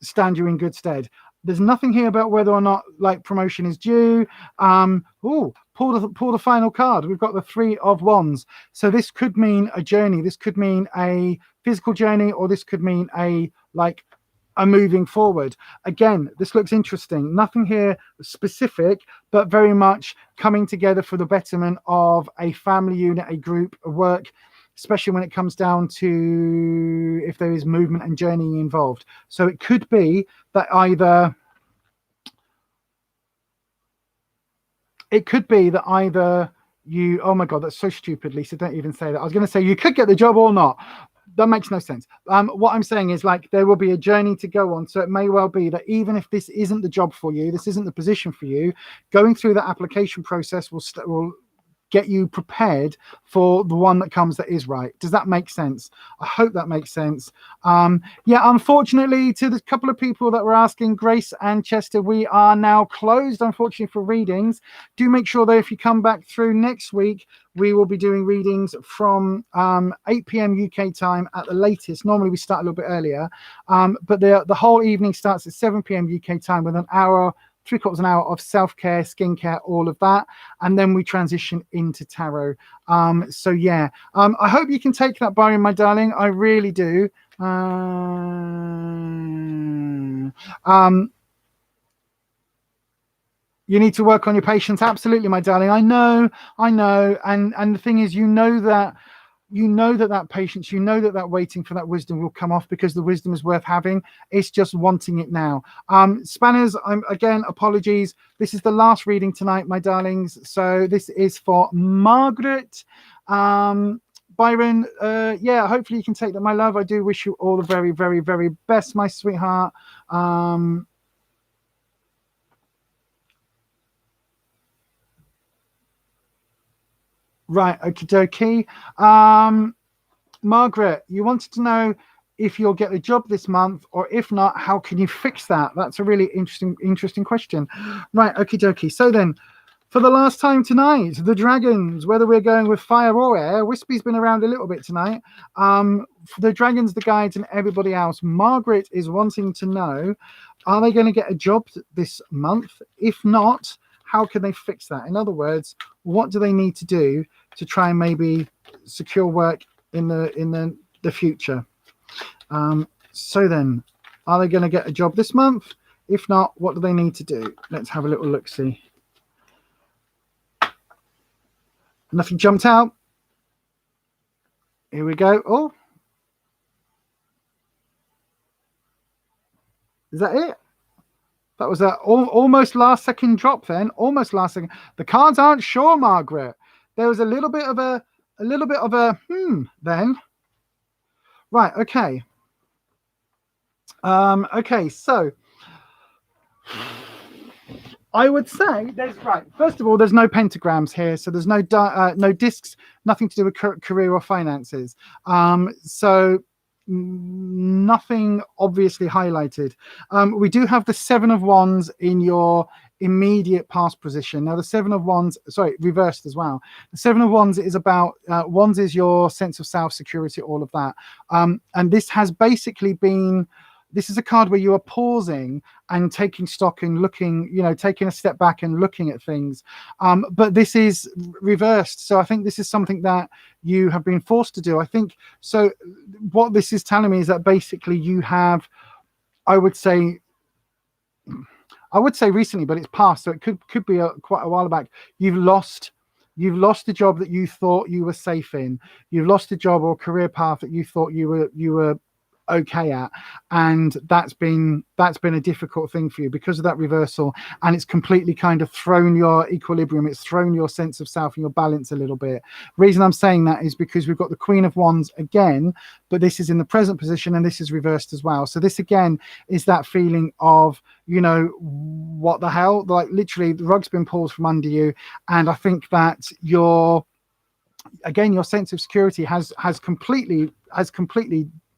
stand you in good stead. There's nothing here about whether or not like promotion is due. Pull the final card. We've got the Three of Wands. So this could mean a journey. This could mean a physical journey, or this could mean a like are moving forward. Again, this looks interesting. Nothing here specific, but very much coming together for the betterment of a family unit, a group, a work, especially when it comes down to if there is movement and journeying involved. So it could be that either you, oh my God, that's so stupid, Lisa, don't even say that. I was going to say you could get the job or not. That makes no sense. What I'm saying is, like, there will be a journey to go on. So it may well be that even if this isn't the job for you, this isn't the position for you, going through that application process will get you prepared for the one that comes that is right. Does that make sense? I hope that makes sense. Yeah, unfortunately, to the couple of people that were asking, Grace and Chester, we are now closed, unfortunately, for readings. Do make sure that if you come back through next week, we will be doing readings from 8 p.m. UK time at the latest. Normally we start a little bit earlier, but the whole evening starts at 7 p.m. UK time with an hour, 3/4 an hour of self-care, skincare, all of that, and then we transition into tarot. So yeah, I hope you can take that, Byron, my darling. I really do. You need to work on your patience. Absolutely, my darling. I know. And the thing is, you know that patience, that waiting for that wisdom will come off, because the wisdom is worth having. It's just wanting it now. Spanners, again, apologies. This is the last reading tonight, my darlings. So this is for Margaret. Byron, yeah, hopefully you can take that, my love. I do wish you all the very, very, very best, my sweetheart. Right, okie dokie. Margaret, you wanted to know if you'll get a job this month, or if not, how can you fix that? That's a really interesting question. Right, okie dokie. So then, for the last time tonight, the dragons, whether we're going with fire or air, Wispy's been around a little bit tonight. For the dragons, the guides, and everybody else, Margaret is wanting to know, are they going to get a job this month? If not, how can they fix that? In other words, what do they need to do to try and maybe secure work in the future? So then, are they going to get a job this month? If not, what do they need to do? Let's have a little look-see. Nothing jumped out. Here we go. Oh, is that it? That was a almost last second drop then. Almost last second. The cards aren't sure, Margaret. There was a little bit of a then. Right, okay. Okay, so I would say first of all, there's no pentagrams here, so there's no discs, nothing to do with career or finances. So nothing obviously highlighted. We do have the 7 of Wands in your immediate past position. Now the 7 of Wands, sorry, reversed as well. The 7 of Wands is about Wands is your sense of self, security, all of that. And this has basically been, this is a card where you are pausing and taking stock and looking, taking a step back and looking at things. But this is reversed. So I think this is something that you have been forced to do. I think, so what this is telling me is that basically you have, I would say recently, but it's past. So it could be quite a while back. You've lost a job that you thought you were safe in. You've lost a job or career path that you thought you were okay at, and that's been a difficult thing for you because of that reversal, and it's completely kind of thrown your equilibrium, it's thrown your sense of self and your balance a little bit. Reason I'm saying that is because we've got the Queen of Wands again, but this is in the present position and this is reversed as well. So this again is that feeling of, what the hell, like literally the rug's been pulled from under you. And I think that your sense of security has completely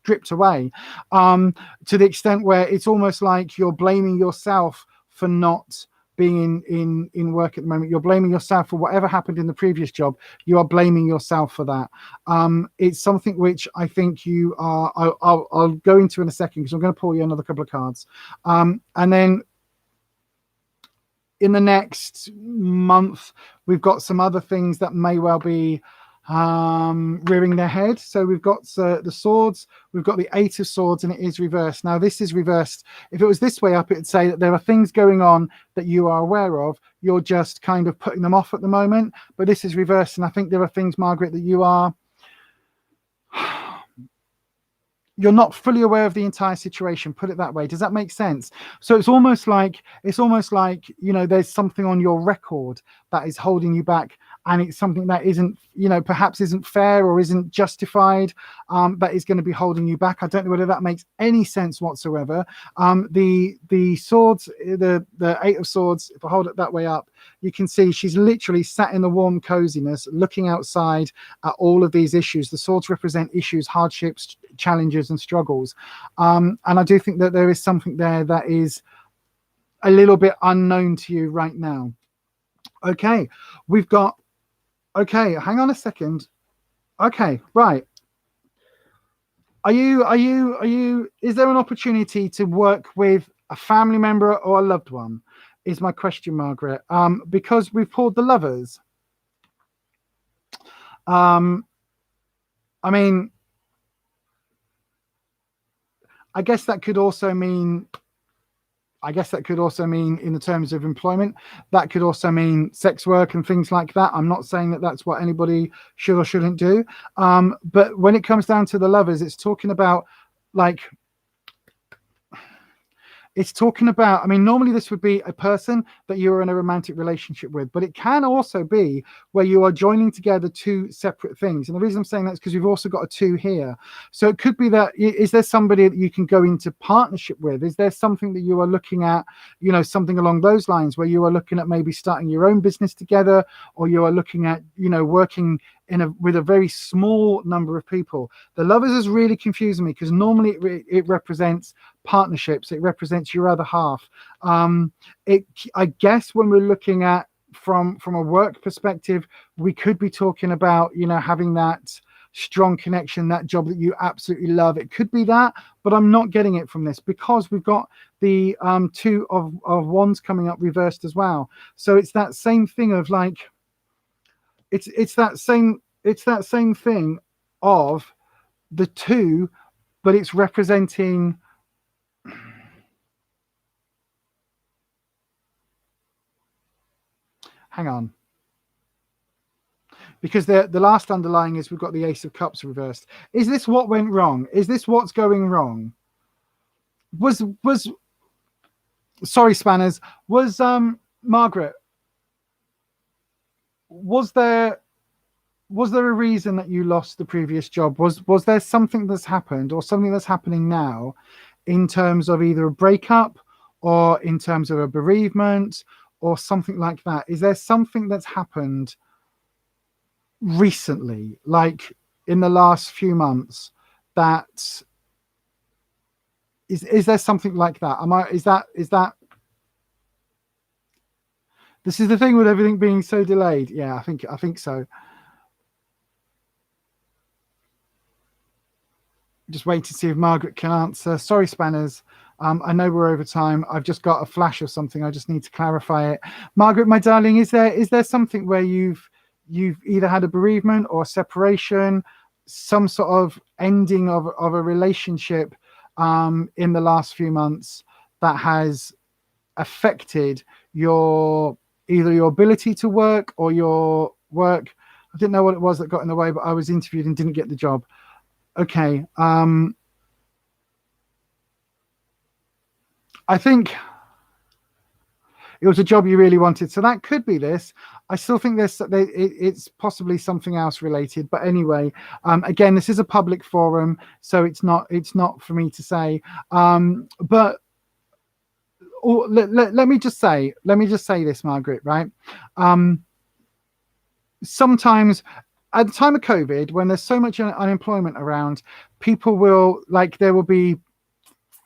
dripped away, to the extent where it's almost like you're blaming yourself for not being in work at the moment. You're blaming yourself for whatever happened in the previous job. You are blaming yourself for that. It's something which I think you are, I'll go into in a second, because I'm going to pull you another couple of cards. And then in the next month, we've got some other things that may well be rearing their head. So we've got the swords, we've got the 8 of swords, and it is reversed. Now this is reversed. If it was this way up, it'd say that there are things going on that you are aware of. You're just kind of putting them off at the moment, but this is reversed. And I think there are things, Margaret, that you're not fully aware of the entire situation, put it that way. Does that make sense? So it's almost like, you know, there's something on your record that is holding you back, and it's something that isn't, you know, perhaps isn't fair or isn't justified, that is going to be holding you back. I don't know whether that makes any sense whatsoever. The swords, the 8 of swords, if I hold it that way up, you can see she's literally sat in the warm coziness, looking outside at all of these issues. The swords represent issues, hardships, challenges, and struggles. And I do think that there is something there that is a little bit unknown to you right now. Okay, we've got, okay, hang on a second. Okay, right. Is there an opportunity to work with a family member or a loved one? Is my question, Margaret. Because we've pulled the Lovers. I mean, I guess that could also mean in the terms of employment, that could also mean sex work and things like that. I'm not saying that that's what anybody should or shouldn't do. But when it comes down to the Lovers, it's talking about like, I mean, normally this would be a person that you're in a romantic relationship with, but it can also be where you are joining together 2 separate things. And the reason I'm saying that is because we've also got a 2 here. So it could be that, is there somebody that you can go into partnership with? Is there something that you are looking at, you know, something along those lines, where you are looking at maybe starting your own business together, or you are looking at, you know, working with a very small number of people? The Lovers is really confusing me, because normally it represents partnerships, it represents your other half. I guess when we're looking at from a work perspective, we could be talking about, you know, having that strong connection, that job that you absolutely love. It could be that, but I'm not getting it from this, because we've got the 2 of Wands coming up reversed as well. So it's that same thing of like, it's that same thing of the 2, but it's representing, hang on, because the last underlying is we've got the Ace of Cups reversed. Is this what went wrong? Is this what's going wrong? Sorry, Spanners, was Margaret, was there a reason that you lost the previous job? Was there something that's happened, or something that's happening now, in terms of either a breakup or in terms of a bereavement or something like that? Is there something that's happened recently, like in the last few months, that is there something like that? Is that this is the thing with everything being so delayed? Yeah, I think so. Just wait to see if Margaret can answer. Sorry, Spanners. I know we're over time. I've just got a flash of something. I just need to clarify it. Margaret, my darling, is there something where you've either had a bereavement or a separation, some sort of ending of a relationship in the last few months that has affected either your ability to work or your work? I didn't know what it was that got in the way, but I was interviewed and didn't get the job. Okay. I think it was a job you really wanted, so that could be this. I still think it's possibly something else related, but anyway, again, this is a public forum, so it's not for me to say. But let me just say this, Margaret, right? Sometimes at the time of COVID, when there's so much unemployment around, people will, like, there will be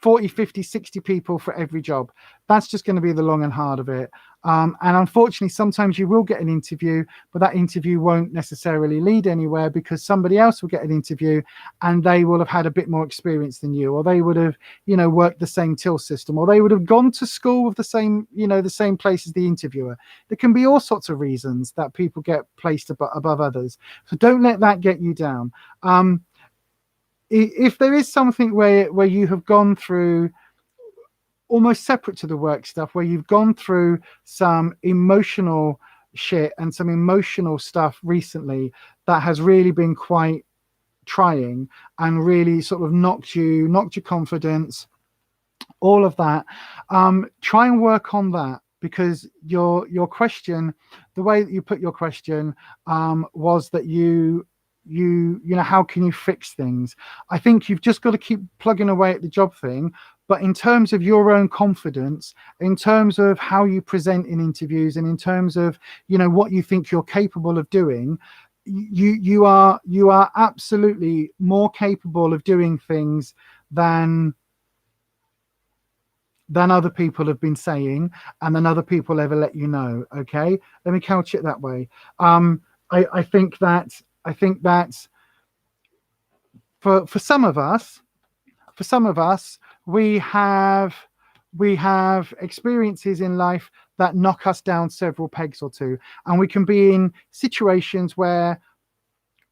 40, 50, 60 people for every job. That's just going to be the long and hard of it. And unfortunately, sometimes you will get an interview, but that interview won't necessarily lead anywhere because somebody else will get an interview and they will have had a bit more experience than you, or they would have, worked the same till system, or they would have gone to school with the same, the same place as the interviewer. There can be all sorts of reasons that people get placed above others. So don't let that get you down. If there is something where you have gone through, almost separate to the work stuff, where you've gone through some emotional shit and some emotional stuff recently that has really been quite trying and really sort of knocked your confidence, all of that, try and work on that, because your question, the way that you put your question, was that you know, how can you fix things? I think you've just got to keep plugging away at the job thing. But in terms of your own confidence, in terms of how you present in interviews, and in terms of, what you think you're capable of doing, you are absolutely more capable of doing things than other people have been saying, and than other people ever let you know. Okay, let me couch it that way. I think that for some of us, we have experiences in life that knock us down several pegs or two, and we can be in situations where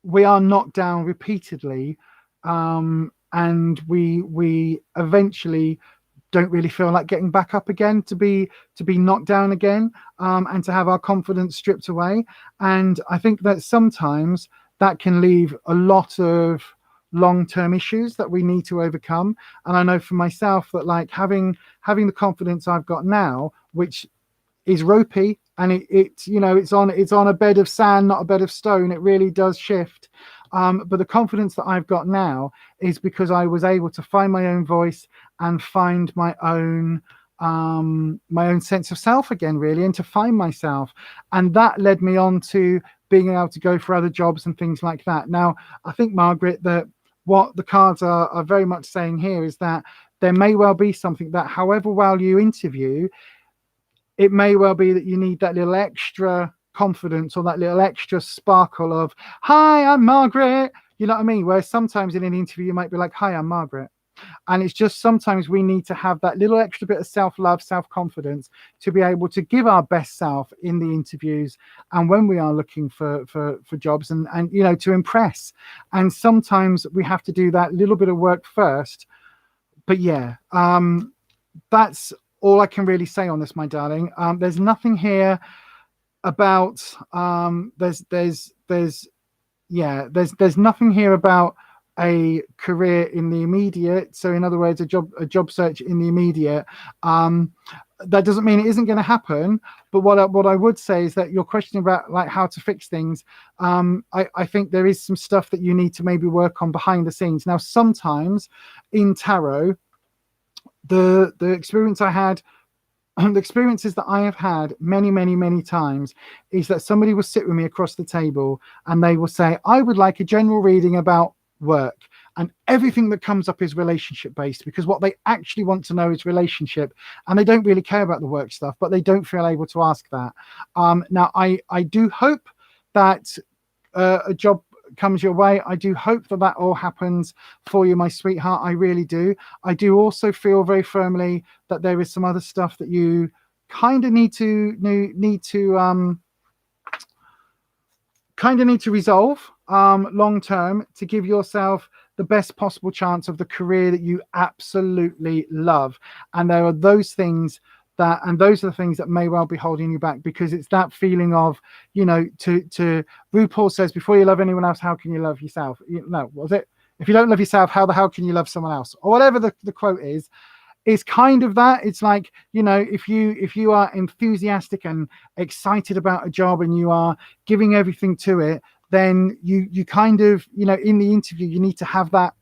we are knocked down repeatedly, and we eventually don't really feel like getting back up again, to be knocked down again, and to have our confidence stripped away. And I think that sometimes that can leave a lot of long-term issues that we need to overcome. And I know for myself that, like, having the confidence I've got now, which is ropey, and it's on a bed of sand, not a bed of stone. It really does shift. But the confidence that I've got now is because I was able to find my own voice and find my own sense of self again, really, and to find myself. And that led me on to being able to go for other jobs and things like that. Now, I think, Margaret, that what the cards are very much saying here is that there may well be something that, however well you interview, it may well be that you need that little extra confidence, or that little extra sparkle of, hi, I'm Margaret. You know what I mean? Whereas sometimes in an interview, you might be like, hi, I'm Margaret. And it's just sometimes we need to have that little extra bit of self-love, self-confidence, to be able to give our best self in the interviews and when we are looking for jobs, and to impress. And sometimes we have to do that little bit of work first. But yeah, that's all I can really say on this, my darling. There's nothing here about there's nothing here about a career in the immediate. So in other words, a job search in the immediate. That doesn't mean it isn't going to happen. But what I would say is that your question about, like, how to fix things, I think there is some stuff that you need to maybe work on behind the scenes. Now, sometimes in tarot, the experience I had, the experiences that I have had many times, is that somebody will sit with me across the table and they will say, I would like a general reading about work, and everything that comes up is relationship based, because what they actually want to know is relationship, and they don't really care about the work stuff, but they don't feel able to ask that. Now, I do hope that a job comes your way. I do hope that all happens for you, my sweetheart. I really do. I do also feel very firmly that there is some other stuff that you kind of need to resolve long term, to give yourself the best possible chance of the career that you absolutely love. And there are those things and those are the things that may well be holding you back, because it's that feeling of, to RuPaul says, before you love anyone else, how can you love yourself? No, was it? If you don't love yourself, how the hell can you love someone else? Or whatever the quote is. It's kind of that. It's like, if you are enthusiastic and excited about a job and you are giving everything to it, then you kind of, in the interview, you need to have that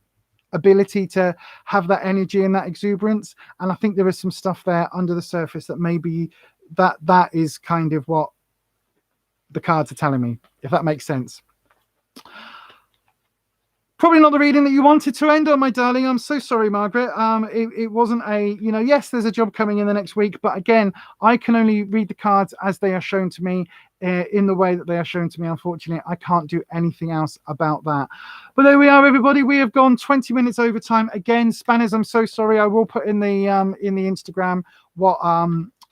ability to have that energy and that exuberance. And I think there is some stuff there under the surface that maybe that is kind of what the cards are telling me, if that makes sense. Probably not the reading that you wanted to end on, my darling. I'm so sorry, Margaret. It wasn't a, yes, there's a job coming in the next week, but again, I can only read the cards as they are shown to me in the way that they are shown to me. Unfortunately, I can't do anything else about that. But there we are, everybody. We have gone 20 minutes over time again. Spanners, I'm so sorry. I will put in the Instagram what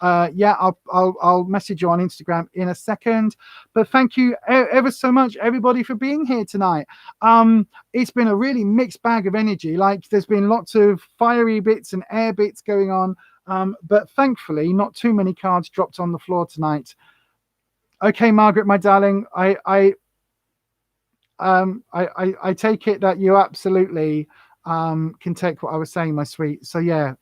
I'll message you on Instagram in a second. But thank you ever so much, everybody, for being here tonight. It's been a really mixed bag of energy. Like, there's been lots of fiery bits and air bits going on, but thankfully not too many cards dropped on the floor tonight. Okay, Margaret, my darling, I take it that you absolutely can take what I was saying, my sweet. So yeah,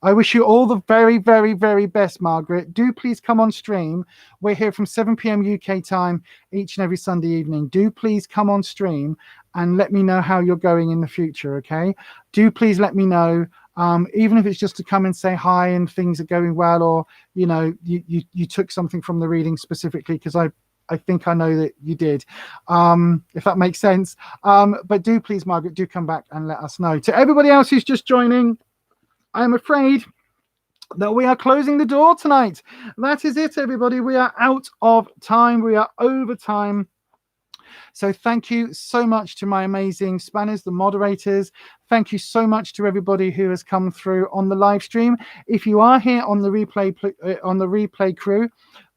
I wish you all the very, very, very best, Margaret. Do please come on stream. We're here from 7 p.m. UK time each and every Sunday evening. Do please come on stream and let me know how you're going in the future, okay? Do please let me know, even if it's just to come and say hi and things are going well, or, you took something from the reading specifically, because I think I know that you did, if that makes sense. But do please, Margaret, do come back and let us know. To everybody else who's just joining, I'm afraid that we are closing the door tonight. That is it, everybody. We are out of time. We are over time. So thank you so much to my amazing spanners, the moderators. Thank you so much to everybody who has come through on the live stream. If you are here on the replay crew,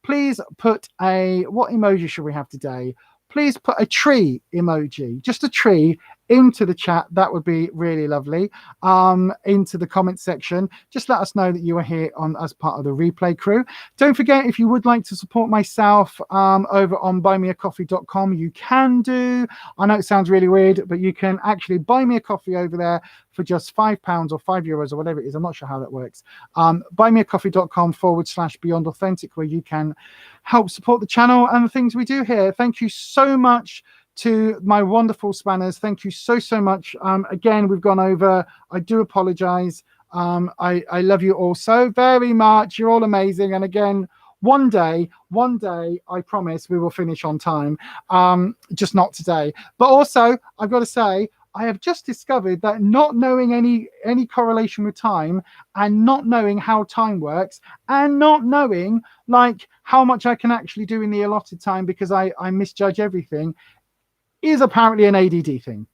please put what emoji should we have today? Please put a tree emoji, just a tree, into the chat. That would be really lovely. Into the comment section. Just let us know that you are here as part of the replay crew. Don't forget, if you would like to support myself over on buymeacoffee.com, you can do. I know it sounds really weird, but you can actually buy me a coffee over there for just £5 or €5 or whatever it is. I'm not sure how that works. Buymeacoffee.com/Beyond Authentic, where you can help support the channel and the things we do here. Thank you so much to my wonderful spanners. Thank you so much. Again, we've gone over. I do apologize. I love you all so very much. You're all amazing. And again, one day, I promise we will finish on time. Just not today. But also, I've got to say, I have just discovered that not knowing any correlation with time, and not knowing how time works, and not knowing like how much I can actually do in the allotted time, because I misjudge everything, is apparently an ADD thing.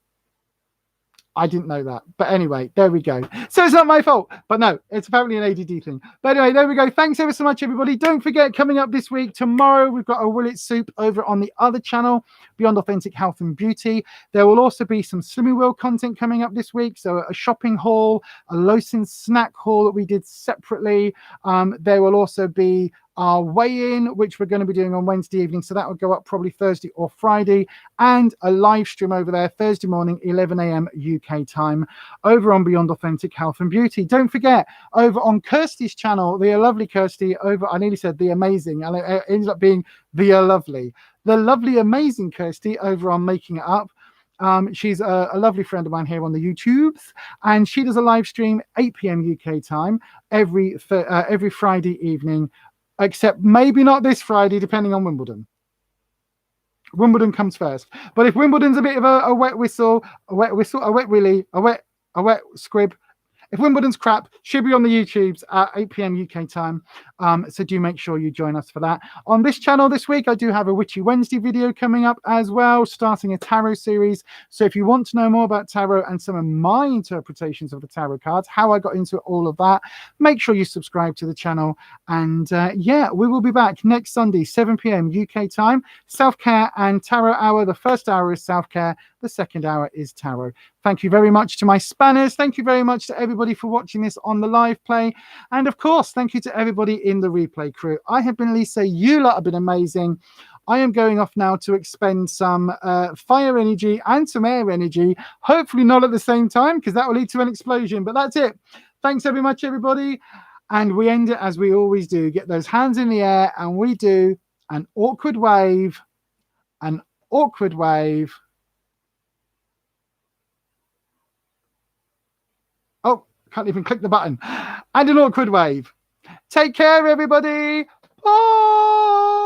I didn't know that. But anyway, there we go. So it's not my fault. But no, it's apparently an ADD thing. But anyway, there we go. Thanks ever so much, everybody. Don't forget, coming up this week, tomorrow, we've got a Will It Soup over on the other channel, Beyond Authentic Health and Beauty. There will also be some Slimming World content coming up this week. So a shopping haul, a Lawson snack haul that we did separately. There will also be our weigh-in, which we're going to be doing on Wednesday evening, so that will go up probably Thursday or Friday, and a live stream over there Thursday morning 11 a.m. UK time over on Beyond Authentic Health and Beauty. Don't forget, over on Kirsty's channel, the lovely Kirsty, I nearly said the amazing, and it ended up being the lovely amazing Kirsty over on Making It Up. She's a lovely friend of mine here on the YouTubes, and she does a live stream 8 p.m. UK time every Friday evening, except maybe not this Friday, depending on Wimbledon. Wimbledon comes first. But if Wimbledon's a bit of a wet whistle, a wet willy, a wet squib, if Wimbledon's crap, she'll be on the YouTubes at 8 p.m. UK time. So do make sure you join us for that. On this channel this week, I do have a Witchy Wednesday video coming up as well, starting a tarot series. So if you want to know more about tarot and some of my interpretations of the tarot cards, how I got into all of that, make sure you subscribe to the channel. And yeah, we will be back next Sunday, 7 p.m. UK time, self-care and tarot hour. The first hour is self-care. The second hour is tarot. Thank you very much to my spanners. Thank you very much to everybody for watching this on the live play. And of course, thank you to everybody in the replay crew. I have been Lisa. You lot have been amazing. I am going off now to expend some fire energy and some air energy. Hopefully not at the same time, because that will lead to an explosion. But that's it. Thanks very much, everybody. And we end it as we always do. Get those hands in the air, and we do an awkward wave. An awkward wave. Oh, can't even click the button. And an awkward wave. Take care, everybody. Bye.